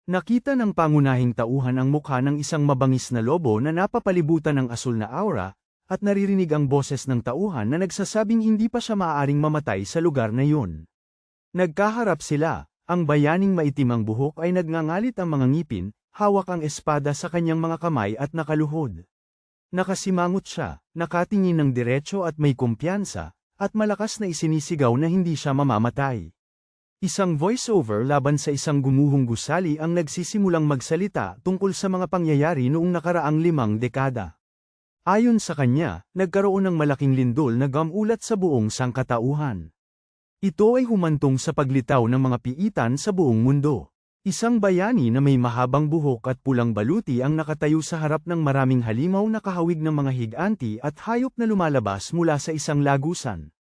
Nakita ng pangunahing tauhan ang mukha ng isang mabangis na lobo na napapalibutan ng asul na aura, at naririnig ang boses ng tauhan na nagsasabing hindi pa siya maaaring mamatay sa lugar na yun. Nagkaharap sila, ang bayaning maitim ang buhok ay nagngangalit ang mga ngipin, hawak ang espada sa kanyang mga kamay at nakaluhod. Nakasimangot siya, nakatingin ng diretso at may kumpiyansa, at malakas na isinisigaw na hindi siya mamamatay. Isang voiceover laban sa isang gumuhong gusali ang nagsisimulang magsalita tungkol sa mga pangyayari noong nakaraang 5 dekada. Ayon sa kanya, nagkaroon ng malaking lindol na gumulat sa buong sangkatauhan. Ito ay humantong sa paglitaw ng mga piitan sa buong mundo. Isang bayani na may mahabang buhok at pulang baluti ang nakatayo sa harap ng maraming halimaw na kahawig ng mga higanti at hayop na lumalabas mula sa isang lagusan.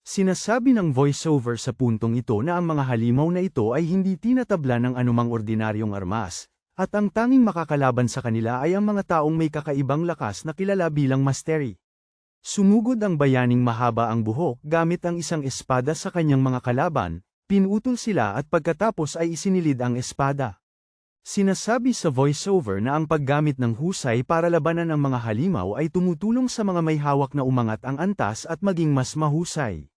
Sinasabi ng voiceover sa puntong ito na ang mga halimaw na ito ay hindi tinatabla ng anumang ordinaryong armas, at ang tanging makakalaban sa kanila ay ang mga taong may kakaibang lakas na kilala bilang Masteri. Sumugod ang bayaning mahaba ang buhok gamit ang isang espada sa kanyang mga kalaban, pinutol sila at pagkatapos ay isinilid ang espada. Sinasabi sa voiceover na ang paggamit ng husay para labanan ang mga halimaw ay tumutulong sa mga may hawak na umangat ang antas at maging mas mahusay.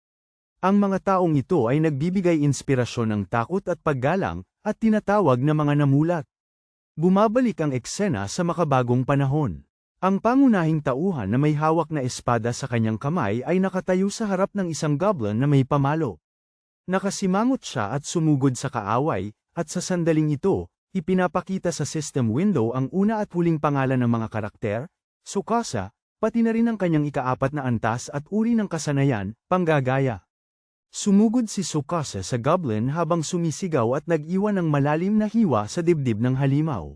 Ang mga taong ito ay nagbibigay inspirasyon ng takot at paggalang, at tinatawag na mga namulat. Bumabalik ang eksena sa makabagong panahon. Ang pangunahing tauhan na may hawak na espada sa kanyang kamay ay nakatayo sa harap ng isang goblin na may pamalo. Nakasimangot siya at sumugod sa kaaway, at sa sandaling ito, ipinapakita sa system window ang una at huling pangalan ng mga karakter, Tsukasa, pati na rin ang kanyang ika-4 na antas at uri ng kasanayan, panggagaya. Sumugod si Tsukasa sa goblin habang sumisigaw at nag-iwan ng malalim na hiwa sa dibdib ng halimaw.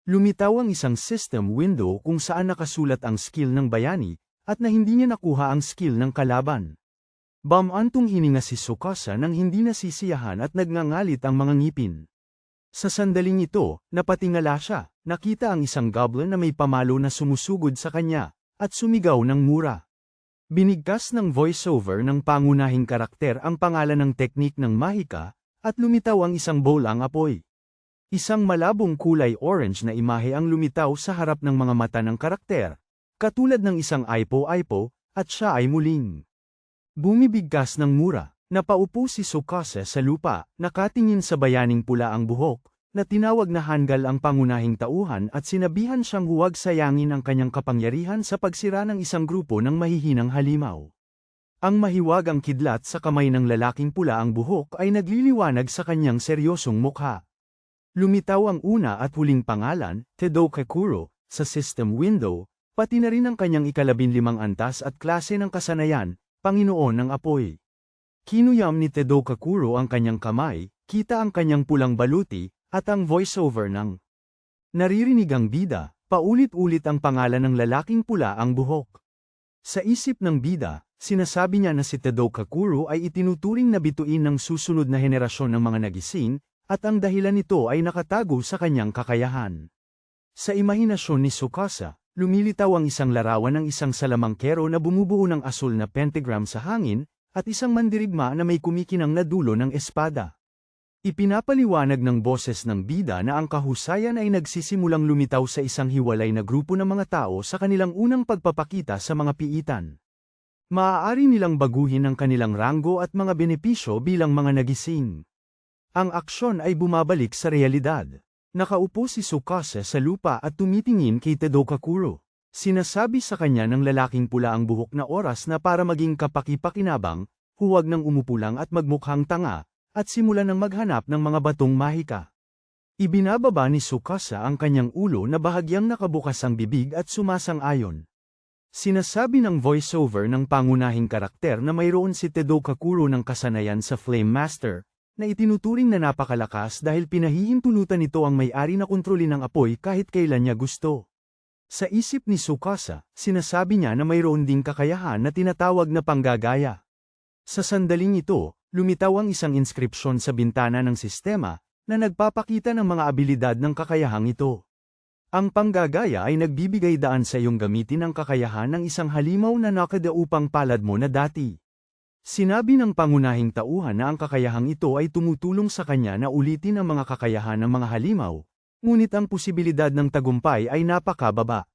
Lumitaw ang isang system window kung saan nakasulat ang skill ng bayani, at na hindi niya nakuha ang skill ng kalaban. Bamantong hininga si Tsukasa nang hindi nasisiyahan at nagngangalit ang mga ngipin. Sa sandaling ito, napatingala siya, nakita ang isang goblin na may pamalo na sumusugod sa kanya, at sumigaw ng mura. Binigkas ng voiceover ng pangunahing karakter ang pangalan ng teknik ng mahika, at lumitaw ang isang bolang apoy. Isang malabong kulay orange na imahe ang lumitaw sa harap ng mga mata ng karakter, katulad ng isang aipo-aipo, at siya ay muling bumibigkas ng mura. Napaupo si Tsukasa sa lupa, nakatingin sa bayaning pula ang buhok, na tinawag na Hangul ang pangunahing tauhan at sinabihan siyang huwag sayangin ang kanyang kapangyarihan sa pagsira ng isang grupo ng mahihinang halimaw. Ang mahiwagang kidlat sa kamay ng lalaking pula ang buhok ay nagliliwanag sa kanyang seryosong mukha. Lumitaw ang una at huling pangalan, Tedokakuro, sa system window, pati na rin ang kanyang ika-15 antas at klase ng kasanayan, Panginoon ng Apoy. Kinuyam ni Tedokakuro ang kanyang kamay, kita ang kanyang pulang baluti, at ang voiceover ng naririnig ang bida, paulit-ulit ang pangalan ng lalaking pula ang buhok. Sa isip ng bida, sinasabi niya na si Tedokakuro ay itinuturing na bituin ng susunod na henerasyon ng mga nagising, at ang dahilan nito ay nakatago sa kanyang kakayahan. Sa imahinasyon ni Tsukasa, lumilitaw ang isang larawan ng isang salamangkero na bumubuo ng asul na pentagram sa hangin, at isang mandirigma na may kumikinang na dulo ng espada. Ipinapaliwanag ng boses ng bida na ang kahusayan ay nagsisimulang lumitaw sa isang hiwalay na grupo ng mga tao sa kanilang unang pagpapakita sa mga piitan. Maaari nilang baguhin ang kanilang ranggo at mga benepisyo bilang mga nagising. Ang aksyon ay bumabalik sa realidad. Nakaupo si Tsukasa sa lupa at tumitingin kay Tedokakuro. Sinasabi sa kanya ng lalaking pula ang buhok na oras na para maging kapaki-pakinabang, huwag nang umupo lang at magmukhang tanga, at simulan ng maghanap ng mga batong mahika. Ibinababa ni Tsukasa ang kanyang ulo na bahagyang nakabukas ang bibig at sumasang-ayon. Sinasabi ng voiceover ng pangunahing karakter na mayroon si Tedokakuro ng kasanayan sa Flame Master, na itinuturing na napakalakas dahil pinahihintulutan nito ang may-ari na kontrolin ang apoy kahit kailan niya gusto. Sa isip ni Tsukasa, sinasabi niya na mayroon ding kakayahan na tinatawag na panggagaya. Sa sandaling ito, lumitaw ang isang inskripsyon sa bintana ng sistema, na nagpapakita ng mga abilidad ng kakayahang ito. Ang panggagaya ay nagbibigay daan sa iyong gamitin ang kakayahan ng isang halimaw na nakada upang palad mo na dati. Sinabi ng pangunahing tauhan na ang kakayahang ito ay tumutulong sa kanya na ulitin ang mga kakayahan ng mga halimaw, ngunit ang posibilidad ng tagumpay ay napakababa.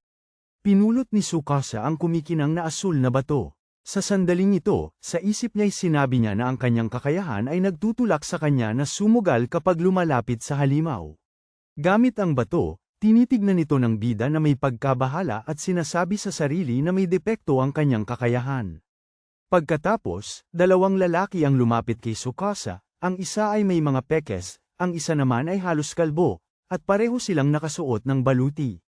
Pinulot ni Tsukasa ang kumikinang na asul na bato. Sa sandaling ito, sa isip niya'y sinabi niya na ang kanyang kakayahan ay nagtutulak sa kanya na sumugal kapag lumalapit sa halimaw. Gamit ang bato, tinitignan ito ng bida na may pagkabahala at sinasabi sa sarili na may depekto ang kanyang kakayahan. Pagkatapos, dalawang lalaki ang lumapit kay Tsukasa, ang isa ay may mga pekes, ang isa naman ay halos kalbo, at pareho silang nakasuot ng baluti.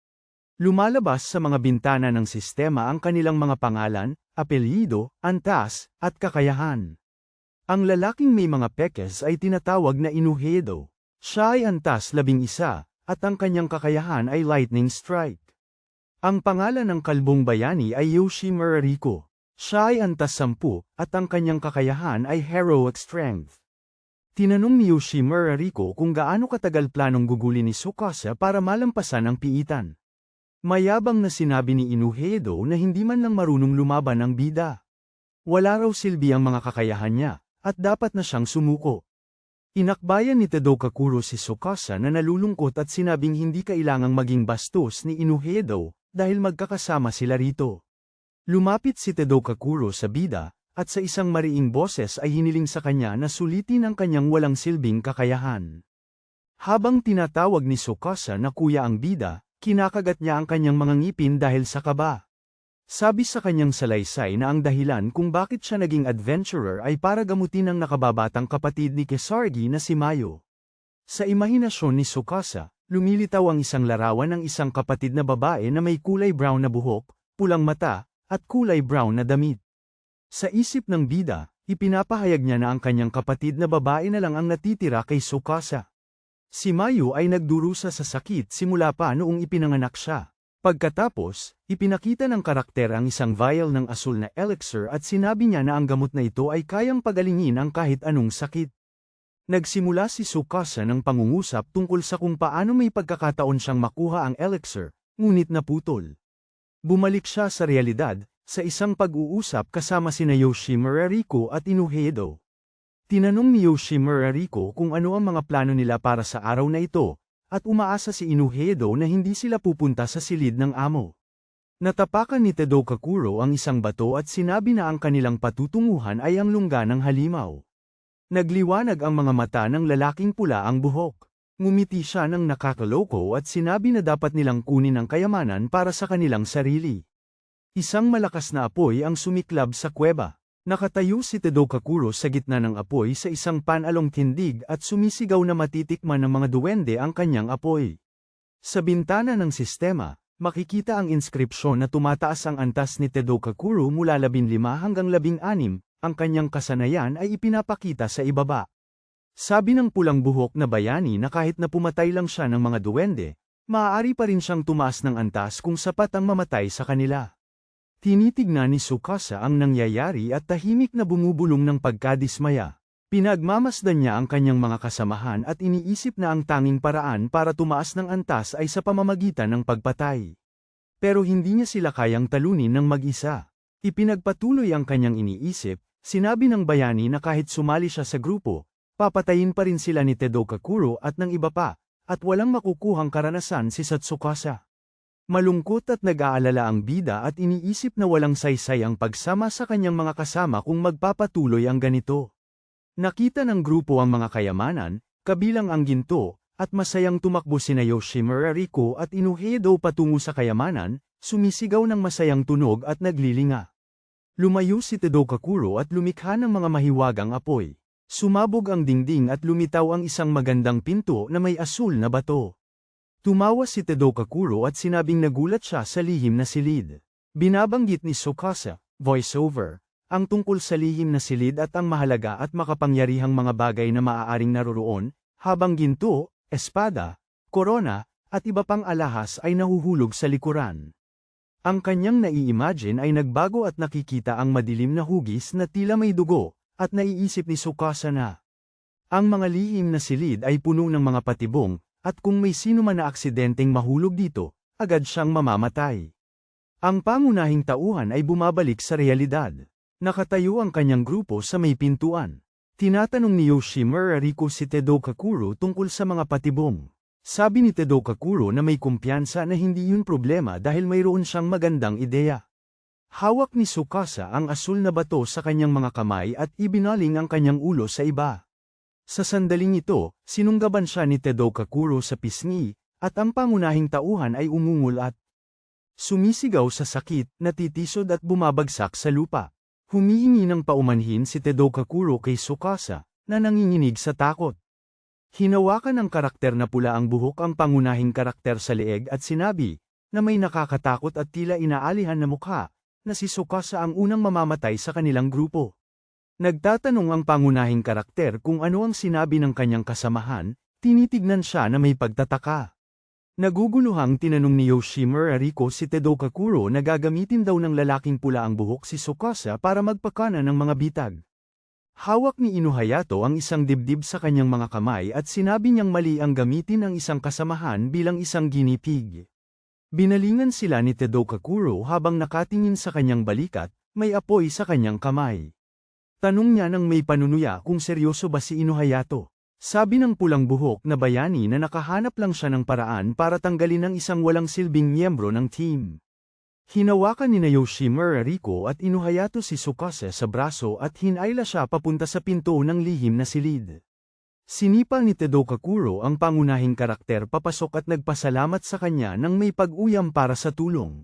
Lumalabas sa mga bintana ng sistema ang kanilang mga pangalan, apelyido, antas, at kakayahan. Ang lalaking may mga pekes ay tinatawag na Inuhedo. Siya ay antas 11, at ang kanyang kakayahan ay lightning strike. Ang pangalan ng kalbong bayani ay Yoshimura Riko. Siya ay antas 10, at ang kanyang kakayahan ay heroic strength. Tinanong ni Yoshimura Riko kung gaano katagal planong gugulin ni Tsukasa para malampasan ang piitan. Mayabang na sinabi ni Inuhedo na hindi man lang marunong lumaban ang bida. Wala raw silbi ang mga kakayahan niya, at dapat na siyang sumuko. Inakbayan ni Tadokakuro si Tsukasa na nalulungkot at sinabing hindi kailangang maging bastos ni Inuhedo dahil magkakasama sila rito. Lumapit si Tadokakuro sa bida, at sa isang mariing boses ay hiniling sa kanya na sulitin ang kanyang walang silbing kakayahan. Habang tinatawag ni Tsukasa na kuya ang bida, kinakagat niya ang kanyang mga ngipin dahil sa kaba. Sabi sa kanyang salaysay na ang dahilan kung bakit siya naging adventurer ay para gamutin ang nakababatang kapatid ni Kisargi na si Mayo. Sa imahinasyon ni Tsukasa, lumilitaw ang isang larawan ng isang kapatid na babae na may kulay brown na buhok, pulang mata, at kulay brown na damit. Sa isip ng bida, ipinapahayag niya na ang kanyang kapatid na babae na lang ang natitira kay Tsukasa. Si Mayu ay nagdurusa sa sakit simula pa noong ipinanganak siya. Pagkatapos, ipinakita ng karakter ang isang vial ng asul na elixir at sinabi niya na ang gamot na ito ay kayang pagalingin ang kahit anong sakit. Nagsimula si Tsukasa ng pangungusap tungkol sa kung paano may pagkakataon siyang makuha ang elixir, ngunit naputol. Bumalik siya sa realidad, sa isang pag-uusap kasama sina Yoshimura Riko at Inuhedo. Tinanong ni Yoshimura Riko kung ano ang mga plano nila para sa araw na ito, at umaasa si Inuhedo na hindi sila pupunta sa silid ng amo. Natapakan ni Tadokakuro ang isang bato at sinabi na ang kanilang patutunguhan ay ang lungga ng halimaw. Nagliwanag ang mga mata ng lalaking pula ang buhok. Ngumiti siya ng nakakaloko at sinabi na dapat nilang kunin ang kayamanan para sa kanilang sarili. Isang malakas na apoy ang sumiklab sa kuweba. Nakatayo si Tadokakuro sa gitna ng apoy sa isang panalong tindig at sumisigaw na matitikman ng mga duwende ang kanyang apoy. Sa bintana ng sistema, makikita ang inskripsyon na tumataas ang antas ni Tadokakuro mula 15 hanggang 16, ang kanyang kasanayan ay ipinapakita sa ibaba. Sabi ng pulang buhok na bayani na kahit na pumatay lang siya ng mga duwende, maaari pa rin siyang tumaas ng antas kung sapat ang mamatay sa kanila. Tinitignan ni Tsukasa ang nangyayari at tahimik na bumubulong ng pagkadismaya. Pinagmamasdan niya ang kanyang mga kasamahan at iniisip na ang tanging paraan para tumaas ng antas ay sa pamamagitan ng pagpatay. Pero hindi niya sila kayang talunin ng mag-isa. Ipinagpatuloy ang kanyang iniisip, sinabi ng bayani na kahit sumali siya sa grupo, papatayin pa rin sila ni Tadokakuro at ng iba pa, at walang makukuhang karanasan si Tsukasa. Malungkot at nag-aalala ang bida at iniisip na walang saysay ang pagsama sa kanyang mga kasama kung magpapatuloy ang ganito. Nakita ng grupo ang mga kayamanan, kabilang ang ginto, at masayang tumakbo sina Yoshimura Riko at Inuhedo patungo sa kayamanan, sumisigaw ng masayang tunog at naglilinga. Lumayo si Tadokakuro at lumikha ng mga mahiwagang apoy. Sumabog ang dingding at lumitaw ang isang magandang pinto na may asul na bato. Tumawa si Tadokakuro at sinabing nagulat siya sa lihim na silid. Binabanggit ni Tsukasa, voiceover, ang tungkol sa lihim na silid at ang mahalaga at makapangyarihang mga bagay na maaaring naroroon, habang ginto, espada, korona, at iba pang alahas ay nahuhulog sa likuran. Ang kanyang nai-imagine ay nagbago at nakikita ang madilim na hugis na tila may dugo, at naiisip ni Tsukasa na ang mga lihim na silid ay puno ng mga patibong, at kung may sino man na aksidenteng mahulog dito, agad siyang mamamatay. Ang pangunahing tauhan ay bumabalik sa realidad. Nakatayo ang kanyang grupo sa may pintuan. Tinatanong ni Yoshimura Riko si Tedo Kakuro tungkol sa mga patibong. Sabi ni Tedo Kakuro na may kumpiyansa na hindi yun problema dahil mayroon siyang magandang ideya. Hawak ni Tsukasa ang asul na bato sa kanyang mga kamay at ibinaling ang kanyang ulo sa iba. Sa sandaling ito, sinunggaban siya ni Tedo Kakuro sa pisngi, at ang pangunahing tauhan ay umungol at sumisigaw sa sakit, natitisod at bumabagsak sa lupa. Humihingi ng paumanhin si Tedo Kakuro kay Tsukasa, na nanginginig sa takot. Hinawakan ng karakter na pula ang buhok ang pangunahing karakter sa leeg at sinabi, na may nakakatakot at tila inaalihan na mukha, na si Tsukasa ang unang mamamatay sa kanilang grupo. Nagtatanong ang pangunahing karakter kung ano ang sinabi ng kanyang kasamahan, tinitignan siya na may pagtataka. Naguguluhang tinanong ni Yoshimura Riko si Tedo Kakuro na gagamitin daw ng lalaking pula ang buhok si Tsukasa para magpakana ng mga bitag. Hawak ni Ino Hayato ang isang dibdib sa kanyang mga kamay at sinabi niyang mali ang gamitin ang isang kasamahan bilang isang guinea pig. Binalingan sila ni Tedo Kakuro habang nakatingin sa kanyang balikat, may apoy sa kanyang kamay. Tanong niya nang may panunuya kung seryoso ba si Ino Hayato. Sabi ng pulang buhok na bayani na nakahanap lang siya ng paraan para tanggalin ang isang walang silbing miyembro ng team. Hinawakan ni Yoshimura Riko at Ino Hayato si Tsukasa sa braso at hinayla siya papunta sa pinto ng lihim na silid. Sinipal ni Tedo Kakuro ang pangunahing karakter papasok at nagpasalamat sa kanya nang may pag-uyam para sa tulong.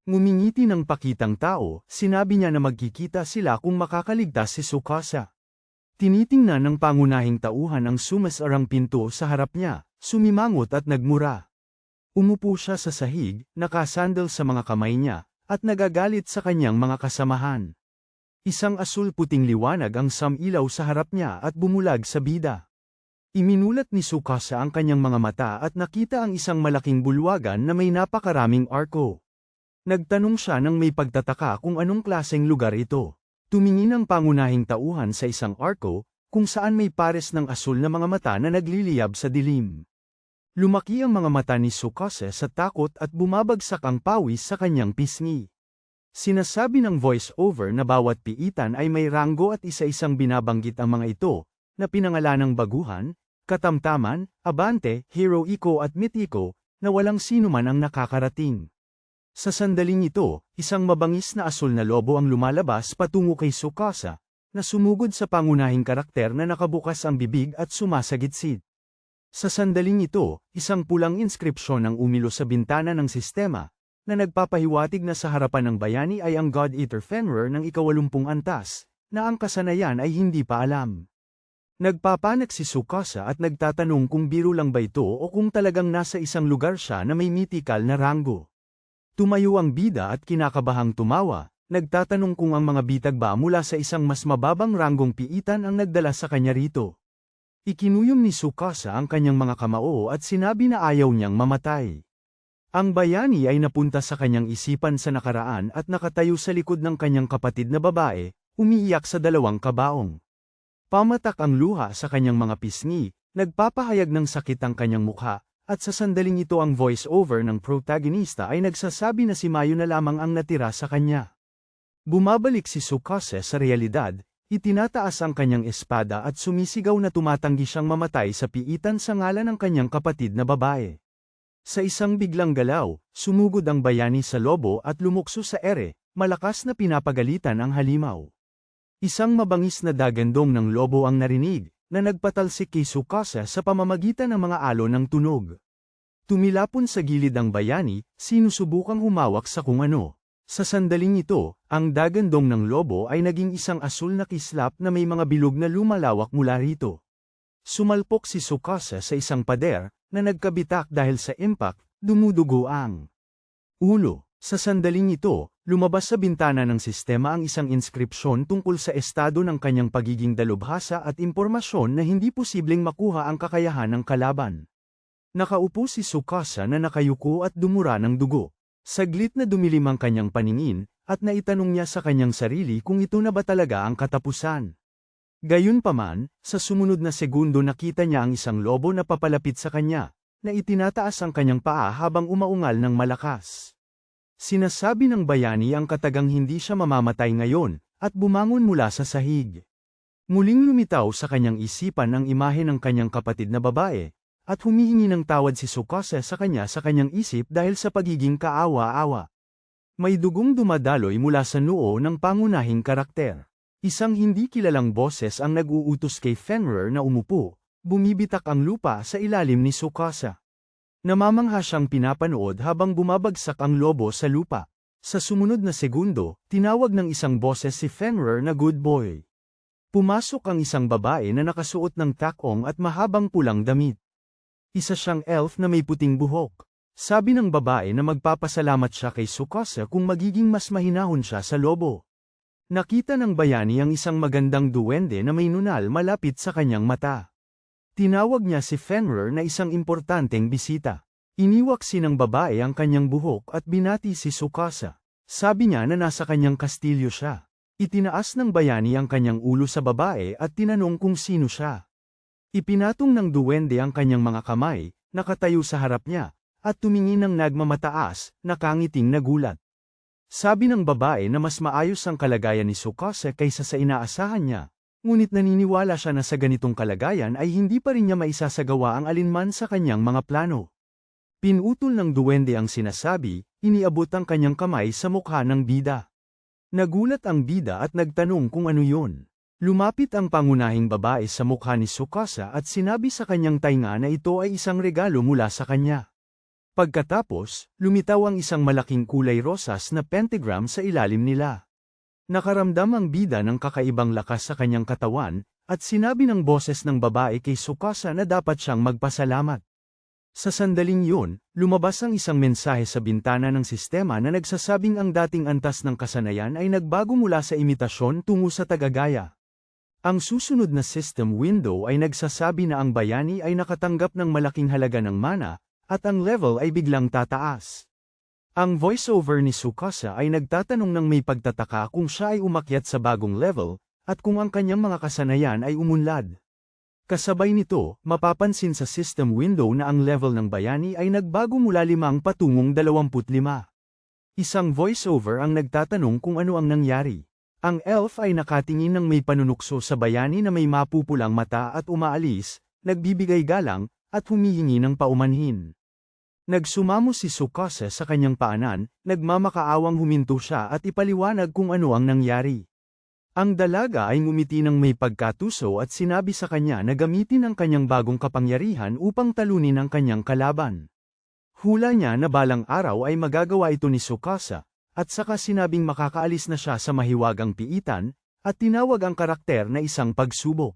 Ngumingiti ng pakitang tao, sinabi niya na magkikita sila kung makakaligtas si Tsukasa. Tinitingnan ng pangunahing tauhan ang sumasarang pinto sa harap niya, sumimangot at nagmura. Umupo siya sa sahig, nakasandal sa mga kamay niya, at nagagalit sa kanyang mga kasamahan. Isang asul-puting liwanag ang samilaw sa harap niya at bumulag sa bida. Iminulat ni Tsukasa ang kanyang mga mata at nakita ang isang malaking bulwagan na may napakaraming arko. Nagtanong siya nang may pagtataka kung anong klaseng lugar ito. Tumingin ang pangunahing tauhan sa isang arko, kung saan may pares ng asul na mga mata na nagliliyab sa dilim. Lumaki ang mga mata ni Tsukasa sa takot at bumabagsak ang pawis sa kanyang pisngi. Sinasabi ng voice-over na bawat piitan ay may ranggo at isa-isang binabanggit ang mga ito, na pinangalanang baguhan, katamtaman, abante, heroiko at mitiko, na walang sinuman ang nakakarating. Sa sandaling ito, isang mabangis na asul na lobo ang lumalabas patungo kay Tsukasa, na sumugod sa pangunahing karakter na nakabukas ang bibig at sumasagitsid. Sa sandaling ito, isang pulang inskripsyon ang umilo sa bintana ng sistema, na nagpapahiwatig na sa harapan ng bayani ay ang God Eater Fenrir ng 80 antas, na ang kasanayan ay hindi pa alam. Nagpapanik si Tsukasa at nagtatanong kung biro lang ba ito o kung talagang nasa isang lugar siya na may mythical na ranggo. Tumayo ang bida at kinakabahang tumawa, nagtatanong kung ang mga bitag ba mula sa isang mas mababang ranggong piitan ang nagdala sa kanya rito. Ikinuyom ni Tsukasa ang kanyang mga kamao at sinabi na ayaw niyang mamatay. Ang bayani ay napunta sa kanyang isipan sa nakaraan at nakatayo sa likod ng kanyang kapatid na babae, umiiyak sa dalawang kabaong. Pamatak ang luha sa kanyang mga pisngi, nagpapahayag ng sakit ang kanyang mukha. At sa sandaling ito ang voice-over ng protagonista ay nagsasabi na si Mayu na lamang ang natira sa kanya. Bumabalik si Tsukasa sa realidad, itinataas ang kanyang espada at sumisigaw na tumatanggi siyang mamatay sa piitan sa ngalan ng kanyang kapatid na babae. Sa isang biglang galaw, sumugod ang bayani sa lobo at lumukso sa ere, malakas na pinapagalitan ang halimaw. Isang mabangis na dagandong ng lobo ang narinig, na nagpatalsik kay Tsukasa sa pamamagitan ng mga alon ng tunog. Tumilapon sa gilid ang bayani, sinusubukang humawak sa kung ano. Sa sandaling ito, ang dagandong ng lobo ay naging isang asul na kislap na may mga bilog na lumalawak mula rito. Sumalpok si Tsukasa sa isang pader, na nagkabitak dahil sa impact, dumudugo ang ulo. Sa sandaling ito, lumabas sa bintana ng sistema ang isang inskripsyon tungkol sa estado ng kanyang pagiging dalubhasa at impormasyon na hindi posibleng makuha ang kakayahan ng kalaban. Nakaupo si Tsukasa na nakayuko at dumura ng dugo. Saglit na dumilim ang kanyang paningin, at naitanong niya sa kanyang sarili kung ito na ba talaga ang katapusan. Gayunpaman, sa sumunod na segundo nakita niya ang isang lobo na papalapit sa kanya, na itinataas ang kanyang paa habang umaungal ng malakas. Sinasabi ng bayani ang katagang hindi siya mamamatay ngayon, at bumangon mula sa sahig. Muling lumitaw sa kanyang isipan ang imahe ng kanyang kapatid na babae, at humihingi ng tawad si Tsukasa sa kanyang isip dahil sa pagiging kaawa-awa. May dugong dumadaloy mula sa noo ng pangunahing karakter. Isang hindi kilalang boses ang nag-uutos kay Fenrir na umupo, bumibitak ang lupa sa ilalim ni Tsukasa. Namamangha siyang pinapanood habang bumabagsak ang lobo sa lupa. Sa sumunod na segundo, tinawag ng isang boses si Fenrir na good boy. Pumasok ang isang babae na nakasuot ng takong at mahabang pulang damit. Isa siyang elf na may puting buhok. Sabi ng babae na magpapasalamat siya kay Tsukasa kung magiging mas mahinahon siya sa lobo. Nakita ng bayani ang isang magandang duwende na may nunal malapit sa kanyang mata. Tinawag niya si Fenrir na isang importanteng bisita. Iniwaksi ng babae ang kanyang buhok at binati si Tsukasa. Sabi niya na nasa kanyang kastilyo siya. Itinaas ng bayani ang kanyang ulo sa babae at tinanong kung sino siya. Ipinatong ng duwende ang kanyang mga kamay, nakatayo sa harap niya, at tumingin ng nagmamataas, nakangiting nagulat. Sabi ng babae na mas maayos ang kalagayan ni Tsukasa kaysa sa inaasahan niya, ngunit naniniwala siya na sa ganitong kalagayan ay hindi pa rin niya maisasagawa ang alinman sa kanyang mga plano. Pinutol ng duwende ang sinasabi, iniabot ang kanyang kamay sa mukha ng bida. Nagulat ang bida at nagtanong kung ano yun. Lumapit ang pangunahing babae sa mukha ni Tsukasa at sinabi sa kanyang tainga na ito ay isang regalo mula sa kanya. Pagkatapos, lumitaw ang isang malaking kulay rosas na pentagram sa ilalim nila. Nakaramdam ang bida ng kakaibang lakas sa kanyang katawan, at sinabi ng boses ng babae kay Tsukasa na dapat siyang magpasalamat. Sa sandaling yun, lumabas ang isang mensahe sa bintana ng sistema na nagsasabing ang dating antas ng kasanayan ay nagbago mula sa imitasyon tungo sa tagagaya. Ang susunod na system window ay nagsasabi na ang bayani ay nakatanggap ng malaking halaga ng mana, at ang level ay biglang tataas. Ang voiceover ni Tsukasa ay nagtatanong ng may pagtataka kung siya ay umakyat sa bagong level, at kung ang kanyang mga kasanayan ay umunlad. Kasabay nito, mapapansin sa system window na ang level ng bayani ay nagbago mula 5 patungong 25. Isang voiceover ang nagtatanong kung ano ang nangyari. Ang elf ay nakatingin ng may panunukso sa bayani na may mapupulang mata at umaalis, nagbibigay galang, at humihingi ng paumanhin. Nagsumamo si Tsukasa sa kanyang paanan, nagmamakaawang huminto siya at ipaliwanag kung ano ang nangyari. Ang dalaga ay ngumiti ng may pagkatuso at sinabi sa kanya na gamitin ang kanyang bagong kapangyarihan upang talunin ang kanyang kalaban. Hula niya na balang araw ay magagawa ito ni Tsukasa, at saka sinabing makakaalis na siya sa mahiwagang piitan, at tinawag ang karakter na isang pagsubok.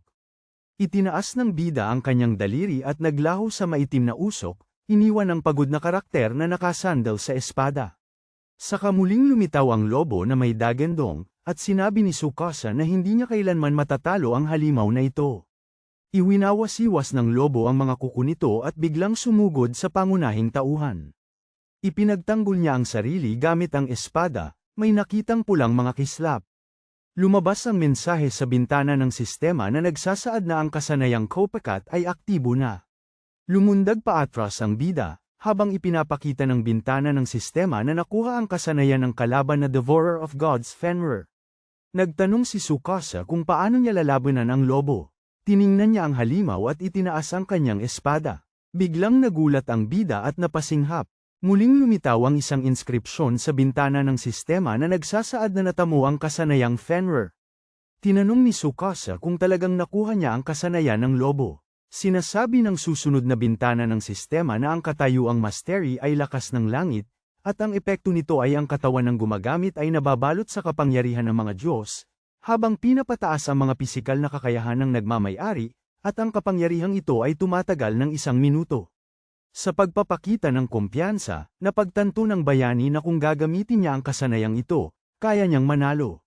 Itinaas ng bida ang kanyang daliri at naglaho sa maitim na usok, iniwan ang pagod na karakter na nakasandal sa espada. Saka muling lumitaw ang lobo na may dagendong, at sinabi ni Tsukasa na hindi niya kailanman matatalo ang halimaw na ito. Iwinawasiwas ng lobo ang mga kuko nito at biglang sumugod sa pangunahing tauhan. Ipinagtanggol niya ang sarili gamit ang espada, may nakitang pulang mga kislap. Lumabas ang mensahe sa bintana ng sistema na nagsasaad na ang kasanayang Kopakat ay aktibo na. Lumundag pa atras ang bida, habang ipinapakita ng bintana ng sistema na nakuha ang kasanayan ng kalaban na Devourer of Gods Fenrir. Nagtanong si Tsukasa kung paano niya lalabanan ang lobo. Tiningnan niya ang halimaw at itinaas ang kanyang espada. Biglang nagulat ang bida at napasinghap. Muling lumitaw ang isang inskripsyon sa bintana ng sistema na nagsasaad na natamo ang kasanayang Fenrir. Tinanong ni Tsukasa kung talagang nakuha niya ang kasanayan ng lobo. Sinasabi ng susunod na bintana ng sistema na ang katayuang mastery ay lakas ng langit, at ang epekto nito ay ang katawan ng gumagamit ay nababalot sa kapangyarihan ng mga Diyos, habang pinapataas ang mga pisikal na kakayahan ng nagmamay-ari, at ang kapangyarihang ito ay tumatagal ng 1 minuto. Sa pagpapakita ng kumpiyansa, napagtanto ng bayani na kung gagamitin niya ang kasanayang ito, kaya niyang manalo.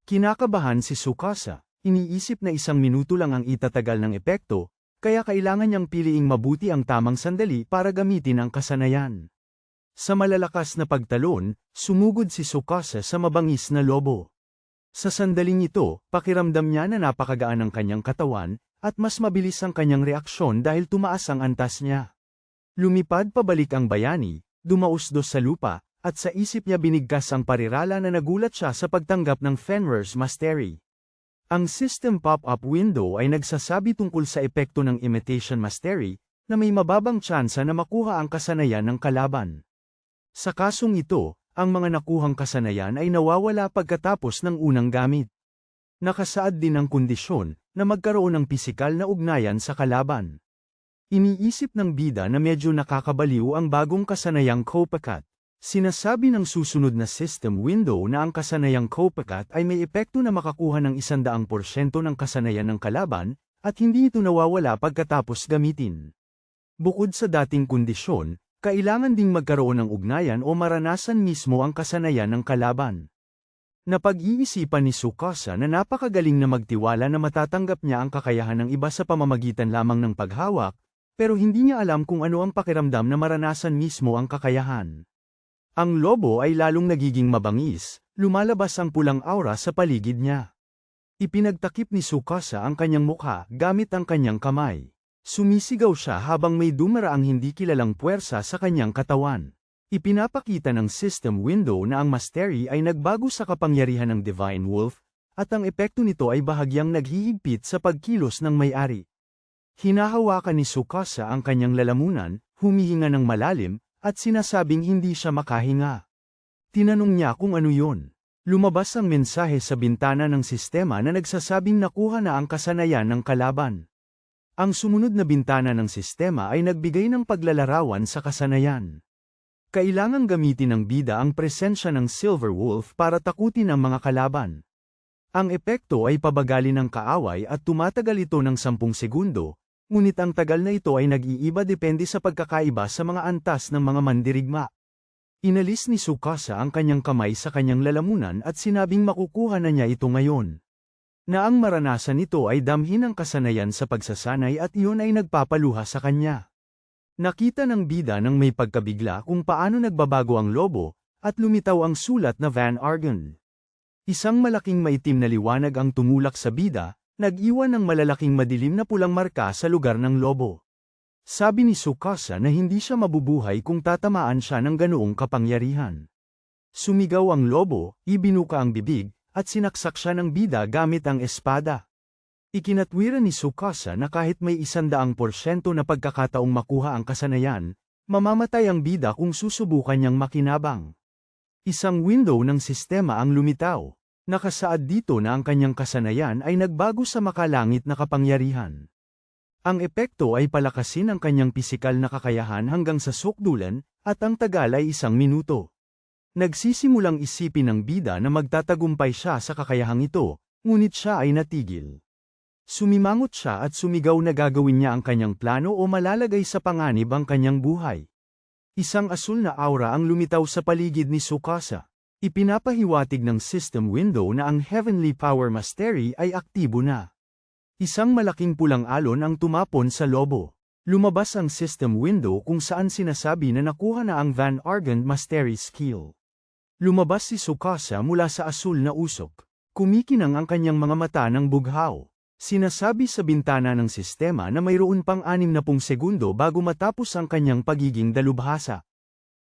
Kinakabahan si Tsukasa, iniisip na 1 minuto lang ang itatagal ng epekto, kaya kailangan niyang piliing mabuti ang tamang sandali para gamitin ang kasanayan. Sa malalakas na pagtalon, sumugod si Tsukasa sa mabangis na lobo. Sa sandaling ito, pakiramdam niya na napakagaan ang kanyang katawan, at mas mabilis ang kanyang reaksyon dahil tumaas ang antas niya. Lumipad pabalik ang bayani, dumausdos sa lupa, at sa isip niya binigkas ang parirala na nagulat siya sa pagtanggap ng Fenrir's Mastery. Ang system pop-up window ay nagsasabi tungkol sa epekto ng Imitation Mastery, na may mababang tsansa na makuha ang kasanayan ng kalaban. Sa kasong ito, ang mga nakuhang kasanayan ay nawawala pagkatapos ng unang gamit. Nakasaad din ang kondisyon na magkaroon ng pisikal na ugnayan sa kalaban. Iniisip ng bida na medyo nakakabaliw ang bagong kasanayang copycat. Sinasabi ng susunod na system window na ang kasanayang copycat ay may epekto na makakuha ng 100% ng kasanayan ng kalaban, at hindi ito nawawala pagkatapos gamitin. Bukod sa dating kondisyon, kailangan ding magkaroon ng ugnayan o maranasan mismo ang kasanayan ng kalaban. Napag-iisipan ni Tsukasa na napakagaling na magtiwala na matatanggap niya ang kakayahan ng iba sa pamamagitan lamang ng paghawak, pero hindi niya alam kung ano ang pakiramdam na maranasan mismo ang kakayahan. Ang lobo ay lalong nagiging mabangis, lumalabas ang pulang aura sa paligid niya. Ipinagtakip ni Tsukasa ang kanyang mukha gamit ang kanyang kamay. Sumisigaw siya habang may dumaraang hindi kilalang puwersa sa kanyang katawan. Ipinapakita ng system window na ang Mastery ay nagbago sa kapangyarihan ng Divine Wolf, at ang epekto nito ay bahagyang naghihigpit sa pagkilos ng may-ari. Hinahawakan ni Tsukasa ang kanyang lalamunan, humihinga ng malalim, at sinasabing hindi siya makahinga. Tinanong niya kung ano yun. Lumabas ang mensahe sa bintana ng sistema na nagsasabing nakuha na ang kasanayan ng kalaban. Ang sumunod na bintana ng sistema ay nagbigay ng paglalarawan sa kasanayan. Kailangang gamitin ng bida ang presensya ng Silver Wolf para takutin ang mga kalaban. Ang epekto ay pabagalin ng kaaway at tumatagal ito ng 10 segundo, ngunit ang tagal na ito ay nag-iiba depende sa pagkakaiba sa mga antas ng mga mandirigma. Inalis ni Tsukasa ang kanyang kamay sa kanyang lalamunan at sinabing makukuha na niya ito ngayon. Na ang maranasan nito ay damhin ang kasanayan sa pagsasanay at iyon ay nagpapaluha sa kanya. Nakita ng bida ng may pagkabigla kung paano nagbabago ang lobo, at lumitaw ang sulat na Van Argon. Isang malaking maitim na liwanag ang tumulak sa bida, nag-iwan ng malalaking madilim na pulang marka sa lugar ng lobo. Sabi ni Tsukasa na hindi siya mabubuhay kung tatamaan siya ng ganoong kapangyarihan. Sumigaw ang lobo, ibinuka ang bibig, at sinaksak siya ng bida gamit ang espada. Ikinatwiran ni Tsukasa na kahit may 100% na pagkakataong makuha ang kasanayan, mamamatay ang bida kung susubukan niyang makinabang. Isang window ng sistema ang lumitaw. Nakasaad dito na ang kanyang kasanayan ay nagbago sa makalangit na kapangyarihan. Ang epekto ay palakasin ang kanyang pisikal na kakayahan hanggang sa sukdulan, at ang tagal ay 1 minuto. Nagsisimulang isipin ng bida na magtatagumpay siya sa kakayahang ito, ngunit siya ay natigil. Sumimangot siya at sumigaw na gagawin niya ang kanyang plano o malalagay sa panganib ang kanyang buhay. Isang asul na aura ang lumitaw sa paligid ni Tsukasa. Ipinapahiwatig ng system window na ang Heavenly Power Mastery ay aktibo na. Isang malaking pulang alon ang tumapon sa lobo. Lumabas ang system window kung saan sinasabi na nakuha na ang Van Argon Mastery skill. Lumabas si Tsukasa mula sa asul na usok. Kumikinang ang kanyang mga mata ng bughaw. Sinasabi sa bintana ng sistema na mayroon pang 60 segundo bago matapos ang kanyang pagiging dalubhasa.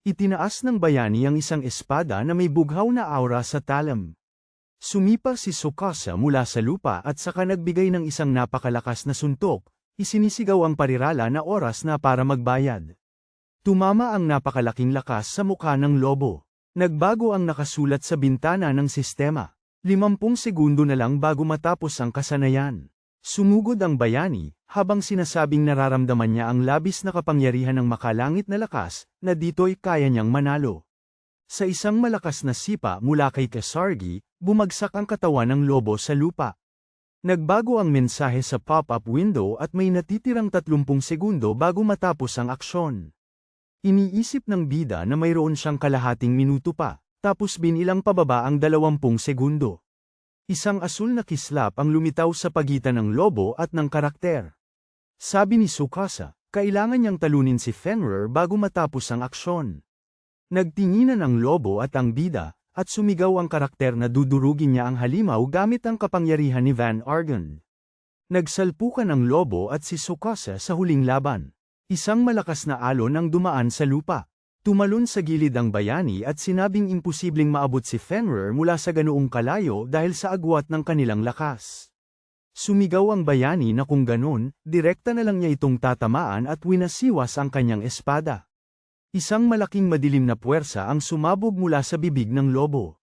Itinaas ng bayani ang isang espada na may bughaw na aura sa talam. Sumipa si Tsukasa mula sa lupa at saka nagbigay ng isang napakalakas na suntok, isinisigaw ang parirala na oras na para magbayad. Tumama ang napakalaking lakas sa mukha ng lobo. Nagbago ang nakasulat sa bintana ng sistema. 50 segundo na lang bago matapos ang kasanayan. Sumugod ang bayani, habang sinasabing nararamdaman niya ang labis na kapangyarihan ng makalangit na lakas, na dito'y kaya niyang manalo. Sa isang malakas na sipa mula kay Kasargi, bumagsak ang katawan ng lobo sa lupa. Nagbago ang mensahe sa pop-up window at may natitirang 30 segundo bago matapos ang aksyon. Iniisip ng bida na mayroon siyang kalahating minuto pa, tapos binilang pababa ang 20 segundo. Isang asul na kislap ang lumitaw sa pagitan ng lobo at ng karakter. Sabi ni Tsukasa, kailangan niyang talunin si Fenrir bago matapos ang aksyon. Nagtinginan ang lobo at ang bida, at sumigaw ang karakter na dudurugin niya ang halimaw gamit ang kapangyarihan ni Van Argon. Nagsalpukan ang lobo at si Tsukasa sa huling laban. Isang malakas na alon ang dumaan sa lupa. Tumalon sa gilid ang bayani at sinabing imposibleng maabot si Fenrir mula sa ganoong kalayo dahil sa agwat ng kanilang lakas. Sumigaw ang bayani na kung ganon, direkta na lang niya itong tatamaan at winasiwas ang kanyang espada. Isang malaking madilim na puwersa ang sumabog mula sa bibig ng lobo.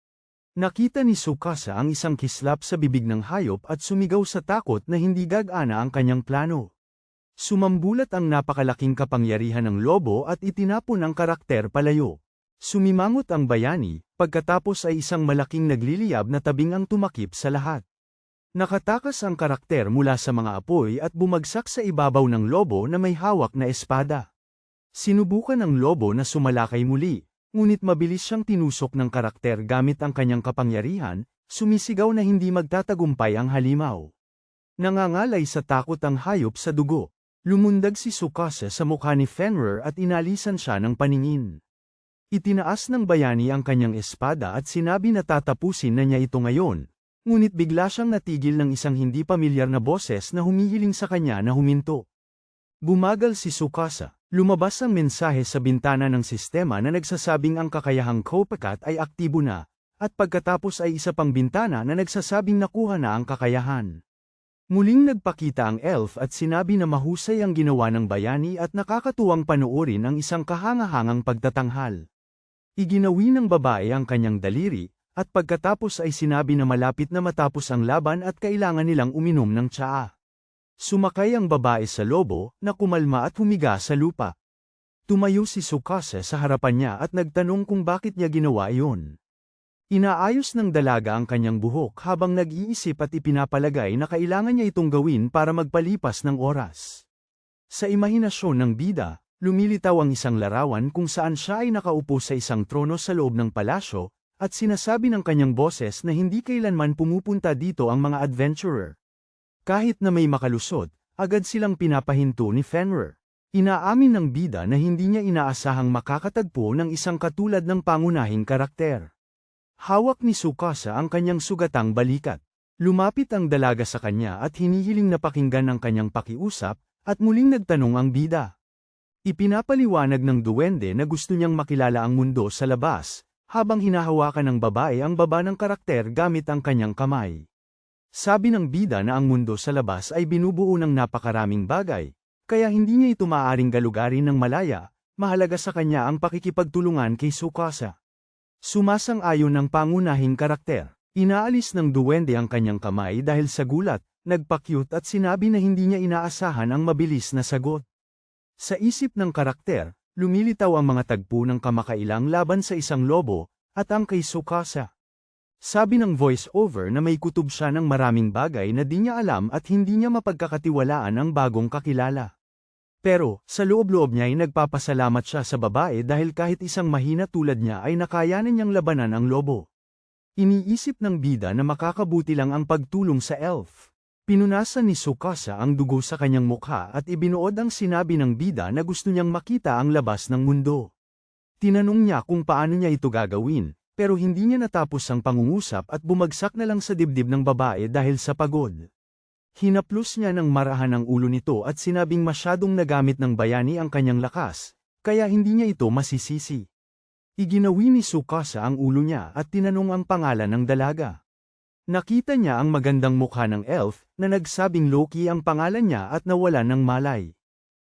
Nakita ni Tsukasa ang isang kislap sa bibig ng hayop at sumigaw sa takot na hindi gagana ang kanyang plano. Sumambulat ang napakalaking kapangyarihan ng lobo at itinapon ang karakter palayo. Sumimangot ang bayani, pagkatapos ay isang malaking nagliliyab na tabing ang tumakip sa lahat. Nakatakas ang karakter mula sa mga apoy at bumagsak sa ibabaw ng lobo na may hawak na espada. Sinubukan ng lobo na sumalakay muli, ngunit mabilis siyang tinusok ng karakter gamit ang kanyang kapangyarihan, sumisigaw na hindi magtatagumpay ang halimaw. Nangangalay sa takot ang hayop sa dugo. Lumundag si Tsukasa sa mukha ni Fenrir at inalisan siya ng paningin. Itinaas ng bayani ang kanyang espada at sinabi na tatapusin na niya ito ngayon, ngunit bigla siyang natigil ng isang hindi pamilyar na boses na humihiling sa kanya na huminto. Bumagal si Tsukasa, lumabas ang mensahe sa bintana ng sistema na nagsasabing ang kakayahang Copycat ay aktibo na, at pagkatapos ay isa pang bintana na nagsasabing nakuha na ang kakayahan. Muling nagpakita ang elf at sinabi na mahusay ang ginawa ng bayani at nakakatuwang panoorin ang isang kahangahangang pagtatanghal. Iginawi ng babae ang kanyang daliri, at pagkatapos ay sinabi na malapit na matapos ang laban at kailangan nilang uminom ng tsaa. Sumakay ang babae sa lobo, na kumalma at humiga sa lupa. Tumayo si Tsukasa sa harapan niya at nagtanong kung bakit niya ginawa iyon. Inaayos ng dalaga ang kanyang buhok habang nag-iisip at ipinapalagay na kailangan niya itong gawin para magpalipas ng oras. Sa imahinasyon ng bida, lumilitaw ang isang larawan kung saan siya ay nakaupo sa isang trono sa loob ng palasyo, at sinasabi ng kanyang boses na hindi kailanman pumupunta dito ang mga adventurer. Kahit na may makalusot, agad silang pinapahinto ni Fenrir. Inaamin ng bida na hindi niya inaasahang makakatagpo ng isang katulad ng pangunahing karakter. Hawak ni Tsukasa ang kanyang sugatang balikat. Lumapit ang dalaga sa kanya at hinihiling na pakinggan ang kanyang pakiusap, at muling nagtanong ang bida. Ipinapaliwanag ng duwende na gusto niyang makilala ang mundo sa labas, habang hinahawakan ng babae ang baba ng karakter gamit ang kanyang kamay. Sabi ng bida na ang mundo sa labas ay binubuo ng napakaraming bagay, kaya hindi niya ito maaaring galugarin ng malaya, mahalaga sa kanya ang pakikipagtulungan kay Tsukasa. Sumasang-ayon ng pangunahing karakter. Inaalis ng duwende ang kanyang kamay dahil sa gulat, nagpakyut at sinabi na hindi niya inaasahan ang mabilis na sagot. Sa isip ng karakter, lumilitaw ang mga tagpo ng kamakailang laban sa isang lobo, at ang kay Tsukasa. Sabi ng voice-over na may kutob siya ng maraming bagay na di niya alam at hindi niya mapagkakatiwalaan ang bagong kakilala. Pero, sa loob-loob niya ay nagpapasalamat siya sa babae dahil kahit isang mahina tulad niya ay nakayanan niyang labanan ang lobo. Iniisip ng bida na makakabuti lang ang pagtulong sa elf. Pinunasan ni Tsukasa ang dugo sa kanyang mukha at ibinuod ang sinabi ng bida na gusto niyang makita ang labas ng mundo. Tinanong niya kung paano niya ito gagawin, pero hindi niya natapos ang pangungusap at bumagsak na lang sa dibdib ng babae dahil sa pagod. Hinaplos niya ng marahan ang ulo nito at sinabing masyadong nagamit ng bayani ang kanyang lakas, kaya hindi niya ito masisisi. Iginawi ni Tsukasa ang ulo niya at tinanong ang pangalan ng dalaga. Nakita niya ang magandang mukha ng elf, na nagsabing Loki ang pangalan niya at nawalan ng malay.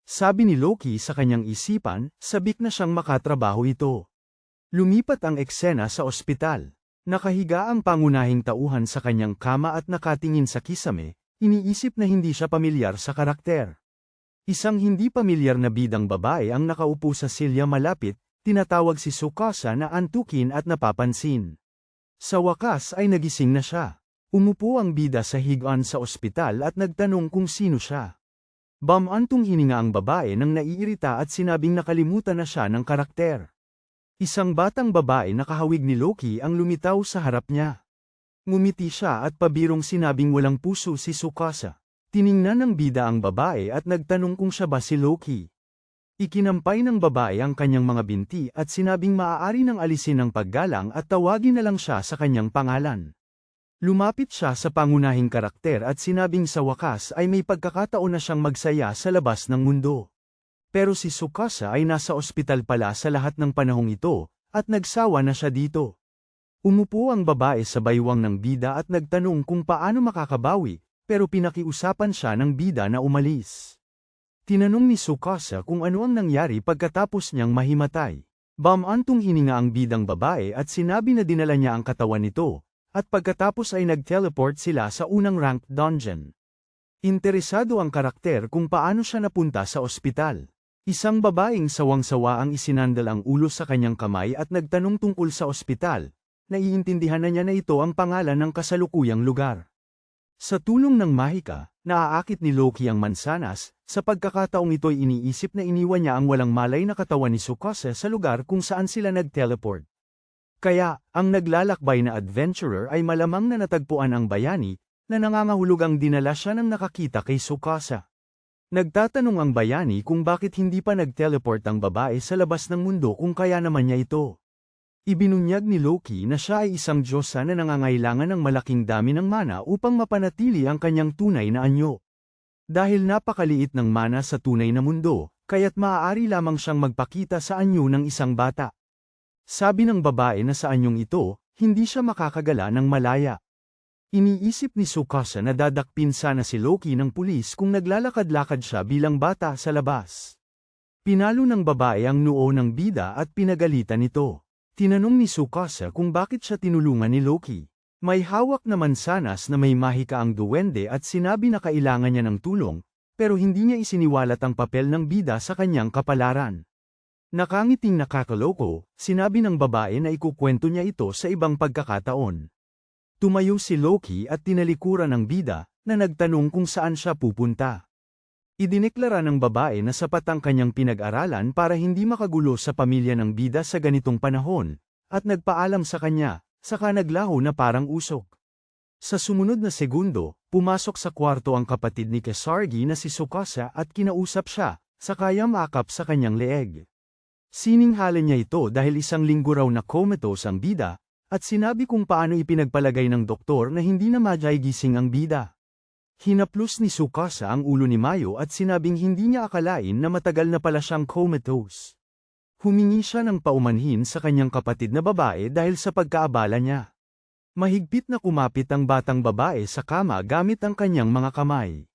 Sabi ni Loki sa kanyang isipan, sabik na siyang makatrabaho ito. Lumipat ang eksena sa ospital. Nakahiga ang pangunahing tauhan sa kanyang kama at nakatingin sa kisame, iniisip na hindi siya pamilyar sa karakter. Isang hindi pamilyar na bidang babae ang nakaupo sa silya malapit, tinatawag si Tsukasa na antukin at napapansin. Sa wakas ay nagising na siya. Umupo ang bida sa higuan sa ospital at nagtanong kung sino siya. Bamantong hininga ang babae nang naiirita at sinabing nakalimutan na siya ng karakter. Isang batang babae na kahawig ni Loki ang lumitaw sa harap niya. Ngumiti siya at pabirong sinabing walang puso si Tsukasa. Tiningnan ng bida ang babae at nagtanong kung siya ba si Loki. Ikinampay ng babae ang kanyang mga binti at sinabing maaari nang alisin ang paggalang at tawagin na lang siya sa kanyang pangalan. Lumapit siya sa pangunahing karakter at sinabing sa wakas ay may pagkakataon na siyang magsaya sa labas ng mundo. Pero si Tsukasa ay nasa ospital pala sa lahat ng panahong ito, at nagsawa na siya dito. Umupo ang babae sa baywang ng bida at nagtanong kung paano makakabawi, pero pinakiusapan siya ng bida na umalis. Tinanong ni Tsukasa kung ano ang nangyari pagkatapos niyang mahimatay. Bumantong hininga ang bidang babae at sinabi na dinala niya ang katawan nito, at pagkatapos ay nag-teleport sila sa unang ranked dungeon. Interesado ang karakter kung paano siya napunta sa ospital. Isang babaeng sawang-sawa ang isinandal ang ulo sa kanyang kamay at nagtanong tungkol sa ospital. Naiintindihan na niya na ito ang pangalan ng kasalukuyang lugar. Sa tulong ng mahika, naaakit ni Loki ang mansanas, sa pagkakataong ito'y iniisip na iniwan niya ang walang malay na katawan ni Tsukasa sa lugar kung saan sila nag-teleport. Kaya, ang naglalakbay na adventurer ay malamang na natagpuan ang bayani, na nangangahulog ang dinala siya ng nakakita kay Tsukasa. Nagtatanong ang bayani kung bakit hindi pa nag-teleport ang babae sa labas ng mundo kung kaya naman niya ito. Ibinunyag ni Loki na siya ay isang diyosa na nangangailangan ng malaking dami ng mana upang mapanatili ang kanyang tunay na anyo. Dahil napakaliit ng mana sa tunay na mundo, kaya't maaari lamang siyang magpakita sa anyo ng isang bata. Sabi ng babae na sa anyong ito, hindi siya makakagala ng malaya. Iniisip ni Tsukasa na dadakpin sana si Loki ng pulis kung naglalakad-lakad siya bilang bata sa labas. Pinalo ng babae ang noo ng bida at pinagalitan ito. Tinanong ni Tsukasa kung bakit siya tinulungan ni Loki. May hawak na mansanas na may mahika ang duwende at sinabi na kailangan niya ng tulong, pero hindi niya isiniwalat ang papel ng bida sa kanyang kapalaran. Nakangiting nakakaloko, sinabi ng babae na ikukwento niya ito sa ibang pagkakataon. Tumayo si Loki at tinalikuran ng bida, na nagtanong kung saan siya pupunta. Idineklara ng babae na sapat ang kanyang pinag-aralan para hindi makagulo sa pamilya ng bida sa ganitong panahon, at nagpaalam sa kanya, saka naglaho na parang usok. Sa sumunod na segundo, pumasok sa kwarto ang kapatid ni Kasargi na si Tsukasa at kinausap siya, saka yamakap sa kanyang leeg. Sininghalan niya ito dahil isang linggo raw na comatose ang bida, at sinabi kung paano ipinagpalagay ng doktor na hindi na gising ang bida. Hinaplos ni Tsukasa ang ulo ni Mayo at sinabing hindi niya akalain na matagal na pala siyang comatose. Humingi siya ng paumanhin sa kanyang kapatid na babae dahil sa pagkaabala niya. Mahigpit na kumapit ang batang babae sa kama gamit ang kanyang mga kamay.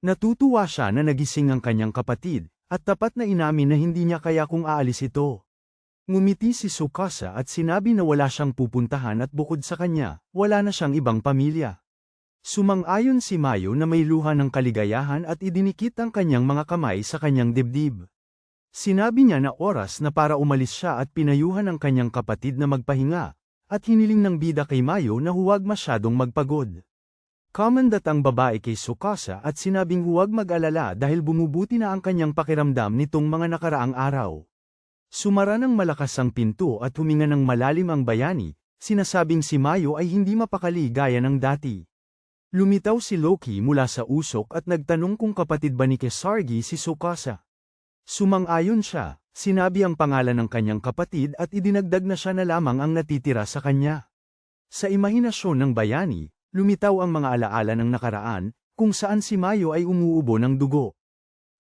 Natutuwa siya na nagising ang kanyang kapatid, at tapat na inamin na hindi niya kaya kung aalis ito. Ngumiti si Tsukasa at sinabi na wala siyang pupuntahan at bukod sa kanya, wala na siyang ibang pamilya. Sumang-ayon si Mayo na may luha ng kaligayahan at idinikit ang kanyang mga kamay sa kanyang dibdib. Sinabi niya na oras na para umalis siya at pinayuhan ang kanyang kapatid na magpahinga, at hiniling ng bida kay Mayo na huwag masyadong magpagod. Kamandat ang babae kay Tsukasa at sinabing huwag mag-alala dahil bumubuti na ang kanyang pakiramdam nitong mga nakaraang araw. Sumara ng malakas ang pinto at huminga ng malalim ang bayani, sinasabing si Mayo ay hindi mapakali gaya ng dati. Lumitaw si Loki mula sa usok at nagtanong kung kapatid ba ni Kasargi si Tsukasa. Sumang-ayon siya, sinabi ang pangalan ng kanyang kapatid at idinagdag na siya na lamang ang natitira sa kanya. Sa imahinasyon ng bayani, lumitaw ang mga alaala ng nakaraan, kung saan si Mayo ay umuubo ng dugo.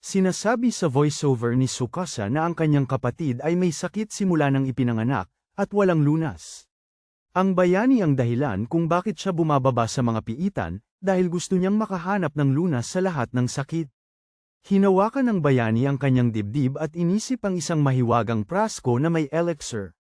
Sinasabi sa voiceover ni Tsukasa na ang kanyang kapatid ay may sakit simula nang ipinanganak, at walang lunas. Ang bayani ang dahilan kung bakit siya bumababa sa mga piitan, dahil gusto niyang makahanap ng lunas sa lahat ng sakit. Hinawakan ng bayani ang kanyang dibdib at inisip ang isang mahiwagang prasko na may elixir.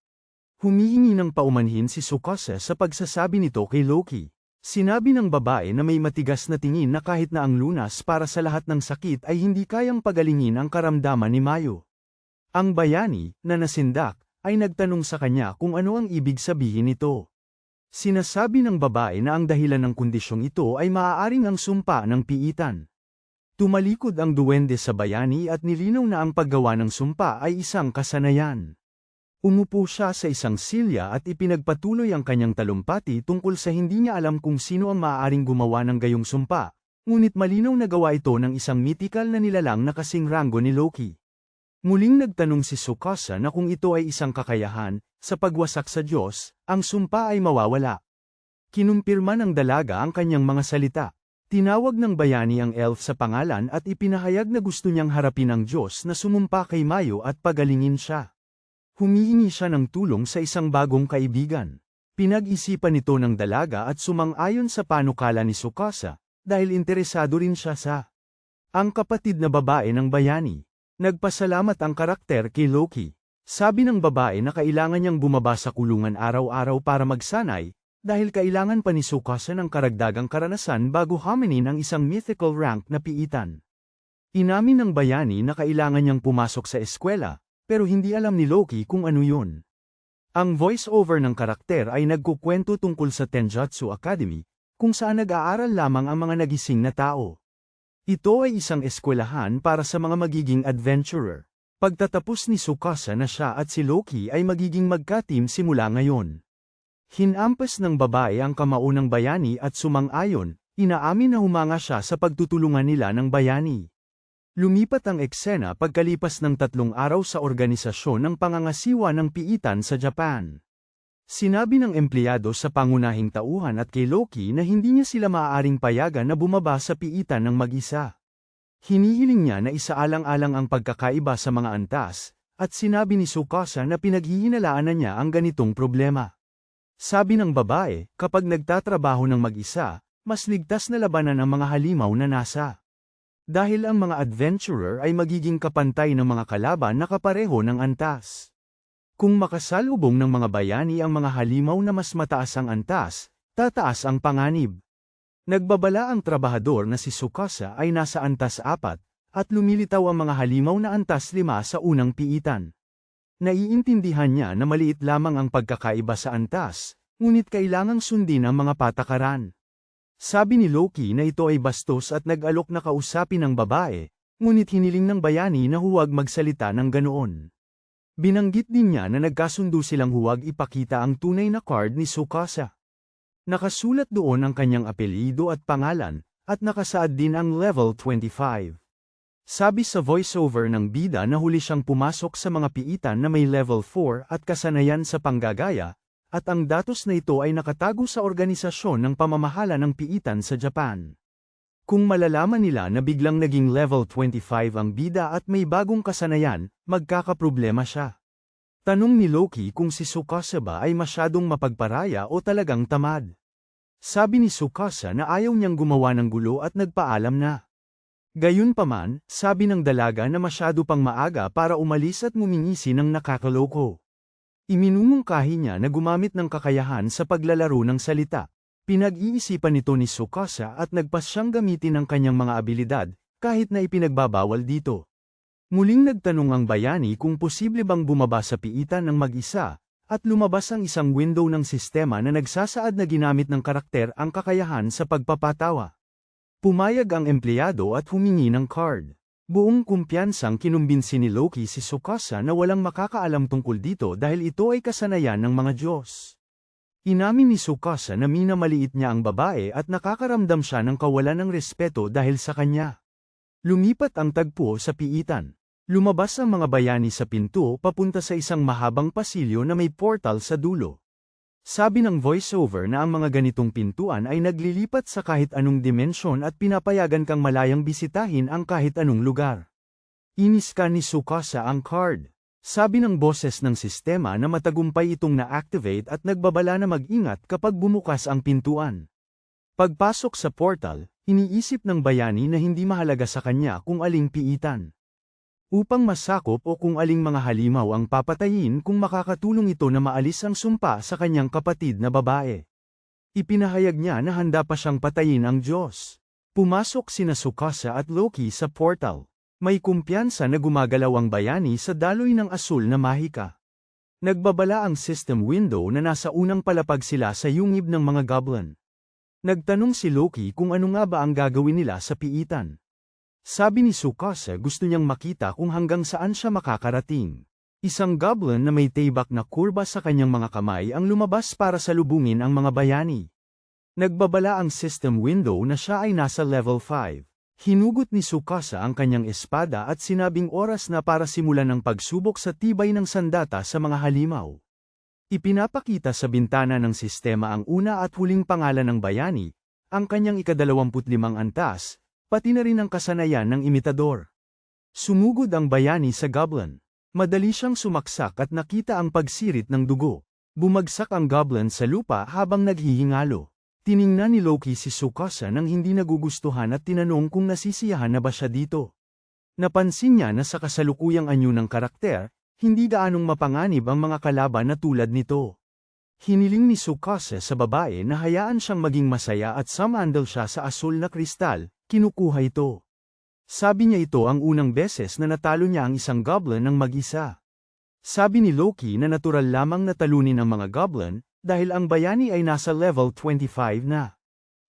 Humihingi ng paumanhin si Tsukasa sa pagsasabi nito kay Loki. Sinabi ng babae na may matigas na tingin na kahit na ang lunas para sa lahat ng sakit ay hindi kayang pagalingin ang karamdaman ni Mayo. Ang bayani, na nasindak, ay nagtanong sa kanya kung ano ang ibig sabihin nito. Sinasabi ng babae na ang dahilan ng kondisyong ito ay maaaring ang sumpa ng piitan. Tumalikod ang duwende sa bayani at nilinaw na ang paggawa ng sumpa ay isang kasanayan. Umupo siya sa isang silya at ipinagpatuloy ang kanyang talumpati tungkol sa hindi niya alam kung sino ang maaaring gumawa ng gayong sumpa, ngunit malinaw na gawa ito ng isang mythical na nilalang na kasing rango ni Loki. Muling nagtanong si Tsukasa na kung ito ay isang kakayahan, sa pagwasak sa Diyos, ang sumpa ay mawawala. Kinumpirma ng dalaga ang kanyang mga salita. Tinawag ng bayani ang elf sa pangalan at ipinahayag na gusto niyang harapin ang Diyos na sumumpa kay Mayo at pagalingin siya. Humihingi siya ng tulong sa isang bagong kaibigan. Pinag-isipan nito ng dalaga at sumang-ayon sa panukala ni Tsukasa, dahil interesado rin siya sa ang kapatid na babae ng bayani. Nagpasalamat ang karakter kay Loki. Sabi ng babae na kailangan niyang bumaba sa kulungan araw-araw para magsanay, dahil kailangan pa ni Tsukasa ng karagdagang karanasan bago haminin ang isang mythical rank na piitan. Inamin ng bayani na kailangan niyang pumasok sa eskwela, pero hindi alam ni Loki kung ano yun. Ang voice-over ng karakter ay nagkukwento tungkol sa Tenjutsu Academy, kung saan nag-aaral lamang ang mga nagising na tao. Ito ay isang eskwelahan para sa mga magiging adventurer. Pagtatapos ni Tsukasa na siya at si Loki ay magiging magka-team simula ngayon. Hinampas ng babae ang kamao ng bayani at sumang-ayon, inaamin na humanga siya sa pagtutulungan nila ng bayani. Lumipat ang eksena pagkalipas ng 3 araw sa organisasyon ng pangangasiwa ng piitan sa Japan. Sinabi ng empleyado sa pangunahing tauhan at kay Loki na hindi niya sila maaaring payagan na bumaba sa piitan ng mag-isa. Hinihiling niya na isaalang-alang ang pagkakaiba sa mga antas, at sinabi ni Tsukasa na pinaghihinalaan na niya ang ganitong problema. Sabi ng babae, kapag nagtatrabaho ng mag-isa, mas ligtas na labanan ang mga halimaw na nasa. Dahil ang mga adventurer ay magiging kapantay ng mga kalaban na kapareho ng antas. Kung makasalubong ng mga bayani ang mga halimaw na mas mataas ang antas, tataas ang panganib. Nagbabala ang trabahador na si Tsukasa ay nasa antas 4, at lumilitaw ang mga halimaw na antas 5 sa unang piitan. Naiintindihan niya na maliit lamang ang pagkakaiba sa antas, ngunit kailangang sundin ang mga patakaran. Sabi ni Loki na ito ay bastos at nag-alok na kausapin ang babae, ngunit hiniling ng bayani na huwag magsalita ng ganoon. Binanggit din niya na nagkasundo silang huwag ipakita ang tunay na card ni Tsukasa. Nakasulat doon ang kanyang apelyido at pangalan, at nakasaad din ang level 25. Sabi sa voiceover ng bida na huli siyang pumasok sa mga piitan na may level 4 at kasanayan sa panggagaya, at ang datos na ito ay nakatago sa organisasyon ng pamamahala ng piitan sa Japan. Kung malalaman nila na biglang naging level 25 ang bida at may bagong kasanayan, magkakaproblema siya. Tanong ni Loki kung si Tsukasa ba ay masyadong mapagparaya o talagang tamad. Sabi ni Tsukasa na ayaw niyang gumawa ng gulo at nagpaalam na. Gayunpaman, sabi ng dalaga na masyado pang maaga para umalis at ngumingisi ng nakakaloko. Iminumungkahi niya na gumamit ng kakayahan sa paglalaro ng salita. Pinag-iisipan nito ni Tsukasa at nagpas siyang gamitin ang kanyang mga abilidad, kahit na ipinagbabawal dito. Muling nagtanong ang bayani kung posible bang bumaba sa piitan ng mag-isa, at lumabas ang isang window ng sistema na nagsasaad na ginamit ng karakter ang kakayahan sa pagpapatawa. Pumayag ang empleyado at humingi ng card. Buong kumpiyansang kinumbinsi ni Loki si Tsukasa na walang makakaalam tungkol dito dahil ito ay kasanayan ng mga Diyos. Inamin ni Tsukasa na minamaliit niya ang babae at nakakaramdam siya ng kawalan ng respeto dahil sa kanya. Lumipat ang tagpo sa piitan. Lumabas ang mga bayani sa pinto papunta sa isang mahabang pasilyo na may portal sa dulo. Sabi ng voiceover na ang mga ganitong pintuan ay naglilipat sa kahit anong dimensyon at pinapayagan kang malayang bisitahin ang kahit anong lugar. Iniska ni Tsukasa ang card. Sabi ng boses ng sistema na matagumpay itong na-activate at nagbabala na mag-ingat kapag bumukas ang pintuan. Pagpasok sa portal, iniisip ng bayani na hindi mahalaga sa kanya kung aling piitan. Upang masakop o kung aling mga halimaw ang papatayin kung makakatulong ito na maalis ang sumpa sa kanyang kapatid na babae. Ipinahayag niya na handa pa siyang patayin ang Diyos. Pumasok sina Tsukasa at Loki sa portal. May kumpiyansa na gumagalaw ang bayani sa daloy ng asul na mahika. Nagbabala ang system window na nasa unang palapag sila sa yungib ng mga goblin. Nagtanong si Loki kung ano nga ba ang gagawin nila sa piitan. Sabi ni Tsukasa gusto niyang makita kung hanggang saan siya makakarating. Isang goblin na may tibak na kurba sa kanyang mga kamay ang lumabas para salubungin ang mga bayani. Nagbabala ang system window na siya ay nasa level 5. Hinugot ni Tsukasa ang kanyang espada at sinabing oras na para simulan ang pagsubok sa tibay ng sandata sa mga halimaw. Ipinapakita sa bintana ng sistema ang una at huling pangalan ng bayani, ang kanyang ika-25 antas, pati na rin ang kasanayan ng imitador. Sumugod ang bayani sa goblin. Madali siyang sumaksak at nakita ang pagsirit ng dugo. Bumagsak ang goblin sa lupa habang naghihingalo. Tiningnan ni Loki si Tsukasa nang hindi nagugustuhan at tinanong kung nasisiyahan na ba siya dito. Napansin niya na sa kasalukuyang anyo ng karakter, hindi gaanong mapanganib ang mga kalaban na tulad nito. Hiniling ni Tsukasa sa babae na hayaan siyang maging masaya at sumandal siya sa asul na kristal, kinukuha ito. Sabi niya ito ang unang beses na natalo niya ang isang goblin ng mag-isa. Sabi ni Loki na natural lamang na talunin ang mga goblin, dahil ang bayani ay nasa level 25 na.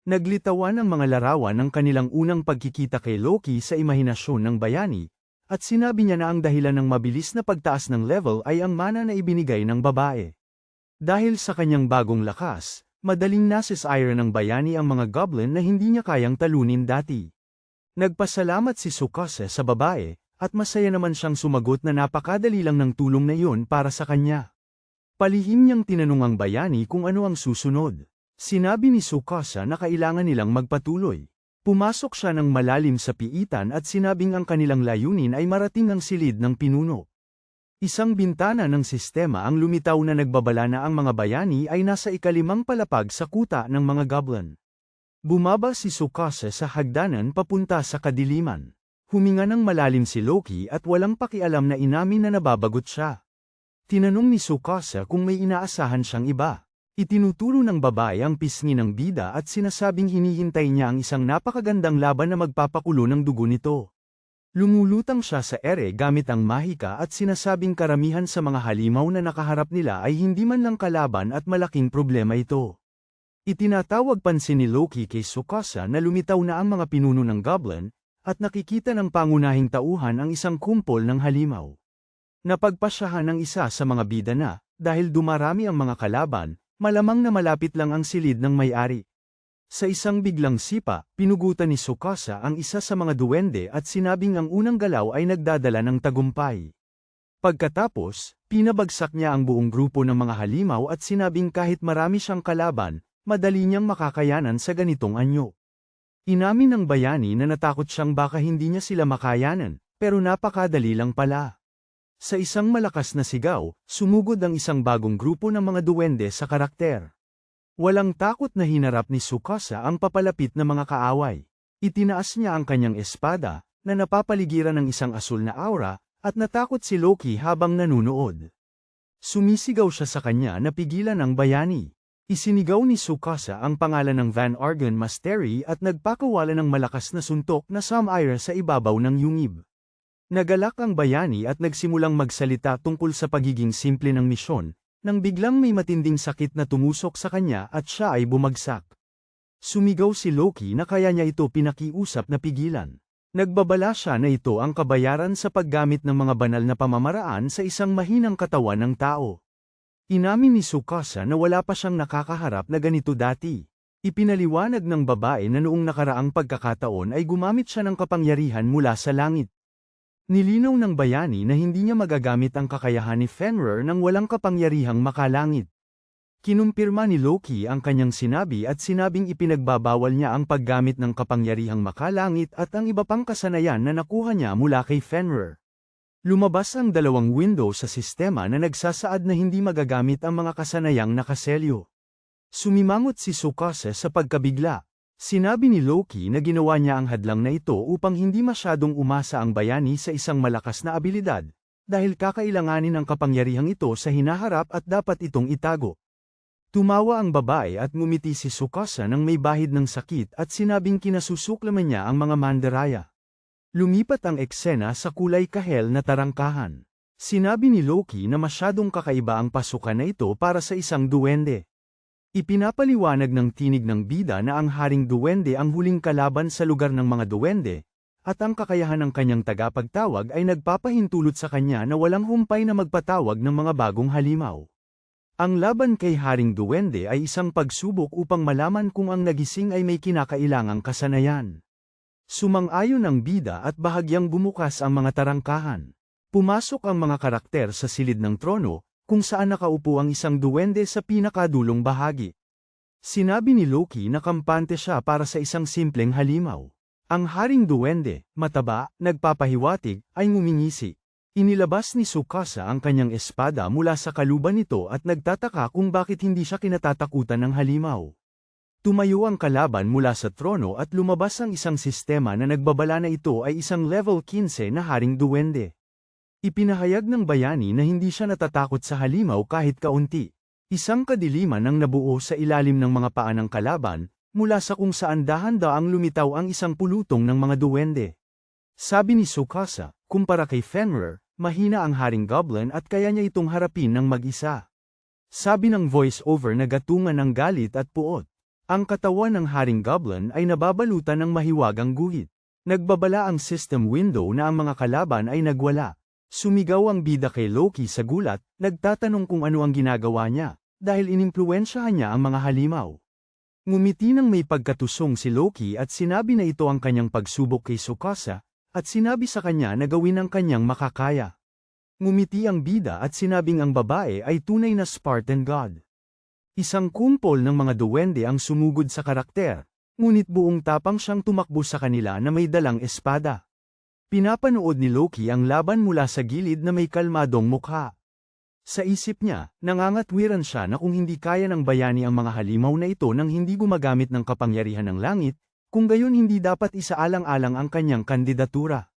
Naglitawan ang mga larawan ng kanilang unang pagkikita kay Loki sa imahinasyon ng bayani, at sinabi niya na ang dahilan ng mabilis na pagtaas ng level ay ang mana na ibinigay ng babae. Dahil sa kanyang bagong lakas, madaling nasisire ng bayani ang mga goblin na hindi niya kayang talunin dati. Nagpasalamat si Tsukasa sa babae, at masaya naman siyang sumagot na napakadali lang ng tulong na iyon para sa kanya. Palihim niyang tinanong ang bayani kung ano ang susunod. Sinabi ni Tsukasa na kailangan nilang magpatuloy. Pumasok siya ng malalim sa piitan at sinabing ang kanilang layunin ay marating ang silid ng pinuno. Isang bintana ng sistema ang lumitaw na nagbabala na ang mga bayani ay nasa ikalimang palapag sa kuta ng mga goblin. Bumaba si Tsukasa sa hagdanan papunta sa kadiliman. Huminga ng malalim si Loki at walang pakialam na inamin na nababagot siya. Tinanong ni Tsukasa kung may inaasahan siyang iba. Itinuturo ng babae ang pisngi ng bida at sinasabing hinihintay niya ang isang napakagandang laban na magpapakulo ng dugo nito. Lumulutang siya sa ere gamit ang mahika at sinasabing karamihan sa mga halimaw na nakaharap nila ay hindi man lang kalaban at malaking problema ito. Itinatawag pansin ni Loki kay Tsukasa na lumitaw na ang mga pinuno ng goblin, at nakikita ng pangunahing tauhan ang isang kumpol ng halimaw. Napagpasyahan ng isa sa mga bida na, dahil dumarami ang mga kalaban, malamang na malapit lang ang silid ng may-ari. Sa isang biglang sipa, pinugutan ni Tsukasa ang isa sa mga duwende at sinabing ang unang galaw ay nagdadala ng tagumpay. Pagkatapos, pinabagsak niya ang buong grupo ng mga halimaw at sinabing kahit marami siyang kalaban, madali niyang makakayanan sa ganitong anyo. Inamin ng bayani na natakot siyang baka hindi niya sila makayanan, pero napakadali lang pala. Sa isang malakas na sigaw, sumugod ang isang bagong grupo ng mga duwende sa karakter. Walang takot na hinarap ni Tsukasa ang papalapit na mga kaaway. Itinaas niya ang kanyang espada, na napapaligiran ng isang asul na aura, at natakot si Loki habang nanunood. Sumisigaw siya sa kanya na pigilan ang bayani. Isinigaw ni Tsukasa ang pangalan ng Van Argon Mastery at nagpakawala ng malakas na suntok na sumire sa ibabaw ng yungib. Nagalak ang bayani at nagsimulang magsalita tungkol sa pagiging simple ng misyon, nang biglang may matinding sakit na tumusok sa kanya at siya ay bumagsak. Sumigaw si Loki na kaya niya ito pinakiusap na pigilan. Nagbabala siya na ito ang kabayaran sa paggamit ng mga banal na pamamaraan sa isang mahinang katawan ng tao. Inamin ni Tsukasa na wala pa siyang nakakaharap na ganito dati. Ipinaliwanag ng babae na noong nakaraang pagkakataon ay gumamit siya ng kapangyarihan mula sa langit. Nilinaw ng bayani na hindi niya magagamit ang kakayahan ni Fenrir nang walang kapangyarihang makalangit. Kinumpirma ni Loki ang kanyang sinabi at sinabing ipinagbabawal niya ang paggamit ng kapangyarihang makalangit at ang iba pang kasanayan na nakuha niya mula kay Fenrir. Lumabas ang dalawang window sa sistema na nagsasaad na hindi magagamit ang mga kasanayang nakaselyo. Sumimangot si Tsukasa sa pagkabigla. Sinabi ni Loki na ginawa niya ang hadlang na ito upang hindi masyadong umasa ang bayani sa isang malakas na abilidad, dahil kakailanganin ang kapangyarihang ito sa hinaharap at dapat itong itago. Tumawa ang babae at ngumiti si Tsukasa nang may bahid ng sakit at sinabing kinasusuklaman niya ang mga mandaraya. Lumipat ang eksena sa kulay kahel na tarangkahan. Sinabi ni Loki na masyadong kakaiba ang pasukan na ito para sa isang duwende. Ipinapaliwanag ng tinig ng bida na ang Haring Duwende ang huling kalaban sa lugar ng mga duwende, at ang kakayahan ng kanyang tagapagtawag ay nagpapahintulot sa kanya na walang humpay na magpatawag ng mga bagong halimaw. Ang laban kay Haring Duwende ay isang pagsubok upang malaman kung ang nagising ay may kinakailangang kasanayan. Sumang-ayon ang bida at bahagyang bumukas ang mga tarangkahan. Pumasok ang mga karakter sa silid ng trono, kung saan nakaupo ang isang duwende sa pinakadulong bahagi. Sinabi ni Loki na kampante siya para sa isang simpleng halimaw. Ang haring duwende, mataba, nagpapahiwatig, ay ngumingisi. Inilabas ni Tsukasa ang kanyang espada mula sa kaluban nito at nagtataka kung bakit hindi siya kinatatakutan ng halimaw. Tumayo ang kalaban mula sa trono at lumabas ang isang sistema na nagbabala na ito ay isang level 15 na haring duwende. Ipinahayag ng bayani na hindi siya natatakot sa halimaw kahit kaunti. Isang kadiliman ang nabuo sa ilalim ng mga paa ng kalaban, mula sa kung saan dahan-daang lumitaw ang isang pulutong ng mga duwende. Sabi ni Tsukasa, kumpara kay Fenrir, mahina ang haring goblin at kaya niya itong harapin ng mag-isa. Sabi ng voice-over na gatungan ng galit at puot. Ang katawan ng haring goblin ay nababalutan ng mahiwagang guhit. Nagbabala ang system window na ang mga kalaban ay nagwala. Sumigaw ang bida kay Loki sa gulat, nagtatanong kung ano ang ginagawa niya, dahil inimpluwensyahan niya ang mga halimaw. Ngumiti ng may pagkatusong si Loki at sinabi na ito ang kanyang pagsubok kay Tsukasa, at sinabi sa kanya na gawin ang kanyang makakaya. Ngumiti ang bida at sinabing ang babae ay tunay na Spartan god. Isang kumpol ng mga duwende ang sumugod sa karakter, ngunit buong tapang siyang tumakbo sa kanila na may dalang espada. Pinapanood ni Loki ang laban mula sa gilid na may kalmadong mukha. Sa isip niya, nangangatwiran siya na kung hindi kaya ng bayani ang mga halimaw na ito nang hindi gumagamit ng kapangyarihan ng langit, kung gayon hindi dapat isaalang-alang ang kanyang kandidatura.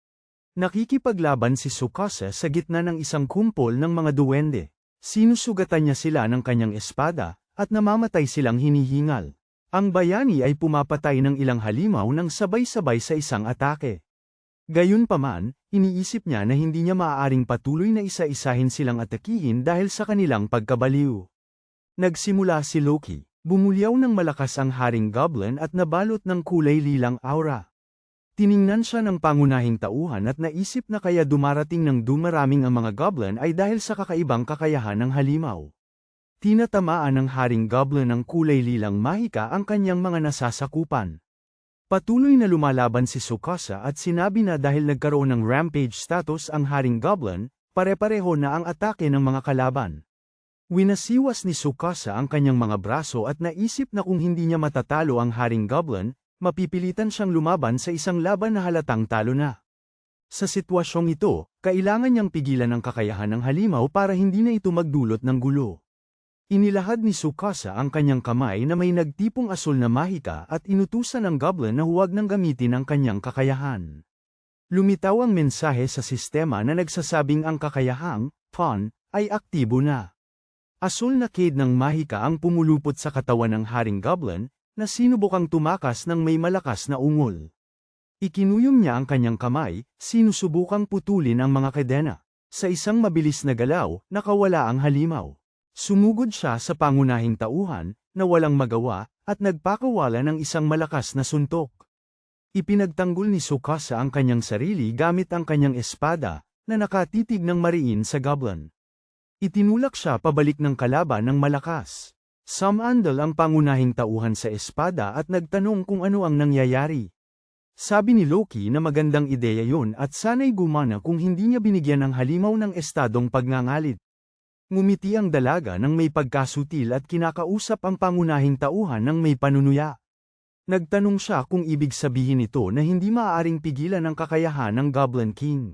Nakikipaglaban si Tsukasa sa gitna ng isang kumpol ng mga duwende. Sinusugatan niya sila ng kanyang espada, at namamatay silang hinihingal. Ang bayani ay pumapatay ng ilang halimaw ng sabay-sabay sa isang atake. Gayunpaman, iniisip niya na hindi niya maaaring patuloy na isa-isahin silang atakihin dahil sa kanilang pagkabaliw. Nagsimula si Loki. Bumulyaw ng malakas ang haring goblin at nabalot ng kulay lilang aura. Tiningnan siya ng pangunahing tauhan at naisip na kaya dumarating ng dumaraming ang mga goblin ay dahil sa kakaibang kakayahan ng halimaw. Tinatamaan ng haring goblin ng kulay lilang mahika ang kanyang mga nasasakupan. Patuloy na lumalaban si Tsukasa at sinabi na dahil nagkaroon ng rampage status ang haring goblin, pare-pareho na ang atake ng mga kalaban. Winasiwas ni Tsukasa ang kanyang mga braso at naisip na kung hindi niya matatalo ang haring goblin, mapipilitan siyang lumaban sa isang laban na halatang talo na. Sa sitwasyong ito, kailangan niyang pigilan ang kakayahan ng halimaw para hindi na ito magdulot ng gulo. Inilahad ni Tsukasa ang kanyang kamay na may nagtipong asul na mahika at inutusan ng goblin na huwag nang gamitin ang kanyang kakayahan. Lumitaw ang mensahe sa sistema na nagsasabing ang kakayahang, pawn, ay aktibo na. Asul na kid ng mahika ang pumulupot sa katawan ng haring goblin, na sinubukang tumakas ng may malakas na ungol. Ikinuyom niya ang kanyang kamay, sinusubukang putulin ang mga kadena. Sa isang mabilis na galaw, nakawala ang halimaw. Sumugod siya sa pangunahing tauhan, na walang magawa, at nagpakawala ng isang malakas na suntok. Ipinagtanggol ni Tsukasa ang kanyang sarili gamit ang kanyang espada, na nakatitig ng mariin sa goblin. Itinulak siya pabalik ng kalaban ng malakas. Samandal ang pangunahing tauhan sa espada at nagtanong kung ano ang nangyayari. Sabi ni Loki na magandang ideya yun at sana'y gumana kung hindi niya binigyan ng halimaw ng estadong pagngangalit. Ngumiti ang dalaga ng may pagkasutil at kinakausap ang pangunahing tauhan ng may panunuya. Nagtanong siya kung ibig sabihin ito na hindi maaaring pigilan ang kakayahan ng Goblin King.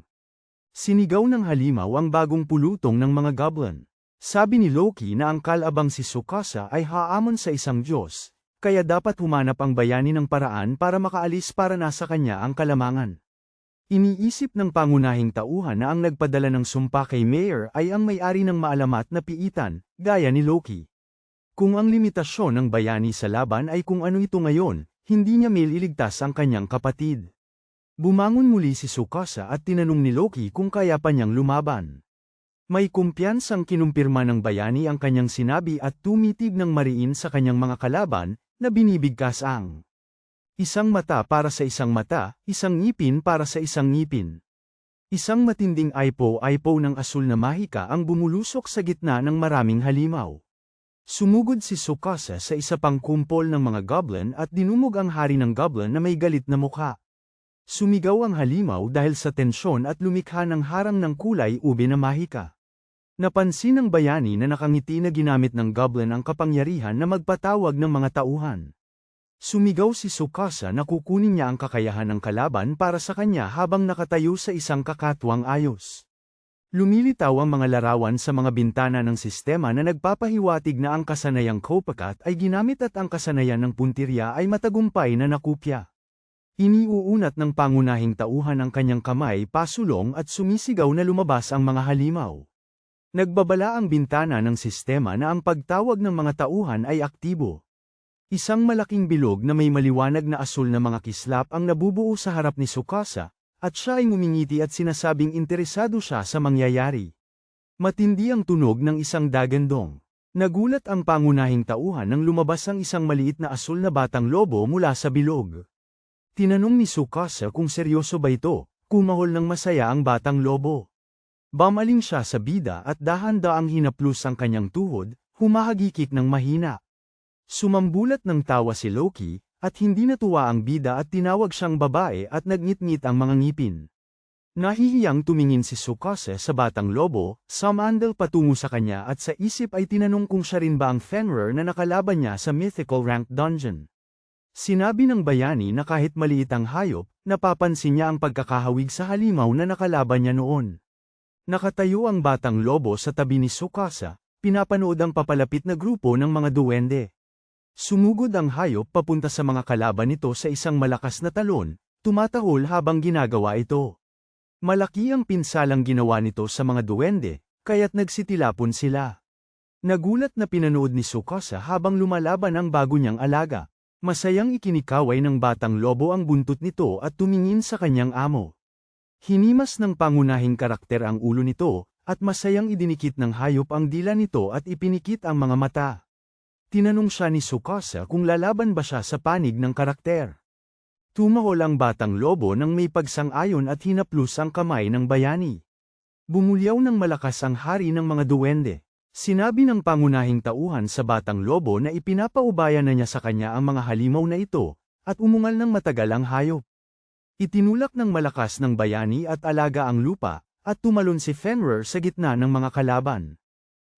Sinigaw ng halimaw ang bagong pulutong ng mga goblin. Sabi ni Loki na ang kalabang si Tsukasa ay haamon sa isang Diyos, kaya dapat humanap ang bayani ng paraan para makaalis para nasa kanya ang kalamangan. Iniisip ng pangunahing tauhan na ang nagpadala ng sumpa kay Mayor ay ang may-ari ng maalamat na piitan, gaya ni Loki. Kung ang limitasyon ng bayani sa laban ay kung ano ito ngayon, hindi niya maililigtas ang kanyang kapatid. Bumangon muli si Tsukasa at tinanong ni Loki kung kaya pa niyang lumaban. May kumpiyansang kinumpirma ng bayani ang kanyang sinabi at tumitig ng mariin sa kanyang mga kalaban, na binibigkas ang isang mata para sa isang mata, isang ngipin para sa isang ngipin. Isang matinding aipo-aipo ng asul na mahika ang bumulusok sa gitna ng maraming halimaw. Sumugod si Tsukasa sa isa pang kumpol ng mga goblin at dinumog ang hari ng goblin na may galit na mukha. Sumigaw ang halimaw dahil sa tensyon at lumikha ng harang ng kulay ube na mahika. Napansin ng bayani na nakangiti na ginamit ng goblin ang kapangyarihan na magpatawag ng mga tauhan. Sumigaw si Tsukasa na kukunin niya ang kakayahan ng kalaban para sa kanya habang nakatayo sa isang kakatwang ayos. Lumilitaw ang mga larawan sa mga bintana ng sistema na nagpapahiwatig na ang kasanayang Kopakat ay ginamit at ang kasanayan ng puntirya ay matagumpay na nakupya. Iniuunat ng pangunahing tauhan ang kanyang kamay pasulong at sumisigaw na lumabas ang mga halimaw. Nagbabala ang bintana ng sistema na ang pagtawag ng mga tauhan ay aktibo. Isang malaking bilog na may maliwanag na asul na mga kislap ang nabubuo sa harap ni Tsukasa, at siya ay ngumingiti at sinasabing interesado siya sa mangyayari. Matindi ang tunog ng isang dagandong. Nagulat ang pangunahing tauhan nang lumabas ang isang maliit na asul na batang lobo mula sa bilog. Tinanong ni Tsukasa kung seryoso ba ito, kumahol ng masaya ang batang lobo. Bamaling siya sa bida at dahan-daang hinaplos ang kanyang tuhod, humahagikik ng mahina. Sumambulat ng tawa si Loki, at hindi natuwa ang bida at tinawag siyang babae at nagngit-ngit ang mga ngipin. Nahihiyang tumingin si Tsukasa sa batang lobo, sumandal patungo sa kanya at sa isip ay tinanong kung siya rin ba ang Fenrir na nakalaban niya sa mythical ranked dungeon. Sinabi ng bayani na kahit maliit ang hayop, napapansin niya ang pagkakahawig sa halimaw na nakalaban niya noon. Nakatayo ang batang lobo sa tabi ni Tsukasa, pinapanood ang papalapit na grupo ng mga duwende. Sumugod ang hayop papunta sa mga kalaban nito sa isang malakas na talon, tumatahol habang ginagawa ito. Malaki ang pinsalang ginawa nito sa mga duwende, kaya't nagsitilapon sila. Nagulat na pinanood ni Tsukasa habang lumalaban ang bago niyang alaga. Masayang ikinikaway ng batang lobo ang buntot nito at tumingin sa kanyang amo. Hinimas ng pangunahing karakter ang ulo nito, at masayang idinikit ng hayop ang dila nito at ipinikit ang mga mata. Tinanong siya ni Tsukasa kung lalaban ba siya sa panig ng karakter. Tumahol ang batang lobo nang may pagsang-ayon at hinaplos ang kamay ng bayani. Bumulyaw ng malakas ang hari ng mga duwende. Sinabi ng pangunahing tauhan sa batang lobo na ipinapaubaya na niya sa kanya ang mga halimaw na ito, at umungal ng matagal ang hayop. Itinulak ng malakas ng bayani at alaga ang lupa, at tumalon si Fenrir sa gitna ng mga kalaban.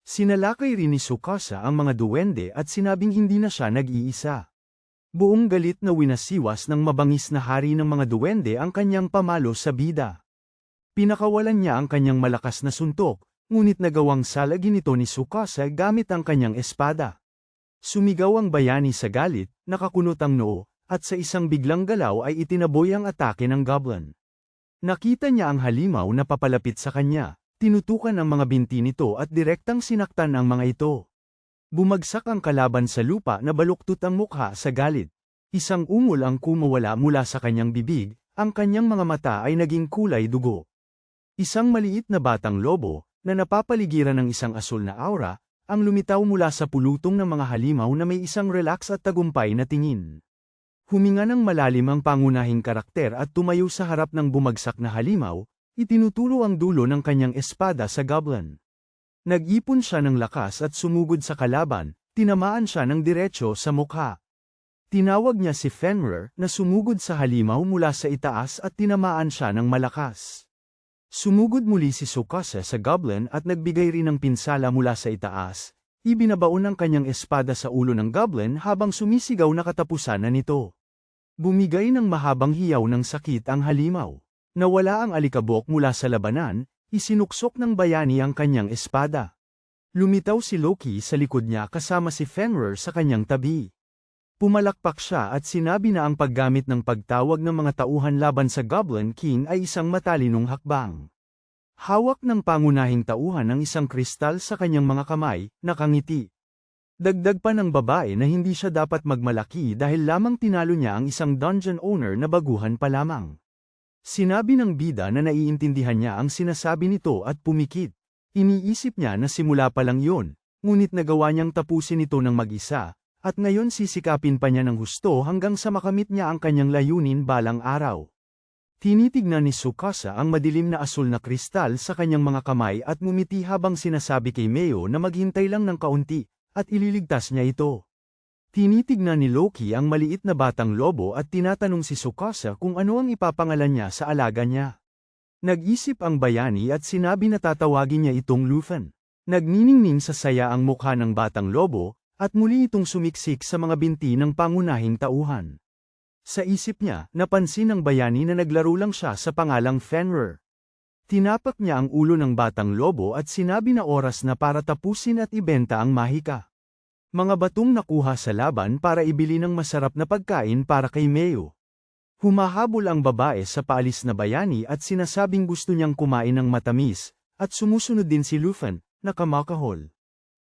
Sinalakay rin ni Tsukasa ang mga duwende at sinabing hindi na siya nag-iisa. Buong galit na winasiwas ng mabangis na hari ng mga duwende ang kanyang pamalo sa bida. Pinakawalan niya ang kanyang malakas na suntok, ngunit nagawang salagin ito ni Tsukasa gamit ang kanyang espada. Sumigaw ang bayani sa galit, nakakunot ang noo, at sa isang biglang galaw ay itinaboy ang atake ng goblin. Nakita niya ang halimaw na papalapit sa kanya, tinutukan ang mga binti nito at direktang sinaktan ang mga ito. Bumagsak ang kalaban sa lupa na baluktot ang mukha sa galit. Isang ungol ang kumawala mula sa kanyang bibig, ang kanyang mga mata ay naging kulay dugo. Isang maliit na batang lobo, na napapaligiran ng isang asul na aura, ang lumitaw mula sa pulutong ng mga halimaw na may isang relax at tagumpay na tingin. Huminga ng malalim ang pangunahing karakter at tumayo sa harap ng bumagsak na halimaw, itinuturo ang dulo ng kanyang espada sa goblin. Nag-ipon siya ng lakas at sumugod sa kalaban, tinamaan siya ng diretso sa mukha. Tinawag niya si Fenrir na sumugod sa halimaw mula sa itaas at tinamaan siya ng malakas. Sumugod muli si Tsukasa sa goblin at nagbigay rin ng pinsala mula sa itaas, ibinabaon ang kanyang espada sa ulo ng goblin habang sumisigaw na katapusan na nito. Bumigay ng mahabang hiyaw ng sakit ang halimaw. Nawala ang alikabok mula sa labanan, isinuksok ng bayani ang kanyang espada. Lumitaw si Loki sa likod niya kasama si Fenrir sa kanyang tabi. Pumalakpak siya at sinabi na ang paggamit ng pagtawag ng mga tauhan laban sa Goblin King ay isang matalinong hakbang. Hawak ng pangunahing tauhan ang isang kristal sa kanyang mga kamay, nakangiti. Dagdag pa ng babae na hindi siya dapat magmalaki dahil lamang tinalo niya ang isang dungeon owner na baguhan pa lamang. Sinabi ng bida na naiintindihan niya ang sinasabi nito at pumikit. Iniisip niya na simula pa lang yun, ngunit nagawa niyang tapusin ito ng mag-isa, at ngayon sisikapin pa niya ng husto hanggang sa makamit niya ang kanyang layunin balang araw. Tinitignan ni Tsukasa ang madilim na asul na kristal sa kanyang mga kamay at ngumiti habang sinasabi kay Meo na maghintay lang ng kaunti, at ililigtas niya ito. Tinitignan ni Loki ang maliit na batang lobo at tinatanong si Tsukasa kung ano ang ipapangalan niya sa alaga niya. Nag-isip ang bayani at sinabi na tatawagin niya itong Lufan. Nagniningning sa saya ang mukha ng batang lobo, at muli itong sumiksik sa mga binti ng pangunahing tauhan. Sa isip niya, napansin ng bayani na naglaro lang siya sa pangalang Fenrir. Tinapak niya ang ulo ng batang lobo at sinabi na oras na para tapusin at ibenta ang mahika. Mga batong nakuha sa laban para ibili ng masarap na pagkain para kay Mayo. Humahabol ang babae sa paalis na bayani at sinasabing gusto niyang kumain ng matamis, at sumusunod din si Luffy, na kamakahol.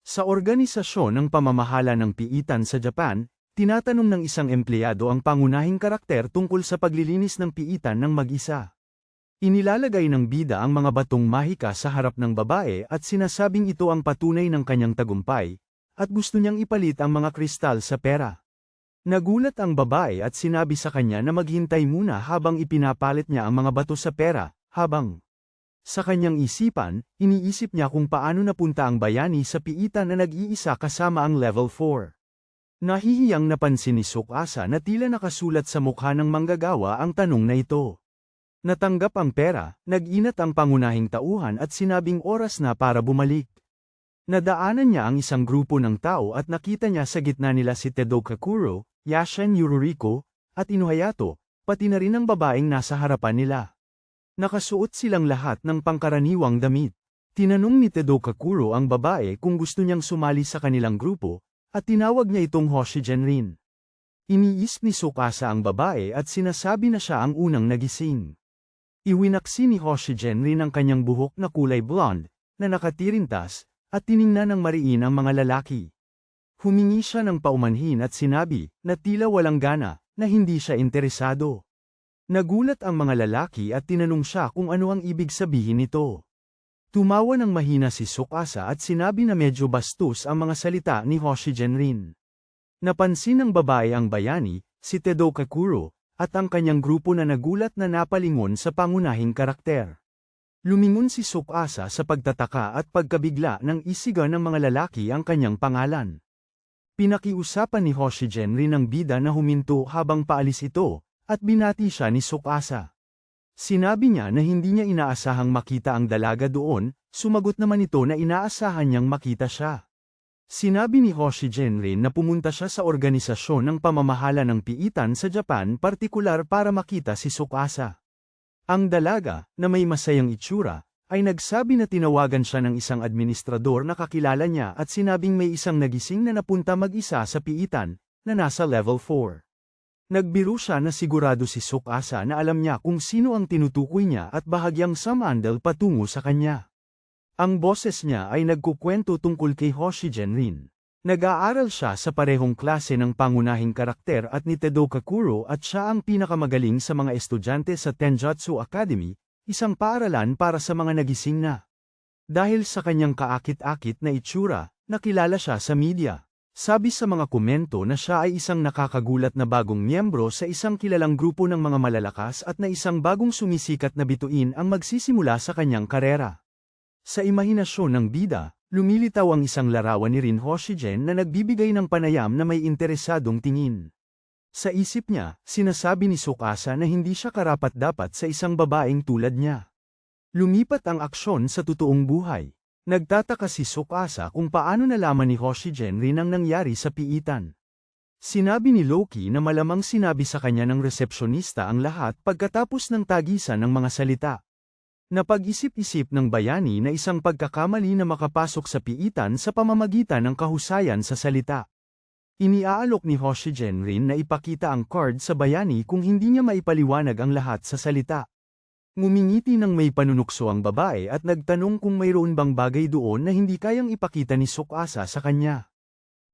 Sa organisasyon ng pamamahala ng piitan sa Japan, tinatanong ng isang empleyado ang pangunahing karakter tungkol sa paglilinis ng piitan ng mag-isa. Inilalagay ng bida ang mga batong mahika sa harap ng babae at sinasabing ito ang patunay ng kanyang tagumpay, at gusto niyang ipalit ang mga kristal sa pera. Nagulat ang babae at sinabi sa kanya na maghintay muna habang ipinapalit niya ang mga bato sa pera, habang sa kanyang isipan, iniisip niya kung paano napunta ang bayani sa piitan na nag-iisa kasama ang level 4. Nahihiyang napansin ni Tsukasa na tila nakasulat sa mukha ng manggagawa ang tanong na ito. Natanggap ang pera, nag-inat ang pangunahing tauhan at sinabing oras na para bumalik. Nadaanan niya ang isang grupo ng tao at nakita niya sa gitna nila si Tedo Kakuro, Yashin Yururiko, at Inuhayato, pati na rin ang babaeng nasa harapan nila. Nakasuot silang lahat ng pangkaraniwang damit. Tinanong ni Tedo Kakuro ang babae kung gusto niyang sumali sa kanilang grupo, at tinawag niya itong Hoshigen rin. Iniisip ni Tsukasa ang babae at sinasabi na siya ang unang nagising. Iwinaksi ni Hoshigen rin ang kanyang buhok na kulay blonde, na nakatirintas, at tiningnan ng mariin ang mga lalaki. Humingi siya ng paumanhin at sinabi, na tila walang gana, na hindi siya interesado. Nagulat ang mga lalaki at tinanong siya kung ano ang ibig sabihin nito. Tumawa ng mahina si Tsukasa at sinabi na medyo bastos ang mga salita ni Hoshigen rin. Napansin ng babae ang bayani, si Tedo Kakuro, at ang kanyang grupo na nagulat na napalingon sa pangunahing karakter. Lumingon si Tsukasa sa pagtataka at pagkabigla nang isiga ng mga lalaki ang kanyang pangalan. Pinakiusapan ni Hoshigen rin ang bida na huminto habang paalis ito, at binati siya ni Tsukasa. Sinabi niya na hindi niya inaasahang makita ang dalaga doon, sumagot naman ito na inaasahan niyang makita siya. Sinabi ni Hoshigen rin na pumunta siya sa organisasyon ng pamamahala ng piitan sa Japan partikular para makita si Tsukasa. Ang dalaga, na may masayang itsura, ay nagsabi na tinawagan siya ng isang administrador na kakilala niya at sinabing may isang nagising na napunta mag-isa sa piitan, na nasa level 4. Nagbiro siya na sigurado si Tsukasa na alam niya kung sino ang tinutukoy niya at bahagyang sumandal patungo sa kanya. Ang boses niya ay nagkukwento tungkol kay Hoshigen rin. Nag-aaral siya sa parehong klase ng pangunahing karakter at ni Tedo Kakuro at siya ang pinakamagaling sa mga estudyante sa Tenjutsu Academy, isang paaralan para sa mga nagising na. Dahil sa kanyang kaakit-akit na itsura, nakilala siya sa media. Sabi sa mga komento na siya ay isang nakakagulat na bagong miyembro sa isang kilalang grupo ng mga malalakas at na isang bagong sumisikat na bituin ang magsisimula sa kanyang karera. Sa imahinasyon ng bida, lumilitaw ang isang larawan ni Rin Hoshigen na nagbibigay ng panayam na may interesadong tingin. Sa isip niya, sinasabi ni Tsukasa na hindi siya karapat-dapat sa isang babaeng tulad niya. Lumipat ang aksyon sa totoong buhay. Nagtataka si Tsukasa kung paano nalaman ni Hoshigen rin ang nangyari sa piitan. Sinabi ni Loki na malamang sinabi sa kanya ng resepsyonista ang lahat pagkatapos ng tagisan ng mga salita. Napag-isip-isip ng bayani na isang pagkakamali na makapasok sa piitan sa pamamagitan ng kahusayan sa salita. Iniaalok ni Hoshigen rin na ipakita ang card sa bayani kung hindi niya maipaliwanag ang lahat sa salita. Ngumingiti ng may panunukso ang babae at nagtanong kung mayroon bang bagay doon na hindi kayang ipakita ni Tsukasa sa kanya.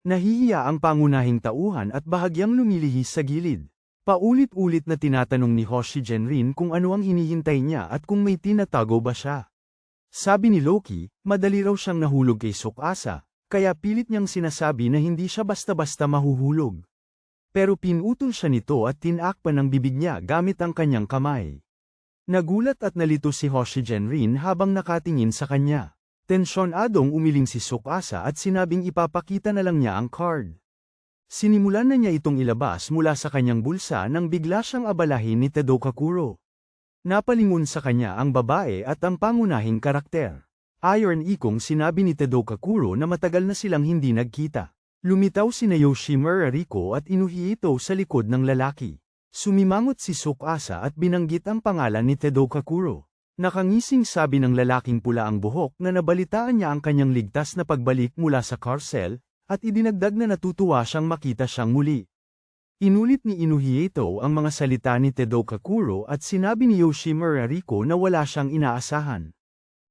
Nahihiya ang pangunahing tauhan at bahagyang lumilihis sa gilid. Paulit-ulit na tinatanong ni Hoshigen rin kung ano ang hinihintay niya at kung may tinatago ba siya. Sabi ni Loki, madali raw siyang nahulog kay Tsukasa, kaya pilit niyang sinasabi na hindi siya basta-basta mahuhulog. Pero pinutol siya nito at tinakpan ang bibig niya gamit ang kanyang kamay. Nagulat at nalito si Hoshigen rin habang nakatingin sa kanya. Tensyonadong umiling si Tsukasa at sinabing ipapakita na lang niya ang card. Sinimulan na niya itong ilabas mula sa kanyang bulsa nang bigla siyang abalahin ni Tedo Kakuro. Napalingon sa kanya ang babae at ang pangunahing karakter. Ayon ikong sinabi ni Tadokakuro na matagal na silang hindi nagkita. Lumitaw sina Yoshimura Riko at Inuhito sa likod ng lalaki. Sumimangot si Tsukasa at binanggit ang pangalan ni Tadokakuro. Nakangising sabi ng lalaking pula ang buhok na nabalitaan niya ang kanyang ligtas na pagbalik mula sa Carcel, at idinagdag na natutuwa siyang makita siyang muli. Inulit ni Inuhito ang mga salita ni Tadokakuro at sinabi ni Yoshimura Riko na wala siyang inaasahan.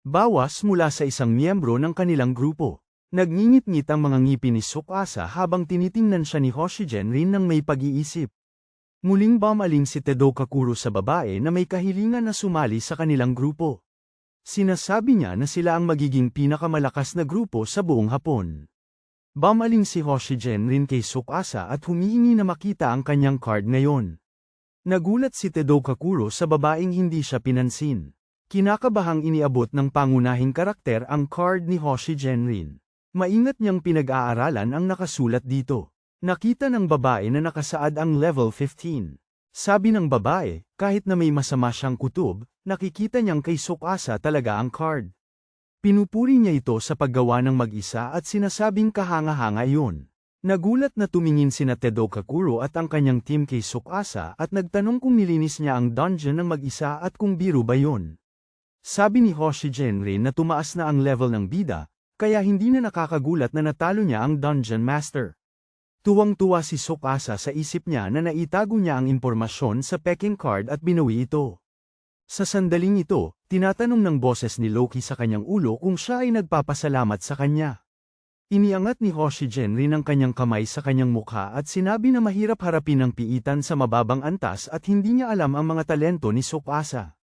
Bawas mula sa isang miyembro ng kanilang grupo. Nagngingit-ngit ang mga ngipin ni Tsukasa habang tinitingnan siya ni Hoshigen-rin ng may pag-iisip. Muling bumaling si Tadokakuro sa babae na may kahilingan na sumali sa kanilang grupo. Sinasabi niya na sila ang magiging pinakamalakas na grupo sa buong Hapon. Bumaling si Hoshigen-rin kay Tsukasa at humihingi na makita ang kanyang card ngayon. Nagulat si Tadokakuro sa babaeng hindi siya pinansin. Kinakabahang iniabot ng pangunahing karakter ang card ni Hoshigen-rin. Maingat niyang pinag-aaralan ang nakasulat dito. Nakita ng babae na nakasaad ang level 15. Sabi ng babae, kahit na may masama siyang kutob, nakikita niyang kay Tsukasa talaga ang card. Pinupuri niya ito sa paggawa ng mag-isa at sinasabing kahanga-hanga iyon. Nagulat na tumingin sina Tadokakuro at ang kanyang team kay Tsukasa at nagtanong kung nilinis niya ang dungeon ng mag-isa at kung biro ba yun. Sabi ni Hoshigen-rin na tumaas na ang level ng bida, kaya hindi na nakakagulat na natalo niya ang Dungeon Master. Tuwang-tuwa si Tsukasa sa isip niya na naitago niya ang impormasyon sa Peking card at binawi ito. Sa sandaling ito, tinatanong ng boses ni Loki sa kanyang ulo kung siya ay nagpapasalamat sa kanya. Iniangat ni Hoshigen-rin ang kanyang kamay sa kanyang mukha at sinabi na mahirap harapin ang piitan sa mababang antas at hindi niya alam ang mga talento ni Tsukasa.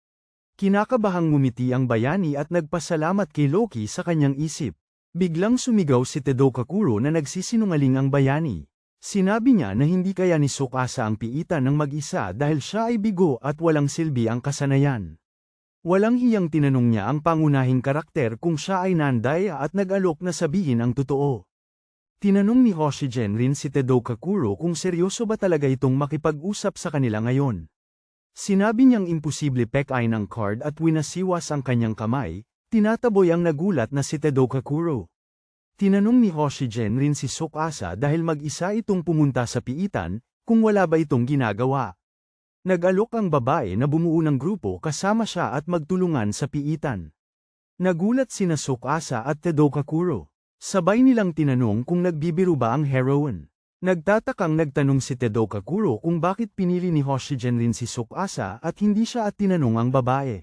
Kinakabahang ngumiti ang bayani at nagpasalamat kay Loki sa kanyang isip. Biglang sumigaw si Tadokakuro na nagsisinungaling ang bayani. Sinabi niya na hindi kaya ni Tsukasa ang piitan ng mag-isa dahil siya ay bigo at walang silbi ang kasanayan. Walang hiyang tinanong niya ang pangunahing karakter kung siya ay nanday at nag-alok na sabihin ang totoo. Tinanong ni Hoshigen-rin si Tadokakuro kung seryoso ba talaga itong makipag-usap sa kanila ngayon. Sinabi niyang imposible pekay ng card at winasiwas ang kanyang kamay. Tinataboy ang nagulat na si Tadokakuro. Tinanong ni Hoshigen-rin si Tsukasa dahil mag-isa itong pumunta sa piitan, kung wala ba itong ginagawa. Nag-alok ang babae na bumuo ng grupo kasama siya at magtulungan sa piitan. Nagulat sina Tsukasa at Tadokakuro. Sabay nilang tinanong kung nagbibiro ba ang heroine. Nagtatakang nagtanong si Tadokakuro kung bakit pinili ni Hoshigen-rin si Tsukasa at hindi siya at tinanong ang babae.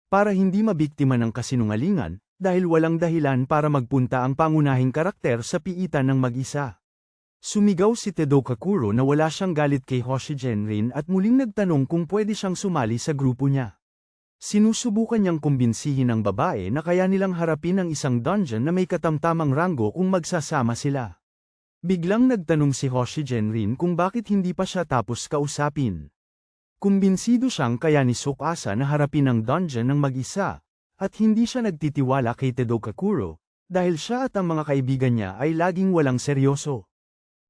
Para hindi mabiktima ng kasinungalingan, dahil walang dahilan para magpunta ang pangunahing karakter sa piitan ng mag-isa. Sumigaw si Tadokakuro na wala siyang galit kay Hoshigen-rin at muling nagtanong kung pwede siyang sumali sa grupo niya. Sinusubukan niyang kumbinsihin ang babae na kaya nilang harapin ang isang dungeon na may katamtamang ranggo kung magsasama sila. Biglang nagtanong si Hoshigen-rin kung bakit hindi pa siya tapos kausapin. Kumbinsido siyang kaya ni Tsukasa na harapin ang dungeon ng mag-isa, at hindi siya nagtitiwala kay Tadokakuro, dahil siya at ang mga kaibigan niya ay laging walang seryoso.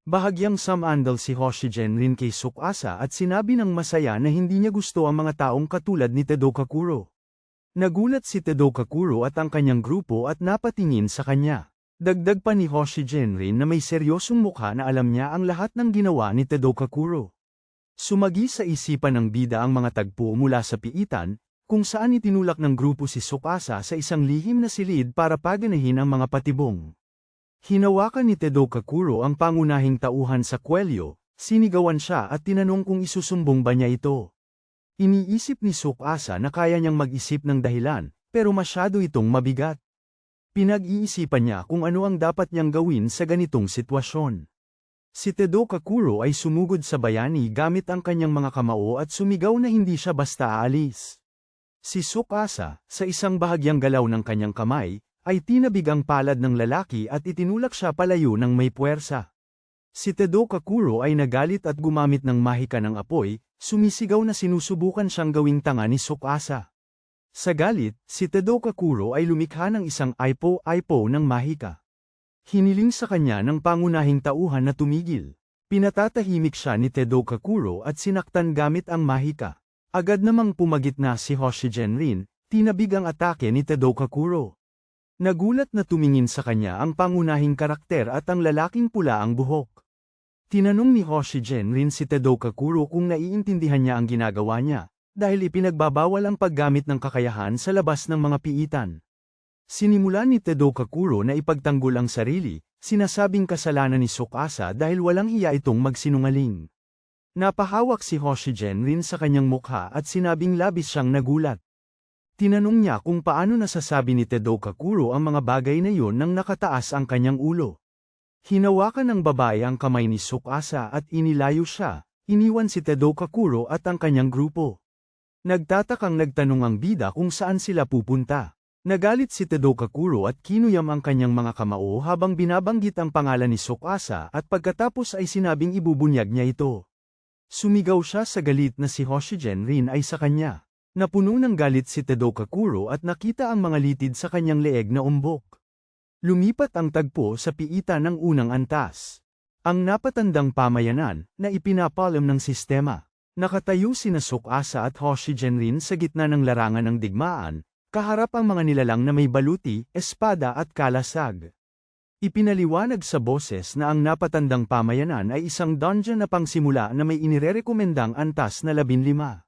Bahagyang sumandal si Hoshigen-rin kay Tsukasa at sinabi ng masaya na hindi niya gusto ang mga taong katulad ni Tadokakuro. Nagulat si Tadokakuro at ang kanyang grupo at napatingin sa kanya. Dagdag pa ni Hoshigen-rin na may seryosong mukha na alam niya ang lahat ng ginawa ni Tadokakuro. Sumagi sa isipan ng bida ang mga tagpo mula sa piitan, kung saan itinulak ng grupo si Tsukasa sa isang lihim na silid para paganahin ang mga patibong. Hinawakan ni Tadokakuro ang pangunahing tauhan sa kwelyo, sinigawan siya at tinanong kung isusumbong ba niya ito. Iniisip ni Tsukasa na kaya niyang mag-isip ng dahilan, pero masyado itong mabigat. Pinag-iisipan niya kung ano ang dapat niyang gawin sa ganitong sitwasyon. Si Tadokakuro ay sumugod sa bayani gamit ang kanyang mga kamao at sumigaw na hindi siya basta aalis. Si Tsukasa, sa isang bahagyang galaw ng kanyang kamay, ay tinabig ang palad ng lalaki at itinulak siya palayo ng may puwersa. Si Tadokakuro ay nagalit at gumamit ng mahika ng apoy, sumisigaw na sinusubukan siyang gawing tanga ni Tsukasa. Sa galit, si Tadokakuro ay lumikha ng isang aipo-aipo ng mahika. Hiniling sa kanya ng pangunahing tauhan na tumigil. Pinatatahimik siya ni Tadokakuro at sinaktan gamit ang mahika. Agad namang pumagitna si Hoshigen-rin, tinabig ang atake ni Tadokakuro. Nagulat na tumingin sa kanya ang pangunahing karakter at ang lalaking pula ang buhok. Tinanong ni Hoshijin rin si Tadokakuro kung naiintindihan niya ang ginagawa niya, dahil ipinagbabawal ang paggamit ng kakayahan sa labas ng mga piitan. Sinimulan ni Tadokakuro na ipagtanggol ang sarili, sinasabing kasalanan ni Tsukasa dahil walang hiya itong magsinungaling. Napahawak si Hoshijin rin sa kanyang mukha at sinabing labis siyang nagulat. Tinanong niya kung paano nasasabi ni Tadokakuro ang mga bagay na yon nang nakataas ang kanyang ulo. Hinawakan ng babae ang kamay ni Tsukasa at inilayo siya, iniwan si Tadokakuro at ang kanyang grupo. Nagtatakang nagtanong ang bida kung saan sila pupunta. Nagalit si Tadokakuro at kinuyam ang kanyang mga kamao habang binabanggit ang pangalan ni Tsukasa at pagkatapos ay sinabing ibubunyag niya ito. Sumigaw siya sa galit na si Hoshijin rin ay sa kanya. Napuno ng galit si Tadokakuro at nakita ang mga litid sa kanyang leeg na umbok. Lumipat ang tagpo sa piitan ng unang antas. Ang napatandang pamayanan na ipinapalam ng sistema. Nakatayo sina Tsukasa at Hoshijin rin sa gitna ng larangan ng digmaan, kaharap ang mga nilalang na may baluti, espada at kalasag. Ipinaliwanag sa boses na ang napatandang pamayanan ay isang dungeon na pangsimula na may inirerekomendang antas na 15.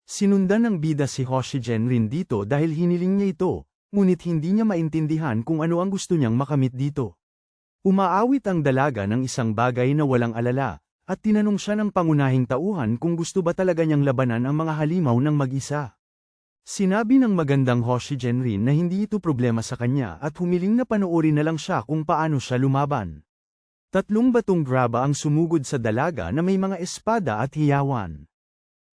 Sinundan ng bida si Hoshijin rin dito dahil hiniling niya ito, ngunit hindi niya maintindihan kung ano ang gusto niyang makamit dito. Umaawit ang dalaga ng isang bagay na walang alala, at tinanong siya ng pangunahing tauhan kung gusto ba talaga niyang labanan ang mga halimaw ng mag-isa. Sinabi ng magandang Hoshijin rin na hindi ito problema sa kanya at humiling na panoorin na lang siya kung paano siya lumaban. 3 batong graba ang sumugod sa dalaga na may mga espada at hiyawan.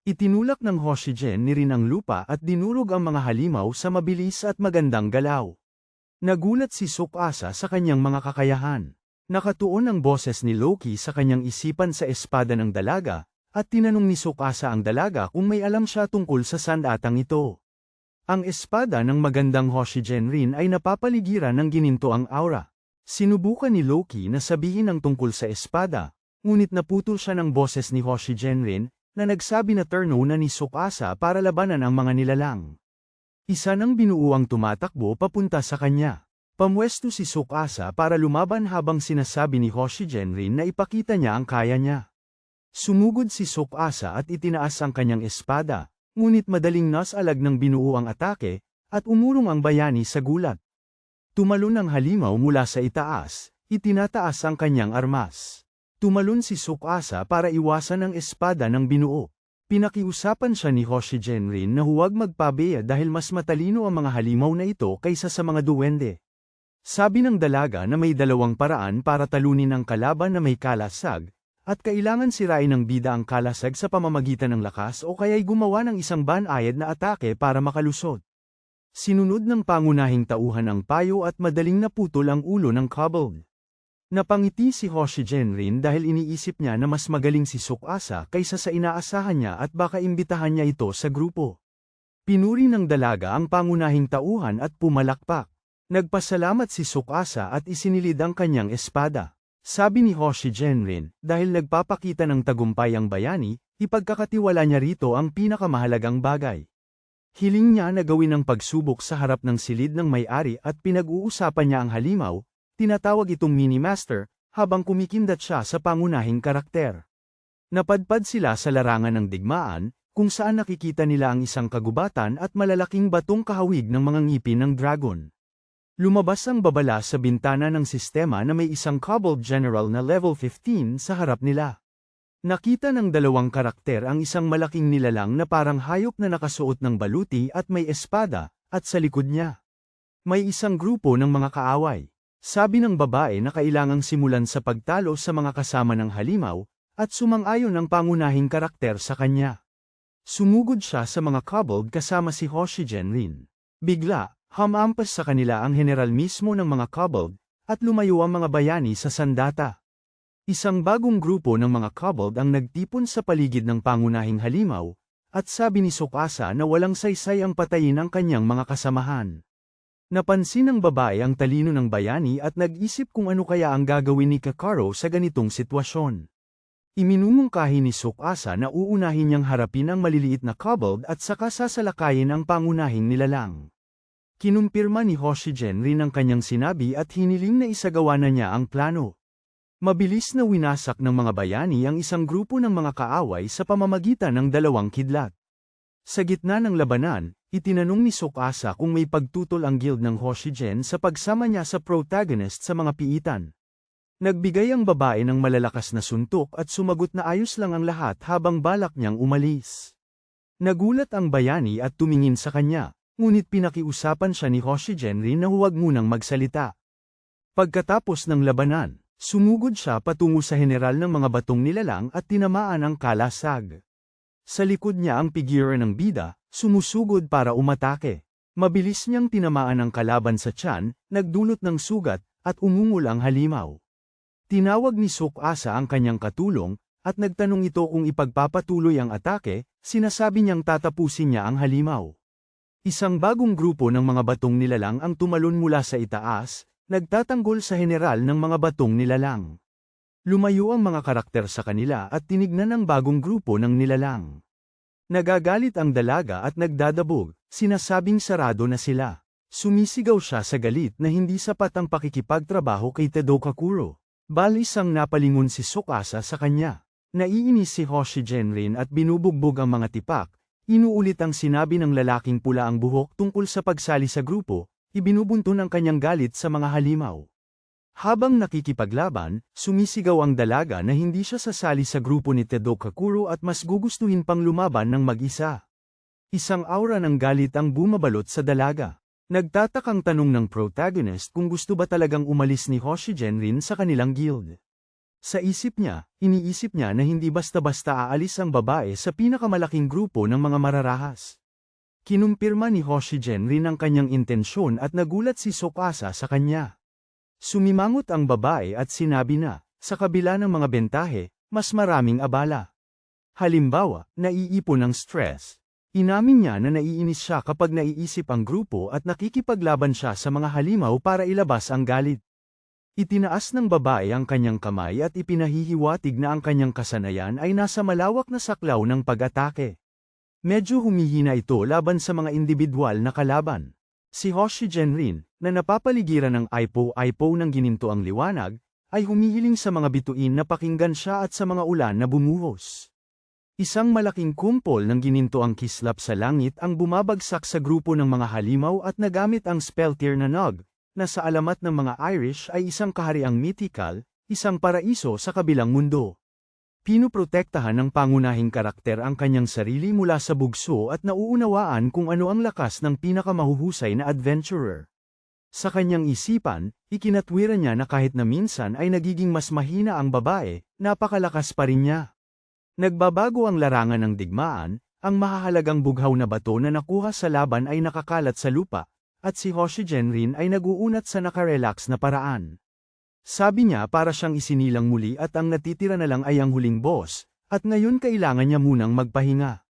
Itinulak ng Hoshijin ni rin ang lupa at dinurog ang mga halimaw sa mabilis at magandang galaw. Nagulat si Tsukasa sa kanyang mga kakayahan. Nakatuon ang boses ni Loki sa kanyang isipan sa espada ng dalaga, at tinanong ni Tsukasa ang dalaga kung may alam siya tungkol sa sandatang ito. Ang espada ng magandang Hoshijin rin ay napapaligiran ng ginintoang aura. Sinubukan ni Loki na sabihin ang tungkol sa espada, ngunit naputol siya ng boses ni Hoshijin rin, na nagsabi na turno na ni Tsukasa para labanan ang mga nilalang. Isa ng binuo ang tumatakbo papunta sa kanya. Pamwesto si Tsukasa para lumaban habang sinasabi ni Hoshijin rin na ipakita niya ang kaya niya. Sumugod si Tsukasa at itinaas ang kanyang espada, ngunit madaling nasalag ng binuo ang atake, at umurong ang bayani sa gulat. Tumalon ang halimaw mula sa itaas, itinataas ang kanyang armas. Tumalon si Tsukasa para iwasan ang espada ng binuo. Pinakiusapan siya ni Hoshijin rin na huwag magpabeya dahil mas matalino ang mga halimaw na ito kaysa sa mga duwende. Sabi ng dalaga na may 2 paraan para talunin ang kalaban na may kalasag, at kailangan sirain ng bida ang kalasag sa pamamagitan ng lakas o kaya'y gumawa ng isang banayad na atake para makalusot. Sinunod ng pangunahing tauhan ang payo at madaling naputol ang ulo ng kobold. Napangiti si Hoshijin rin dahil iniisip niya na mas magaling si Tsukasa kaysa sa inaasahan niya at baka imbitahan niya ito sa grupo. Pinuri ng dalaga ang pangunahing tauhan at pumalakpak. Nagpasalamat si Tsukasa at isinilid ang kanyang espada. Sabi ni Hoshijin rin, dahil nagpapakita ng tagumpay ang bayani, ipagkakatiwala niya rito ang pinakamahalagang bagay. Hiling niya na gawin ang pagsubok sa harap ng silid ng may-ari at pinag-uusapan niya ang halimaw. Tinatawag itong mini-master, habang kumikindat siya sa pangunahing karakter. Napadpad sila sa larangan ng digmaan, kung saan nakikita nila ang isang kagubatan at malalaking batong kahawig ng mga ngipin ng dragon. Lumabas ang babala sa bintana ng sistema na may isang kobold general na level 15 sa harap nila. Nakita ng 2 karakter ang isang malaking nilalang na parang hayop na nakasuot ng baluti at may espada, at sa likod niya. May isang grupo ng mga kaaway. Sabi ng babae na kailangang simulan sa pagtalo sa mga kasama ng halimaw, at sumang-ayon ang pangunahing karakter sa kanya. Sumugod siya sa mga kobold kasama si Hoshijin rin. Bigla, hamampas sa kanila ang general mismo ng mga kobold, at lumayo ang mga bayani sa sandata. Isang bagong grupo ng mga kobold ang nagtipon sa paligid ng pangunahing halimaw, at sabi ni Tsukasa na walang saysay ang patayin ang kanyang mga kasamahan. Napansin ng babae ang talino ng bayani at nag-isip kung ano kaya ang gagawin ni Kakaro sa ganitong sitwasyon. Iminumungkahi ni Tsukasa na uunahin niyang harapin ang maliliit na kobold at saka sasalakayin ang pangunahing nilalang. Kinumpirma ni Hoshijin rin ang kanyang sinabi at hiniling na isagawa na niya ang plano. Mabilis na winasak ng mga bayani ang isang grupo ng mga kaaway sa pamamagitan ng dalawang kidlat. Sa gitna ng labanan, itinanong ni Tsukasa kung may pagtutol ang guild ng Hoshijin sa pagsama niya sa protagonist sa mga piitan. Nagbigay ang babae ng malalakas na suntok at sumagot na ayos lang ang lahat habang balak niyang umalis. Nagulat ang bayani at tumingin sa kanya. Ngunit pinakiusapan siya ni Hoshijin rin na huwag munang magsalita. Pagkatapos ng labanan, sumugod siya patungo sa general ng mga batong nilalang at tinamaan ang kalasag. Sa likod niya ang figure ng bida, sumusugod para umatake. Mabilis niyang tinamaan ang kalaban sa tiyan, nagdulot ng sugat, at umungol ang halimaw. Tinawag ni Tsukasa ang kanyang katulong, at nagtanong ito kung ipagpapatuloy ang atake, sinasabi niyang tatapusin niya ang halimaw. Isang bagong grupo ng mga batong nilalang ang tumalon mula sa itaas, nagtatanggol sa general ng mga batong nilalang. Lumayo ang mga karakter sa kanila at tinignan ang bagong grupo ng nilalang. Nagagalit ang dalaga at nagdadabog, sinasabing sarado na sila. Sumisigaw siya sa galit na hindi sapat ang pakikipagtrabaho kay Tadokakuro. Balis ang napalingon si Tsukasa sa kanya. Naiinis si Hoshijin rin at binubugbog ang mga tipak. Inuulit ang sinabi ng lalaking pula ang buhok tungkol sa pagsali sa grupo, ibinubunton ang kanyang galit sa mga halimaw. Habang nakikipaglaban, sumisigaw ang dalaga na hindi siya sasali sa grupo ni Tadokakuro at mas gugustuhin pang lumaban ng mag-isa. Isang aura ng galit ang bumabalot sa dalaga. Nagtatakang tanong ng protagonist kung gusto ba talagang umalis ni Hoshijin rin sa kanilang guild. Sa iniisip niya na hindi basta-basta aalis ang babae sa pinakamalaking grupo ng mga mararahas. Kinumpirma ni Hoshijin rin ang kanyang intensyon at nagulat si Tsukasa sa kanya. Sumimangot ang babae at sinabi na, sa kabila ng mga bentahe, mas maraming abala. Halimbawa, naiipon ng stress. Inamin niya na naiinis siya kapag naiisip ang grupo at nakikipaglaban siya sa mga halimaw para ilabas ang galit. Itinaas ng babae ang kanyang kamay at ipinahihiwatig na ang kanyang kasanayan ay nasa malawak na saklaw ng pag-atake. Medyo humihina ito laban sa mga individual na kalaban. Si Hoshijin rin, na napapaligiran ng aipo-aipo ng ginintoang liwanag, ay humihiling sa mga bituin na pakinggan siya at sa mga ulan na bumuhos. Isang malaking kumpol ng ginintoang kislap sa langit ang bumabagsak sa grupo ng mga halimaw at nagamit ang spell tier na Nog, na sa alamat ng mga Irish ay isang kahariang mythical, isang paraiso sa kabilang mundo. Pinuprotektahan ng pangunahing karakter ang kanyang sarili mula sa bugso at nauunawaan kung ano ang lakas ng pinakamahuhusay na adventurer. Sa kanyang isipan, ikinatwiran niya na kahit na minsan ay nagiging mas mahina ang babae, napakalakas pa rin niya. Nagbabago ang larangan ng digmaan, ang mahahalagang bughaw na bato na nakuha sa laban ay nakakalat sa lupa, at si Hoshijin rin ay naguunat sa nakarelax na paraan. Sabi niya para siyang isinilang muli at ang natitira na lang ay ang huling boss, at ngayon kailangan niya munang magpahinga.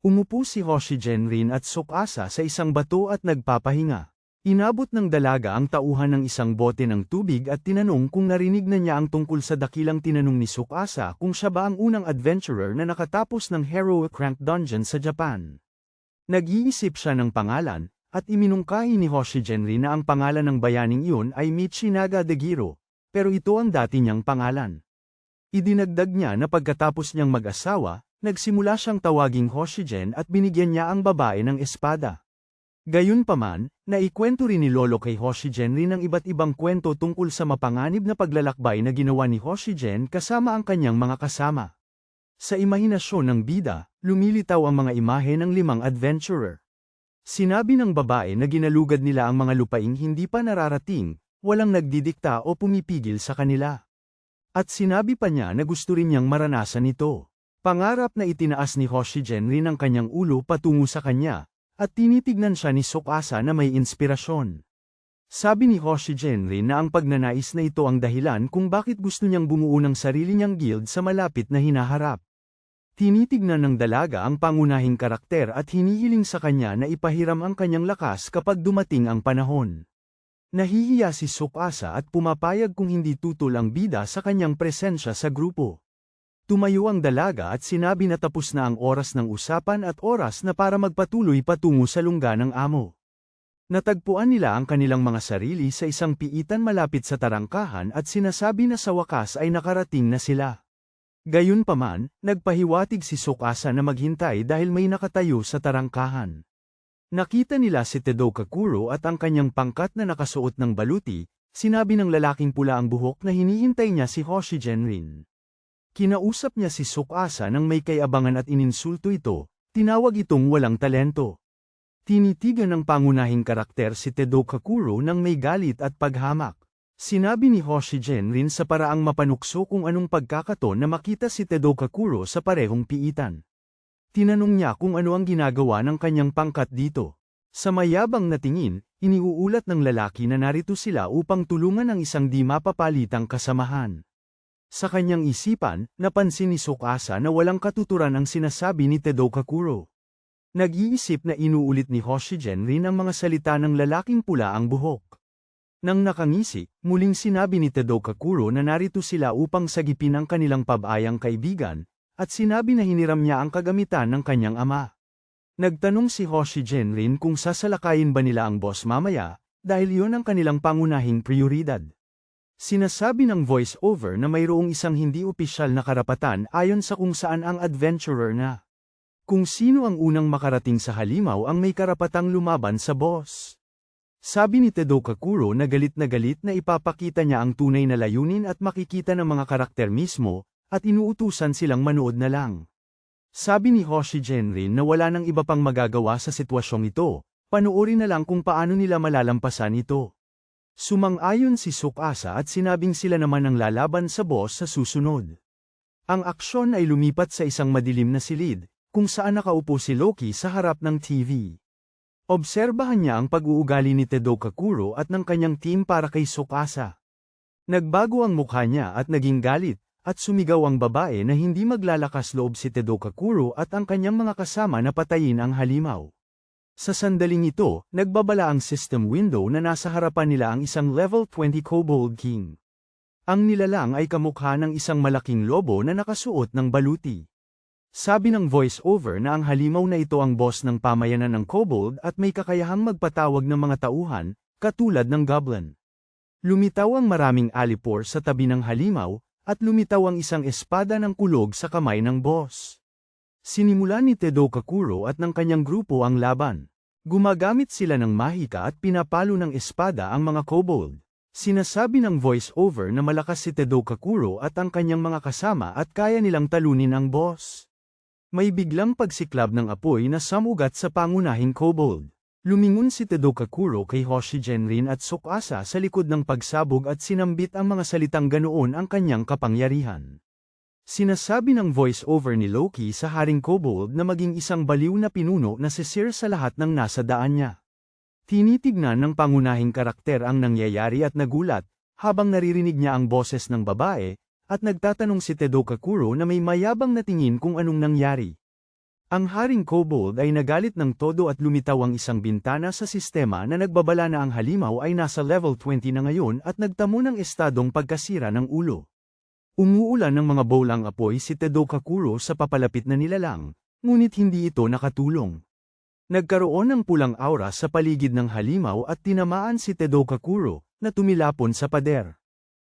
Umupo si Hoshijin rin at Tsukasa sa isang bato at nagpapahinga. Inabot ng dalaga ang tauhan ng isang bote ng tubig at tinanong kung narinig na niya ang tungkol sa dakilang tinanong ni Tsukasa kung siya ba ang unang adventurer na nakatapos ng heroic rank dungeon sa Japan. Nag-iisip siya ng pangalan, at iminungkahi ni Hoshijin rin na ang pangalan ng bayaning iyon ay Michinaga Degiro, pero ito ang dati niyang pangalan. Idinagdag niya na pagkatapos niyang mag-asawa, nagsimula siyang tawaging Hoshijin at binigyan niya ang babae ng espada. Gayunpaman, naikwento rin ni Lolo kay Hoshijin rin ang iba't ibang kwento tungkol sa mapanganib na paglalakbay na ginawa ni Hoshijin kasama ang kanyang mga kasama. Sa imahinasyon ng bida, lumilitaw ang mga imahe ng 5 adventurer. Sinabi ng babae na ginalugad nila ang mga lupaing hindi pa nararating, walang nagdidikta o pumipigil sa kanila. At sinabi pa niya na gusto rin niyang maranasan ito. Pangarap na itinaas ni Hoshijin rin ang kanyang ulo patungo sa kanya, at tinitignan siya ni Tsukasa na may inspirasyon. Sabi ni Hoshijin rin na ang pagnanais na ito ang dahilan kung bakit gusto niyang bumuo ng sarili niyang guild sa malapit na hinaharap. Tinitignan ng dalaga ang pangunahing karakter at hinihiling sa kanya na ipahiram ang kanyang lakas kapag dumating ang panahon. Nahihiya si Tsukasa at pumapayag kung hindi tutol ang bida sa kanyang presensya sa grupo. Tumayo ang dalaga at sinabi na tapos na ang oras ng usapan at oras na para magpatuloy patungo sa lungga ng amo. Natagpuan nila ang kanilang mga sarili sa isang piitan malapit sa tarangkahan at sinasabi na sa wakas ay nakarating na sila. Gayunpaman, nagpahiwatig si Tsukasa na maghintay dahil may nakatayo sa tarangkahan. Nakita nila si Tadokakuro at ang kanyang pangkat na nakasuot ng baluti. Sinabi ng lalaking pula ang buhok na hinihintay niya si Hoshigen rin. Kinausap niya si Tsukasa nang may kayabangan at ininsulto ito, tinawag itong walang talento. Tinitigan ng pangunahing karakter si Tadokakuro nang may galit at paghamak. Sinabi ni Hoshigen rin sa paraang mapanukso kung anong pagkakataon na makita si Tadokakuro sa parehong piitan. Tinanong niya kung ano ang ginagawa ng kanyang pangkat dito. Sa mayabang na tingin, iniuulat ng lalaki na narito sila upang tulungan ang isang di mapapalitang kasamahan. Sa kanyang isipan, napansin ni Tsukasa na walang katuturan ang sinasabi ni Tadokakuro. Nag-iisip na inuulit ni Hoshigen rin ang mga salita ng lalaking pula ang buhok. Nang nakangisi, muling sinabi ni Tadokakuro na narito sila upang sagipin ang kanilang pabayang kaibigan, at sinabi na hiniram niya ang kagamitan ng kanyang ama. Nagtanong si Hoshigen rin kung sasalakayin ba nila ang boss mamaya, dahil iyon ang kanilang pangunahing prioridad. Sinasabi ng voice-over na mayroong isang hindi opisyal na karapatan ayon sa kung saan ang adventurer na. Kung sino ang unang makarating sa halimaw ang may karapatang lumaban sa boss. Sabi ni Tadokakuro na galit na ipapakita niya ang tunay na layunin at makikita ng mga karakter mismo, at inuutusan silang manood na lang. Sabi ni Hoshigen rin na wala nang iba pang magagawa sa sitwasyong ito, panoorin na lang kung paano nila malalampasan ito. Sumang-ayon si Tsukasa at sinabing sila naman ang lalaban sa boss sa susunod. Ang aksyon ay lumipat sa isang madilim na silid, kung saan nakaupo si Loki sa harap ng TV. Obserbahan niya ang pag-uugali ni Tadokakuro at ng kanyang team para kay Tsukasa. Nagbago ang mukha niya at naging galit, at sumigaw ang babae na hindi maglalakas loob si Tadokakuro at ang kanyang mga kasama na patayin ang halimaw. Sa sandaling ito, nagbabala ang system window na nasa harapan nila ang isang level 20 Kobold King. Ang nilalang ay kamukha ng isang malaking lobo na nakasuot ng baluti. Sabi ng voice-over na ang halimaw na ito ang boss ng pamayanan ng Kobold at may kakayahang magpatawag ng mga tauhan, katulad ng Goblin. Lumitaw ang maraming alipor sa tabi ng halimaw, at lumitaw ang isang espada ng kulog sa kamay ng boss. Sinimula ni Tadokakuro at ng kanyang grupo ang laban. Gumagamit sila ng mahika at pinapalo ng espada ang mga kobold. Sinasabi ng voice-over na malakas si Tadokakuro at ang kanyang mga kasama at kaya nilang talunin ang boss. May biglang pagsiklab ng apoy na samugat sa pangunahing kobold. Lumingon si Tadokakuro kay Hoshigen rin at Tsukasa sa likod ng pagsabog at sinambit ang mga salitang ganoon ang kanyang kapangyarihan. Sinasabi ng voice-over ni Loki sa Haring Kobold na maging isang baliw na pinuno na sisir sa lahat ng nasa daan niya. Tinitignan ng pangunahing karakter ang nangyayari at nagulat, habang naririnig niya ang boses ng babae, at nagtatanong si Tadokakuro na may mayabang na tingin kung anong nangyari. Ang Haring Kobold ay nagalit ng todo at lumitaw ang isang bintana sa sistema na nagbabala na ang halimaw ay nasa level 20 na ngayon at nagtamo ng estadong pagkasira ng ulo. Umuulan ng mga bowlang apoy si Tadokakuro sa papalapit na nilalang, ngunit hindi ito nakatulong. Nagkaroon ng pulang aura sa paligid ng halimaw at tinamaan si Tadokakuro, na tumilapon sa pader.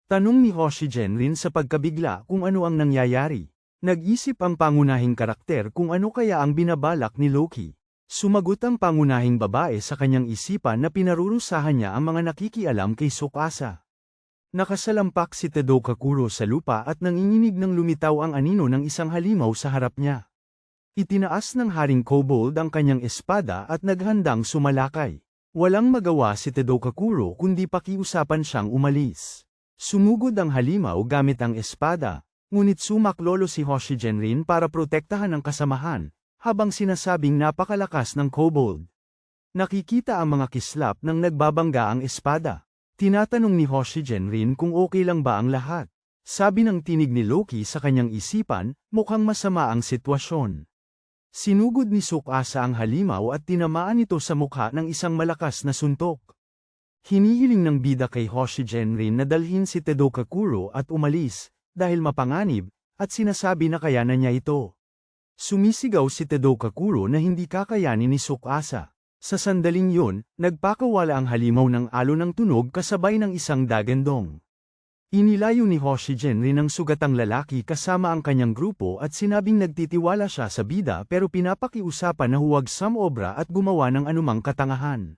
Tanong ni Hoshigen rin sa pagkabigla kung ano ang nangyayari. Nag-isip ang pangunahing karakter kung ano kaya ang binabalak ni Loki. Sumagot ang pangunahing babae sa kanyang isipan na pinarurusahan niya ang mga nakikialam kay Tsukasa. Nakasalampak si Tadokakuro sa lupa at nanginginig ng lumitaw ang anino ng isang halimaw sa harap niya. Itinaas ng Haring Kobold ang kanyang espada at naghandang sumalakay. Walang magawa si Tadokakuro kundi pakiusapan siyang umalis. Sumugod ang halimaw gamit ang espada. Ngunit sumaklolo si Hoshigen rin para protektahan ang kasamahan, habang sinasabing napakalakas ng kobold. Nakikita ang mga kislap nang nagbabangga ang espada. Tinatanong ni Hoshigen rin kung okay lang ba ang lahat. Sabi ng tinig ni Loki sa kanyang isipan, mukhang masama ang sitwasyon. Sinugod ni Tsukasa ang halimaw at tinamaan ito sa mukha ng isang malakas na suntok. Hinihiling ng bida kay Hoshigen rin na dalhin si Tadokakuro at umalis, dahil mapanganib, at sinasabi na kayanan niya ito. Sumisigaw si Tadokakuro na hindi kakayanin ni Tsukasa. Sa sandaling yun, nagpakawala ang halimaw ng alon ng tunog kasabay ng isang dagandong. Inilayo ni Hoshijin rin ang sugatang lalaki kasama ang kanyang grupo at sinabing nagtitiwala siya sa bida pero pinapakiusapan na huwag samobra at gumawa ng anumang katangahan.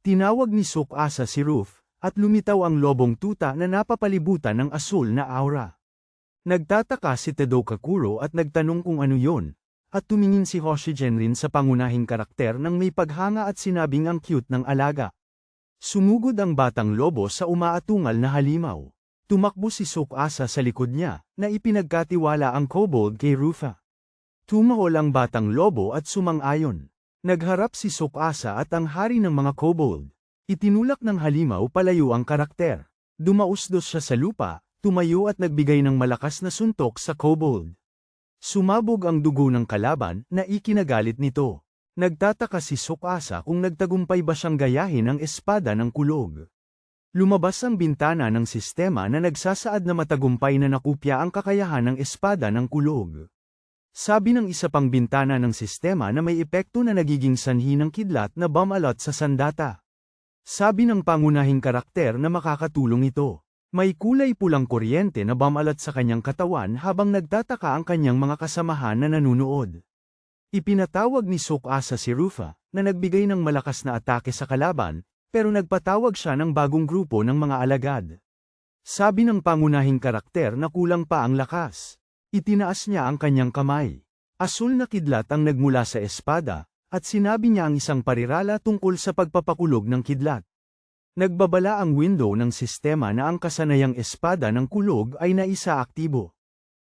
Tinawag ni Tsukasa si Ruf, at lumitaw ang lobong tuta na napapalibutan ng asul na aura. Nagtataka si Tedo Kakuro at nagtanong kung ano yon, at tumingin si Hoshijin rin sa pangunahing karakter nang may paghanga at sinabing ang cute ng alaga. Sumugod ang batang lobo sa umaatungal na halimaw. Tumakbo si Tsukasa sa likod niya, na ipinagkatiwala ang kobold kay Rufa. Tumahol ang batang lobo at sumang-ayon. Nagharap si Tsukasa at ang hari ng mga kobold. Itinulak ng halimaw palayo ang karakter. Dumausdos siya sa lupa, tumayo at nagbigay ng malakas na suntok sa kobold. Sumabog ang dugo ng kalaban na ikinagalit nito. Nagtataka si Tsukasa kung nagtagumpay ba siyang gayahin ang espada ng kulog. Lumabas ang bintana ng sistema na nagsasaad na matagumpay na nakupya ang kakayahan ng espada ng kulog. Sabi ng isa pang bintana ng sistema na may epekto na nagiging sanhi ng kidlat na bumalot sa sandata. Sabi ng pangunahing karakter na makakatulong ito. May kulay pulang kuryente na bumalot sa kanyang katawan habang nagtataka ang kanyang mga kasamahan na nanunood. Ipinatawag ni Tsukasa si Rufa, na nagbigay ng malakas na atake sa kalaban, pero nagpatawag siya ng bagong grupo ng mga alagad. Sabi ng pangunahing karakter na kulang pa ang lakas. Itinaas niya ang kanyang kamay. Asul na kidlat ang nagmula sa espada, at sinabi niya ang isang parirala tungkol sa pagpapakulog ng kidlat. Nagbabala ang window ng sistema na ang kasanayang espada ng kulog ay naisaaktibo.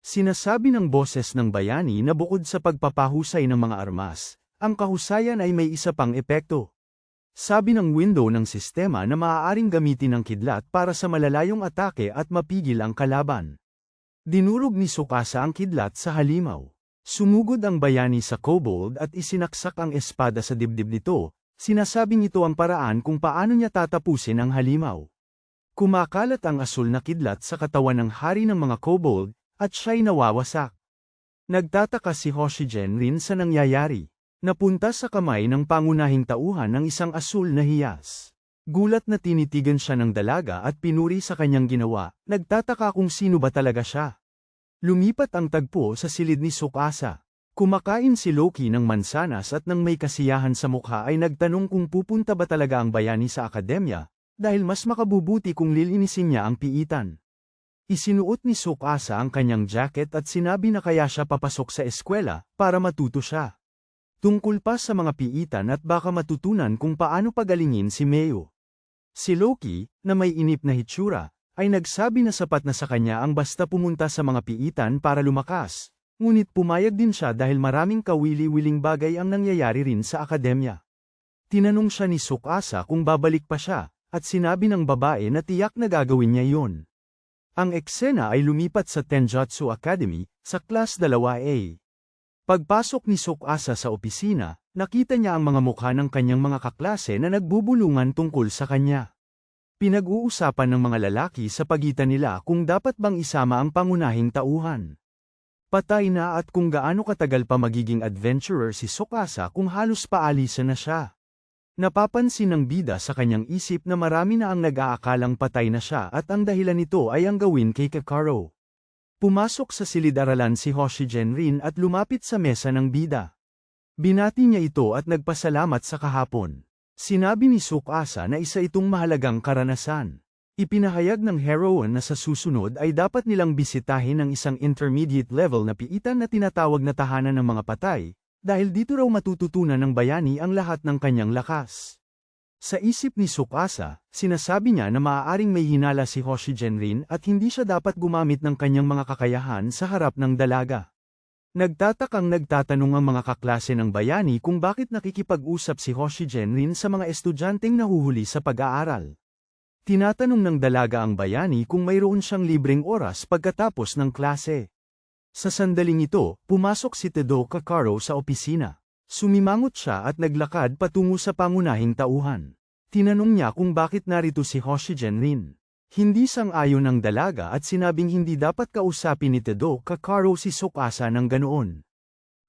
Sinasabi ng boses ng bayani na bukod sa pagpapahusay ng mga armas, ang kahusayan ay may isa pang epekto. Sabi ng window ng sistema na maaaring gamitin ang kidlat para sa malalayong atake at mapigil ang kalaban. Dinurog ni Tsukasa ang kidlat sa halimaw. Sumugod ang bayani sa kobold at isinaksak ang espada sa dibdib nito, sinasabing ito ang paraan kung paano niya tatapusin ang halimaw. Kumakalat ang asul na kidlat sa katawan ng hari ng mga kobold, at siya'y nawawasak. Nagtataka si Hoshijin rin sa nangyayari. Napunta sa kamay ng pangunahing tauhan ng isang asul na hiyas. Gulat na tinitigan siya ng dalaga at pinuri sa kanyang ginawa, nagtataka kung sino ba talaga siya. Lumipat ang tagpo sa silid ni Tsukasa. Kumakain si Loki ng mansanas at nang may kasiyahan sa mukha ay nagtanong kung pupunta ba talaga ang bayani sa akademya, dahil mas makabubuti kung lilinisin niya ang piitan. Isinuot ni Tsukasa ang kanyang jacket at sinabi na kaya siya papasok sa eskwela, para matuto siya. Tungkol pa sa mga piitan at baka matutunan kung paano pagalingin si Meo. Si Loki, na may inip na hitsura, ay nagsabi na sapat na sa kanya ang basta pumunta sa mga piitan para lumakas, ngunit pumayag din siya dahil maraming kawili-wiling bagay ang nangyayari rin sa akademya. Tinanong siya ni Tsukasa kung babalik pa siya, at sinabi ng babae na tiyak na gagawin niya yon. Ang eksena ay lumipat sa Tenjutsu Academy, sa Class 2A. Pagpasok ni Tsukasa sa opisina, nakita niya ang mga mukha ng kanyang mga kaklase na nagbubulungan tungkol sa kanya. Pinag-uusapan ng mga lalaki sa pagitan nila kung dapat bang isama ang pangunahing tauhan. Patay na at kung gaano katagal pa magiging adventurer si Tsukasa kung halos paalisan na siya. Napapansin ng bida sa kanyang isip na marami na ang nag-aakalang patay na siya at ang dahilan nito ay ang gawin kay Kakaro. Pumasok sa silid-aralan si Hoshijin rin at lumapit sa mesa ng bida. Binati niya ito at nagpasalamat sa kahapon. Sinabi ni Tsukasa na isa itong mahalagang karanasan. Ipinahayag ng heroine na sa susunod ay dapat nilang bisitahin ang isang intermediate level na piitan na tinatawag na tahanan ng mga patay, dahil dito raw matututunan ng bayani ang lahat ng kanyang lakas. Sa isip ni Tsukasa, sinasabi niya na maaaring may hinala si Hoshijin rin at hindi siya dapat gumamit ng kanyang mga kakayahan sa harap ng dalaga. Nagtatakang nagtatanong ang mga kaklase ng bayani kung bakit nakikipag-usap si Hoshijin rin sa mga estudyanteng nahuhuli sa pag-aaral. Tinatanong ng dalaga ang bayani kung mayroon siyang libreng oras pagkatapos ng klase. Sa sandaling ito, pumasok si Tedo Kakaro sa opisina. Sumimangot siya at naglakad patungo sa pangunahing tauhan. Tinanong niya kung bakit narito si Hoshijin rin. Hindi sang-ayon ng dalaga at sinabing hindi dapat kausapin ni Tedo Kakaro si Tsukasa ng ganoon.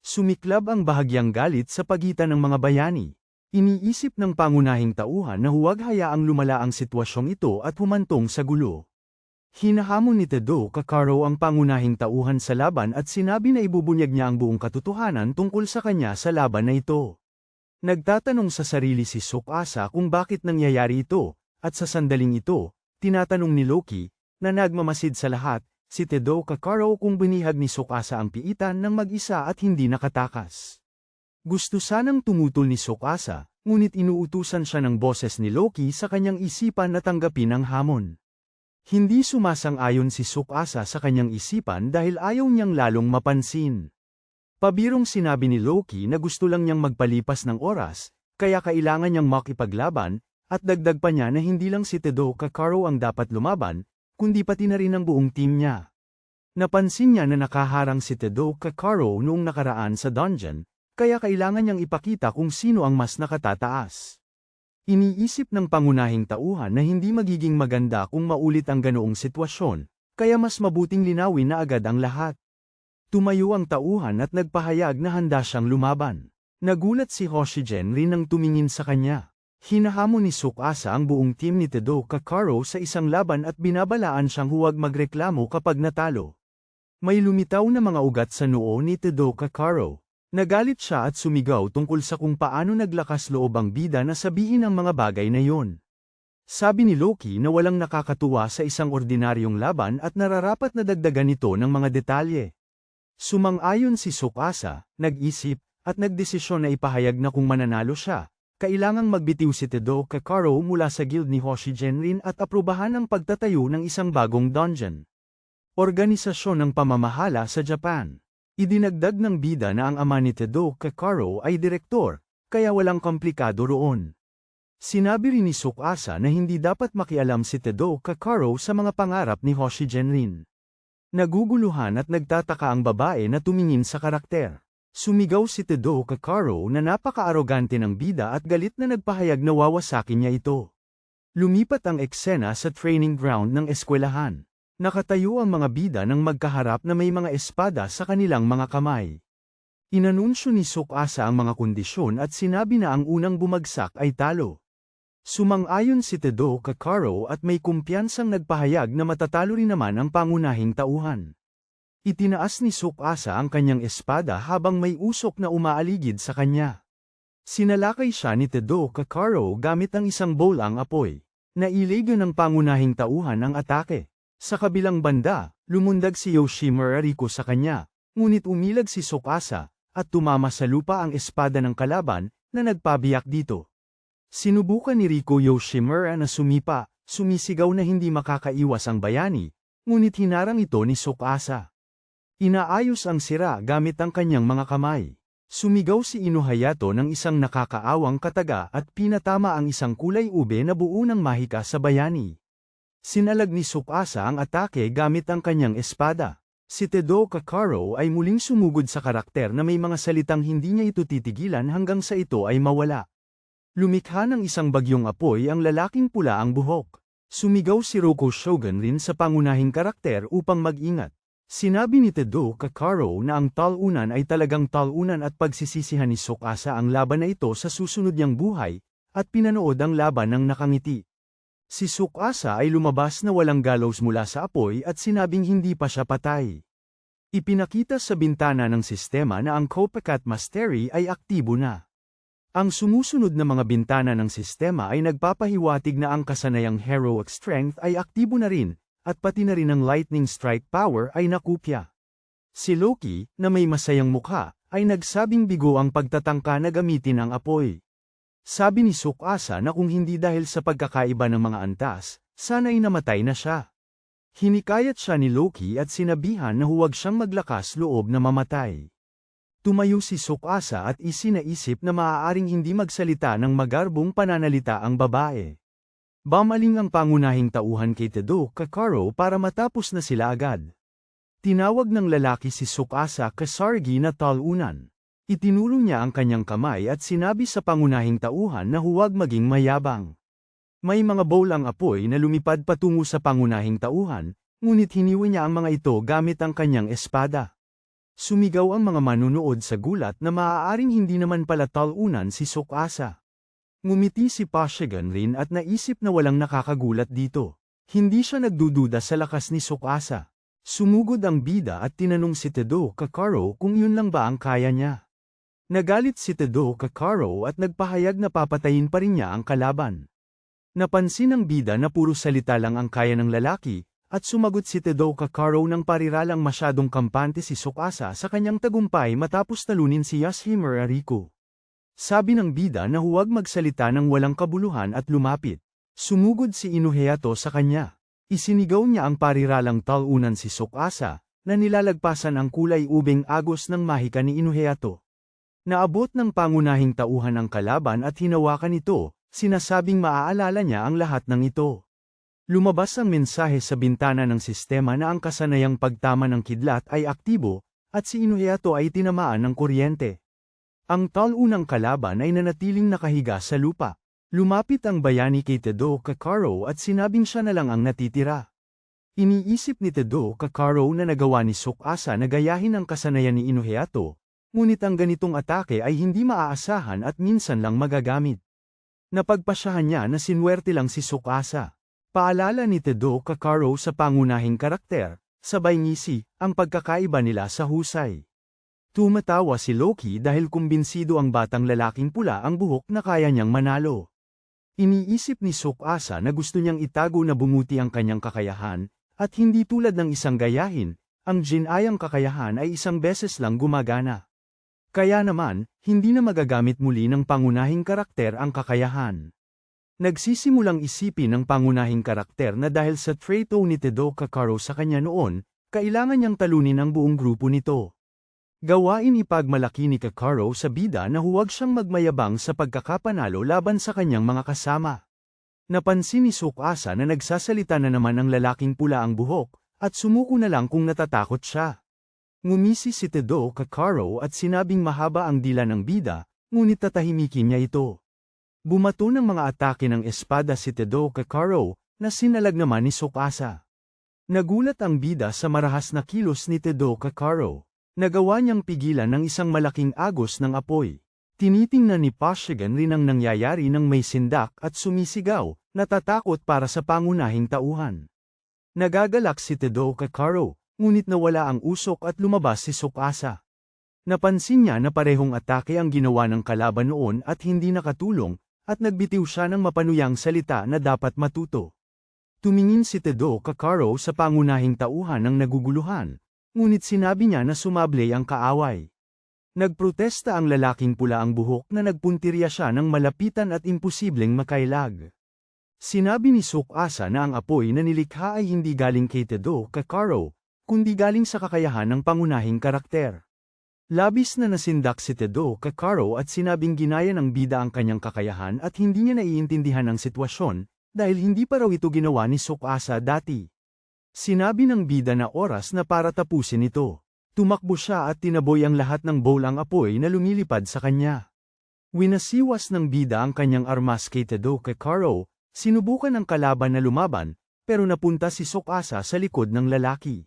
Sumiklab ang bahagyang galit sa pagitan ng mga bayani. Iniisip ng pangunahing tauhan na huwag hayaang lumala ang sitwasyong ito at humantong sa gulo. Hinahamon ni Tedo Kakaro ang pangunahing tauhan sa laban at sinabi na ibubunyag niya ang buong katotohanan tungkol sa kanya sa laban na ito. Nagtatanong sa sarili si Tsukasa kung bakit nangyayari ito, at sa sandaling ito, tinatanong ni Loki, na nagmamasid sa lahat, si Tedo Kakaro kung binihag ni Tsukasa ang piitan ng mag-isa at hindi nakatakas. Gusto sanang tumutol ni Tsukasa, ngunit inuutusan siya ng boses ni Loki sa kanyang isipan na tanggapin ang hamon. Hindi sumasang-ayon si Tsukasa sa kanyang isipan dahil ayaw niyang lalong mapansin. Pabirong sinabi ni Loki na gusto lang niyang magpalipas ng oras, kaya kailangan niyang makipaglaban, at dagdag pa niya na hindi lang si Tedo Kakaro ang dapat lumaban, kundi pati na rin ang buong team niya. Napansin niya na nakaharang si Tedo Kakaro noong nakaraan sa dungeon, kaya kailangan niyang ipakita kung sino ang mas nakatataas. Iniisip ng pangunahing tauhan na hindi magiging maganda kung maulit ang ganoong sitwasyon, kaya mas mabuting linawin na agad ang lahat. Tumayo ang tauhan at nagpahayag na handa siyang lumaban. Nagulat si Hoshigen rin nang tumingin sa kanya. Hinahamon ni Tsukasa ang buong team ni Tedo Kakaro sa isang laban at binabalaan siyang huwag magreklamo kapag natalo. May lumitaw na mga ugat sa noo ni Tedo Kakaro. Nagalit siya at sumigaw tungkol sa kung paano naglakas loob ang bida na sabihin ang mga bagay na yon. Sabi ni Loki na walang nakakatuwa sa isang ordinaryong laban at nararapat na dagdagan ito ng mga detalye. Sumang-ayon si Tsukasa, nag-isip, at nagdesisyon na ipahayag na kung mananalo siya, kailangang magbitiw si Tedo Kakaro mula sa guild ni Hoshigen rin at aprubahan ang pagtatayo ng isang bagong dungeon. Organisasyon ng pamamahala sa Japan. Idinagdag ng bida na ang ama ni Tedo Kakaro ay direktor, kaya walang komplikado roon. Sinabi rin ni Tsukasa na hindi dapat makialam si Tedo Kakaro sa mga pangarap ni Hoshigen rin. Naguguluhan at nagtataka ang babae na tumingin sa karakter. Sumigaw si Tedo Kakaro na napaka-arogante ng bida at galit na nagpahayag na wawasakin niya ito. Lumipat ang eksena sa training ground ng eskwelahan. Nakatayo ang mga bida ng magkaharap na may mga espada sa kanilang mga kamay. Inanunsyo ni Tsukasa ang mga kondisyon at sinabi na ang unang bumagsak ay talo. Sumang-ayon si Tedo Kakaro at may kumpiyansang nagpahayag na matatalo rin naman ang pangunahing tauhan. Itinaas ni Tsukasa ang kanyang espada habang may usok na umaaligid sa kanya. Sinalakay siya ni Tedo Kakaro gamit ang isang bolang apoy. Nailigyan ng pangunahing tauhan ang atake. Sa kabilang banda, lumundag si Yoshimura Riko sa kanya, ngunit umilag si Tsukasa, at tumama sa lupa ang espada ng kalaban, na nagpabiyak dito. Sinubukan ni Riko Yoshimura na sumipa, sumisigaw na hindi makakaiwas ang bayani, ngunit hinarang ito ni Tsukasa. Inaayos ang sira gamit ang kanyang mga kamay. Sumigaw si Ino Hayato ng isang nakakaawang kataga at pinatama ang isang kulay ube na buo ng mahika sa bayani. Sinalag ni Tsukasa ang atake gamit ang kanyang espada. Si Tedo Kakaro ay muling sumugod sa karakter na may mga salitang hindi niya ito titigilan hanggang sa ito ay mawala. Lumikha ng isang bagyong apoy ang lalaking pula ang buhok. Sumigaw si Roko Shogun rin sa pangunahing karakter upang mag-ingat. Sinabi ni Tedo Kakaro na ang talunan ay talagang talunan at pagsisisihan ni Tsukasa ang laban na ito sa susunod niyang buhay, at pinanood ang laban ng nakangiti. Si Tsukasa ay lumabas na walang gallows mula sa apoy at sinabing hindi pa siya patay. Ipinakita sa bintana ng sistema na ang Copycat Mastery ay aktibo na. Ang sumusunod na mga bintana ng sistema ay nagpapahiwatig na ang kasanayang Heroic Strength ay aktibo na rin, at pati na rin ang Lightning Strike Power ay nakupya. Si Loki, na may masayang mukha, ay nagsabing bigo ang pagtatangka na gamitin ang apoy. Sabi ni Tsukasa na kung hindi dahil sa pagkakaiba ng mga antas, sana'y namatay na siya. Hinikayat siya ni Loki at sinabihan na huwag siyang maglakas loob na mamatay. Tumayo si Tsukasa at isinaisip na maaaring hindi magsalita ng magarbong pananalita ang babae. Bamaling ang pangunahing tauhan kay Tedo Kakaro para matapos na sila agad. Tinawag ng lalaki si Tsukasa Kasargi na talunan. Itinuro niya ang kanyang kamay at sinabi sa pangunahing tauhan na huwag maging mayabang. May mga bowl ang apoy na lumipad patungo sa pangunahing tauhan, ngunit hiniwa niya ang mga ito gamit ang kanyang espada. Sumigaw ang mga manunood sa gulat na maaaring hindi naman pala talunan si Tsukasa. Ngumiti si Pashagan rin at naisip na walang nakakagulat dito. Hindi siya nagdududa sa lakas ni Tsukasa. Sumugod ang bida at tinanong si Tedo Kakaro kung yun lang ba ang kaya niya. Nagalit si Tedo Kakaro at nagpahayag na papatayin pa rin niya ang kalaban. Napansin ng bida na puro salita lang ang kaya ng lalaki, at sumagot si Tedo Kakaro ng pariralang masyadong kampante si Tsukasa sa kanyang tagumpay matapos talunin si Yashimura Riko. Sabi ng bida na huwag magsalita ng walang kabuluhan at lumapit. Sumugod si Inuheyato sa kanya. Isinigaw niya ang pariralang talunan si Tsukasa, na nilalagpasan ang kulay ubing agos ng mahika ni Inuheyato. Naabot ng pangunahing tauhan ang kalaban at hinawakan ito, sinasabing maaalala niya ang lahat ng ito. Lumabas ang mensahe sa bintana ng sistema na ang kasanayang pagtama ng kidlat ay aktibo, at si Inuheyato ay tinamaan ng kuryente. Ang talunang kalaban ay nanatiling nakahiga sa lupa. Lumapit ang bayani kay Tedo Kakaro at sinabing siya na lang ang natitira. Iniisip ni Tedo Kakaro na nagawa ni Tsukasa na gayahin ang kasanayan ni Inuheyato, ngunit ang ganitong atake ay hindi maaasahan at minsan lang magagamit. Napagpasyahan niya na sinwerte lang si Tsukasa. Paalala ni Tedo Kakaro sa pangunahing karakter, sabay ngisi, ang pagkakaiba nila sa husay. Tumatawa si Loki dahil kumbinsido ang batang lalaking pula ang buhok na kaya niyang manalo. Iniisip ni Tsukasa na gusto niyang itago na bumuti ang kanyang kakayahan, at hindi tulad ng isang gayahin, ang Jinayang kakayahan ay isang beses lang gumagana. Kaya naman, hindi na magagamit muli ng pangunahing karakter ang kakayahan. Nagsisimulang isipin ng pangunahing karakter na dahil sa traito ni Tedo Kakaro sa kanya noon, kailangan niyang talunin ang buong grupo nito. Gawain ipagmalaki ni Kakaro sa bida na huwag siyang magmayabang sa pagkakapanalo laban sa kanyang mga kasama. Napansin ni Tsukasa na nagsasalita na naman ang lalaking pula ang buhok, at sumuko na lang kung natatakot siya. Ngumisi si Tedo Kakaro at sinabing mahaba ang dila ng bida, ngunit tatahimikin niya ito. Bumato ng mga atake ng espada si Tedo Kakaro, na sinalag naman ni Tsukasa. Nagulat ang bida sa marahas na kilos ni Tedo Kakaro. Nagawa niyang pigilan ng isang malaking agos ng apoy. Tinitingnan ni Pashagan rin ang nangyayari ng may sindak at sumisigaw, natatakot para sa pangunahing tauhan. Nagagalak si Tedo Kakaro, ngunit nawala ang usok at lumabas si Tsukasa. Napansin niya na parehong atake ang ginawa ng kalaban noon at hindi nakatulong, at nagbitiw siya ng mapanuyang salita na dapat matuto. Tumingin si Tedo Kakaro sa pangunahing tauhan ng naguguluhan. Ngunit sinabi niya na sumable ang kaaway. Nagprotesta ang lalaking pula ang buhok na nagpuntirya siya ng malapitan at imposibleng makailag. Sinabi ni Tsukasa na ang apoy na nilikha ay hindi galing kay Tedo Kakaro, kundi galing sa kakayahan ng pangunahing karakter. Labis na nasindak si Tedo Kakaro at sinabing ginaya ng bida ang kanyang kakayahan at hindi niya naiintindihan ang sitwasyon, dahil hindi pa raw ito ginawa ni Tsukasa dati. Sinabi ng bida na oras na para tapusin ito. Tumakbo siya at tinaboy ang lahat ng bowl ang apoy na lumilipad sa kanya. Winasiwas ng bida ang kanyang armas kay Tedo Kakaro, sinubukan ng kalaban na lumaban, pero napunta si Tsukasa sa likod ng lalaki.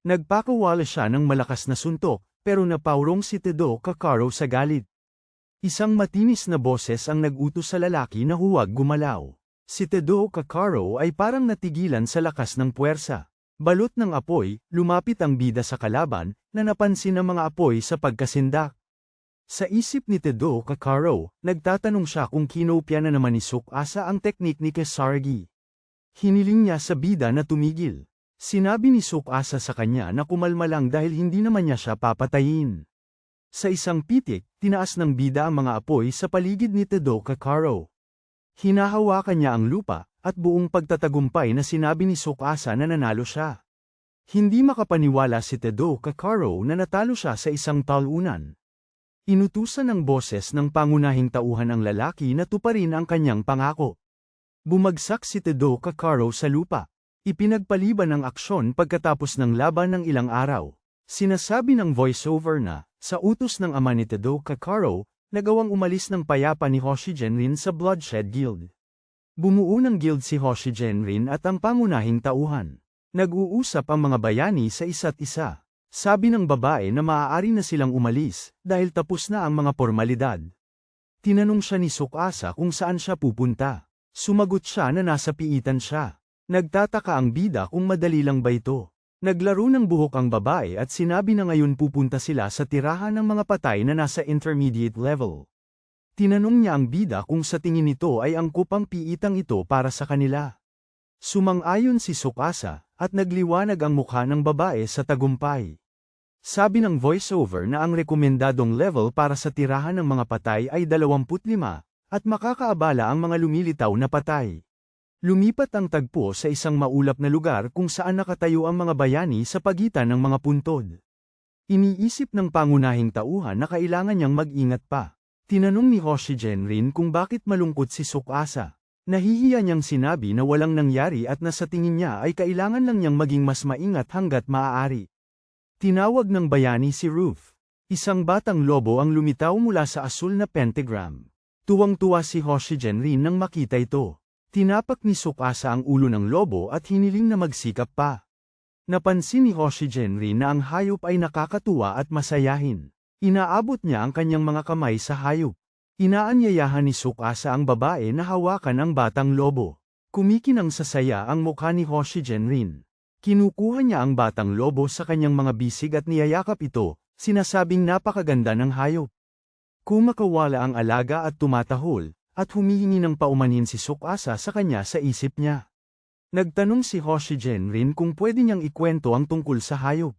Nagpakawala siya ng malakas na suntok, pero napaurong si Tedo Kakaro sa galit. Isang matinis na boses ang nag-utos sa lalaki na huwag gumalaw. Si Tedo Kakaro ay parang natigilan sa lakas ng puwersa. Balot ng apoy, lumapit ang bida sa kalaban, na napansin ang mga apoy sa pagkasindak. Sa isip ni Tedo Kakaro, nagtatanong siya kung kinopya na naman ni Tsukasa ang teknik ni Kasaragi. Hiniling niya sa bida na tumigil. Sinabi ni Tsukasa sa kanya na kumalma lang dahil hindi naman niya siya papatayin. Sa isang pitik, tinaas ng bida ang mga apoy sa paligid ni Tedo Kakaro. Hinahawakan niya ang lupa, at buong pagtatagumpay na sinabi ni Tsukasa na nanalo siya. Hindi makapaniwala si Tedo Kakaro na natalo siya sa isang talunan. Inutusan ng boses ng pangunahing tauhan ang lalaki na tuparin ang kanyang pangako. Bumagsak si Tedo Kakaro sa lupa. Ipinagpaliban ang aksyon pagkatapos ng laban ng ilang araw. Sinasabi ng voiceover na, sa utos ng ama ni Tedo Kakaro, nagawang umalis ng payapa ni Hoshigen Rin sa Bloodshed Guild. Bumuo ng guild si Hoshigen Rin at ang pangunahing tauhan. Nag-uusap ang mga bayani sa isa't isa. Sabi ng babae na maaari na silang umalis, dahil tapos na ang mga pormalidad. Tinanong siya ni Tsukasa kung saan siya pupunta. Sumagot siya na nasa piitan siya. Nagtataka ang bida kung madali lang ba ito. Naglaro ng buhok ang babae at sinabi na ngayon pupunta sila sa tirahan ng mga patay na nasa intermediate level. Tinanong niya ang bida kung sa tingin nito ay angkop ang piitang ito para sa kanila. Sumang-ayon si Tsukasa, at nagliwanag ang mukha ng babae sa tagumpay. Sabi ng voiceover na ang rekomendadong level para sa tirahan ng mga patay ay 25, at makakaabala ang mga lumilitaw na patay. Lumipat ang tagpo sa isang maulap na lugar kung saan nakatayo ang mga bayani sa pagitan ng mga puntod. Iniisip ng pangunahing tauhan na kailangan niyang mag-ingat pa. Tinanong ni Hoshi Genrin kung bakit malungkot si Tsukasa. Nahihiya niyang sinabi na walang nangyari at na sa tingin niya ay kailangan lang niyang maging mas maingat hanggat maaari. Tinawag ng bayani si Ruth. Isang batang lobo ang lumitaw mula sa asul na pentagram. Tuwang-tuwa si Hoshi Genrin nang makita ito. Tinapak ni Tsukasa ang ulo ng lobo at hiniling na magsikap pa. Napansin ni Hoshi Genrin na ang hayop ay nakakatuwa at masayahin. Inaabot niya ang kanyang mga kamay sa hayop. Inaanyayahan ni Tsukasa ang babae na hawakan ang batang lobo. Kumikinang sa saya ang mukha ni Hoshi Genrin. Kinukuha niya ang batang lobo sa kanyang mga bisig at niyayakap ito, sinasabing napakaganda ng hayop. Kumakawala ang alaga at tumatahol, at humihingi ng paumanhin si Tsukasa sa kanya sa isip niya. Nagtanong si Hoshi Genrin kung pwede niyang ikwento ang tungkol sa hayop.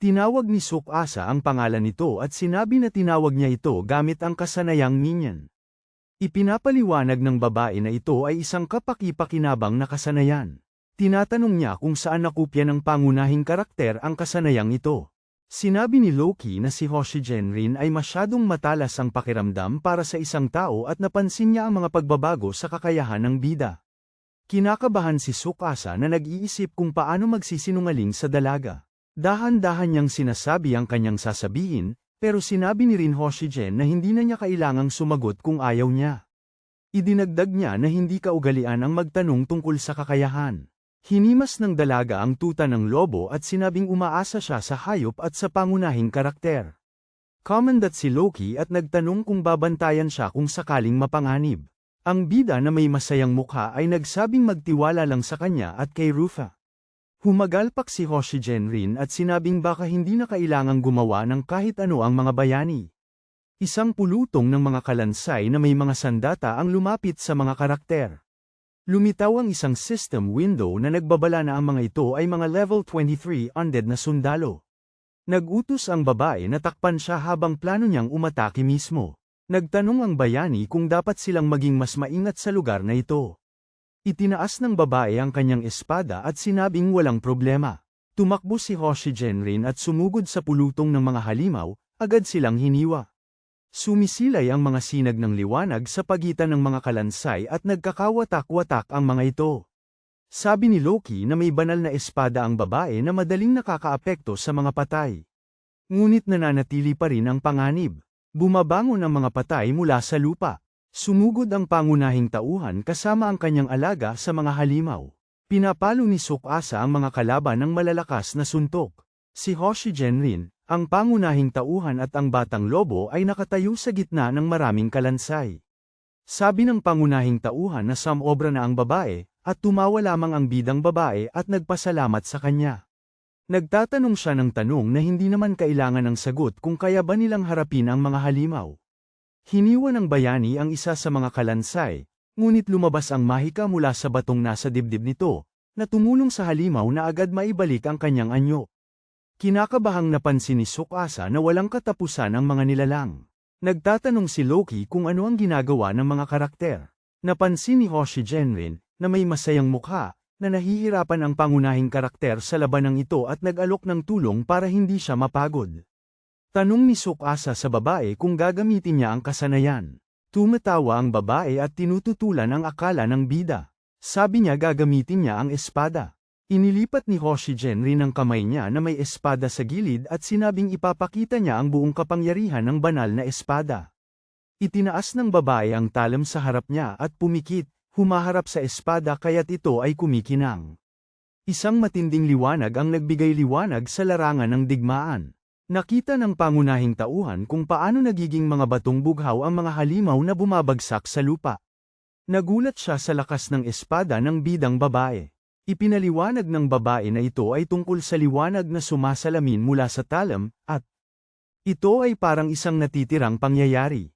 Tinawag ni Tsukasa ang pangalan nito at sinabi na tinawag niya ito gamit ang kasanayang minyan. Ipinapaliwanag ng babae na ito ay isang kapaki-pakinabang na kasanayan. Tinatanong niya kung saan nakopya ng pangunahing karakter ang kasanayang ito. Sinabi ni Loki na si Hoshi Genrin ay masyadong matalas ang pakiramdam para sa isang tao at napansin niya ang mga pagbabago sa kakayahan ng bida. Kinakabahan si Tsukasa na nag-iisip kung paano magsisinungaling sa dalaga. Dahan-dahan niyang sinasabi ang kanyang sasabihin, pero sinabi ni rin Hoshi Gen na hindi na niya kailangang sumagot kung ayaw niya. Idinagdag niya na hindi kaugalian ang magtanong tungkol sa kakayahan. Hinimas ng dalaga ang tuta ng lobo at sinabing umaasa siya sa hayop at sa pangunahing karakter. Comandat si Loki at nagtanong kung babantayan siya kung sakaling mapanganib. Ang bida na may masayang mukha ay nagsabing magtiwala lang sa kanya at kay Rufa. Humagalpak si Hoshi Genrin at sinabing baka hindi na kailangang gumawa ng kahit ano ang mga bayani. Isang pulutong ng mga kalansay na may mga sandata ang lumapit sa mga karakter. Lumitaw ang isang system window na nagbabala na ang mga ito ay mga level 23 undead na sundalo. Nag-utos ang babae na takpan siya habang plano niyang umatake mismo. Nagtanong ang bayani kung dapat silang maging mas maingat sa lugar na ito. Itinaas ng babae ang kanyang espada at sinabing walang problema. Tumakbo si Hoshi Genrin at sumugod sa pulutong ng mga halimaw, agad silang hiniwa. Sumisilay ang mga sinag ng liwanag sa pagitan ng mga kalansay at nagkakawatak-watak ang mga ito. Sabi ni Loki na may banal na espada ang babae na madaling nakakaapekto sa mga patay. Ngunit nananatili pa rin ang panganib. Bumabangon ang mga patay mula sa lupa. Sumugod ang pangunahing tauhan kasama ang kanyang alaga sa mga halimaw. Pinapalo ni Tsukasa ang mga kalaban ng malalakas na suntok. Si Hoshi Genrin, ang pangunahing tauhan at ang batang lobo ay nakatayo sa gitna ng maraming kalansay. Sabi ng pangunahing tauhan na samobra na ang babae, at tumawa lamang ang bidang babae at nagpasalamat sa kanya. Nagtatanong siya ng tanong na hindi naman kailangan ng sagot kung kaya ba nilang harapin ang mga halimaw. Hiniwa ng bayani ang isa sa mga kalansay, ngunit lumabas ang mahika mula sa batong nasa dibdib nito, na tumulong sa halimaw na agad maibalik ang kanyang anyo. Kinakabahang napansin ni Tsukasa na walang katapusan ang mga nilalang. Nagtatanong si Loki kung ano ang ginagawa ng mga karakter. Napansin ni Hoshi Genrin, na may masayang mukha, na nahihirapan ang pangunahing karakter sa labanang ito at nag-alok ng tulong para hindi siya mapagod. Tanong ni Tsukasa sa babae kung gagamitin niya ang kasanayan. Tumatawa ang babae at tinututulan ang akala ng bida. Sabi niya gagamitin niya ang espada. Inilipat ni Hoshi Genrin ang kamay niya na may espada sa gilid at sinabing ipapakita niya ang buong kapangyarihan ng banal na espada. Itinaas ng babae ang talam sa harap niya at pumikit, humaharap sa espada kaya't ito ay kumikinang. Isang matinding liwanag ang nagbigay liwanag sa larangan ng digmaan. Nakita ng pangunahing tauhan kung paano nagiging mga batong bughaw ang mga halimaw na bumabagsak sa lupa. Nagulat siya sa lakas ng espada ng bidang babae. Ipinaliwanag ng babae na ito ay tungkol sa liwanag na sumasalamin mula sa talam, at ito ay parang isang natitirang pangyayari.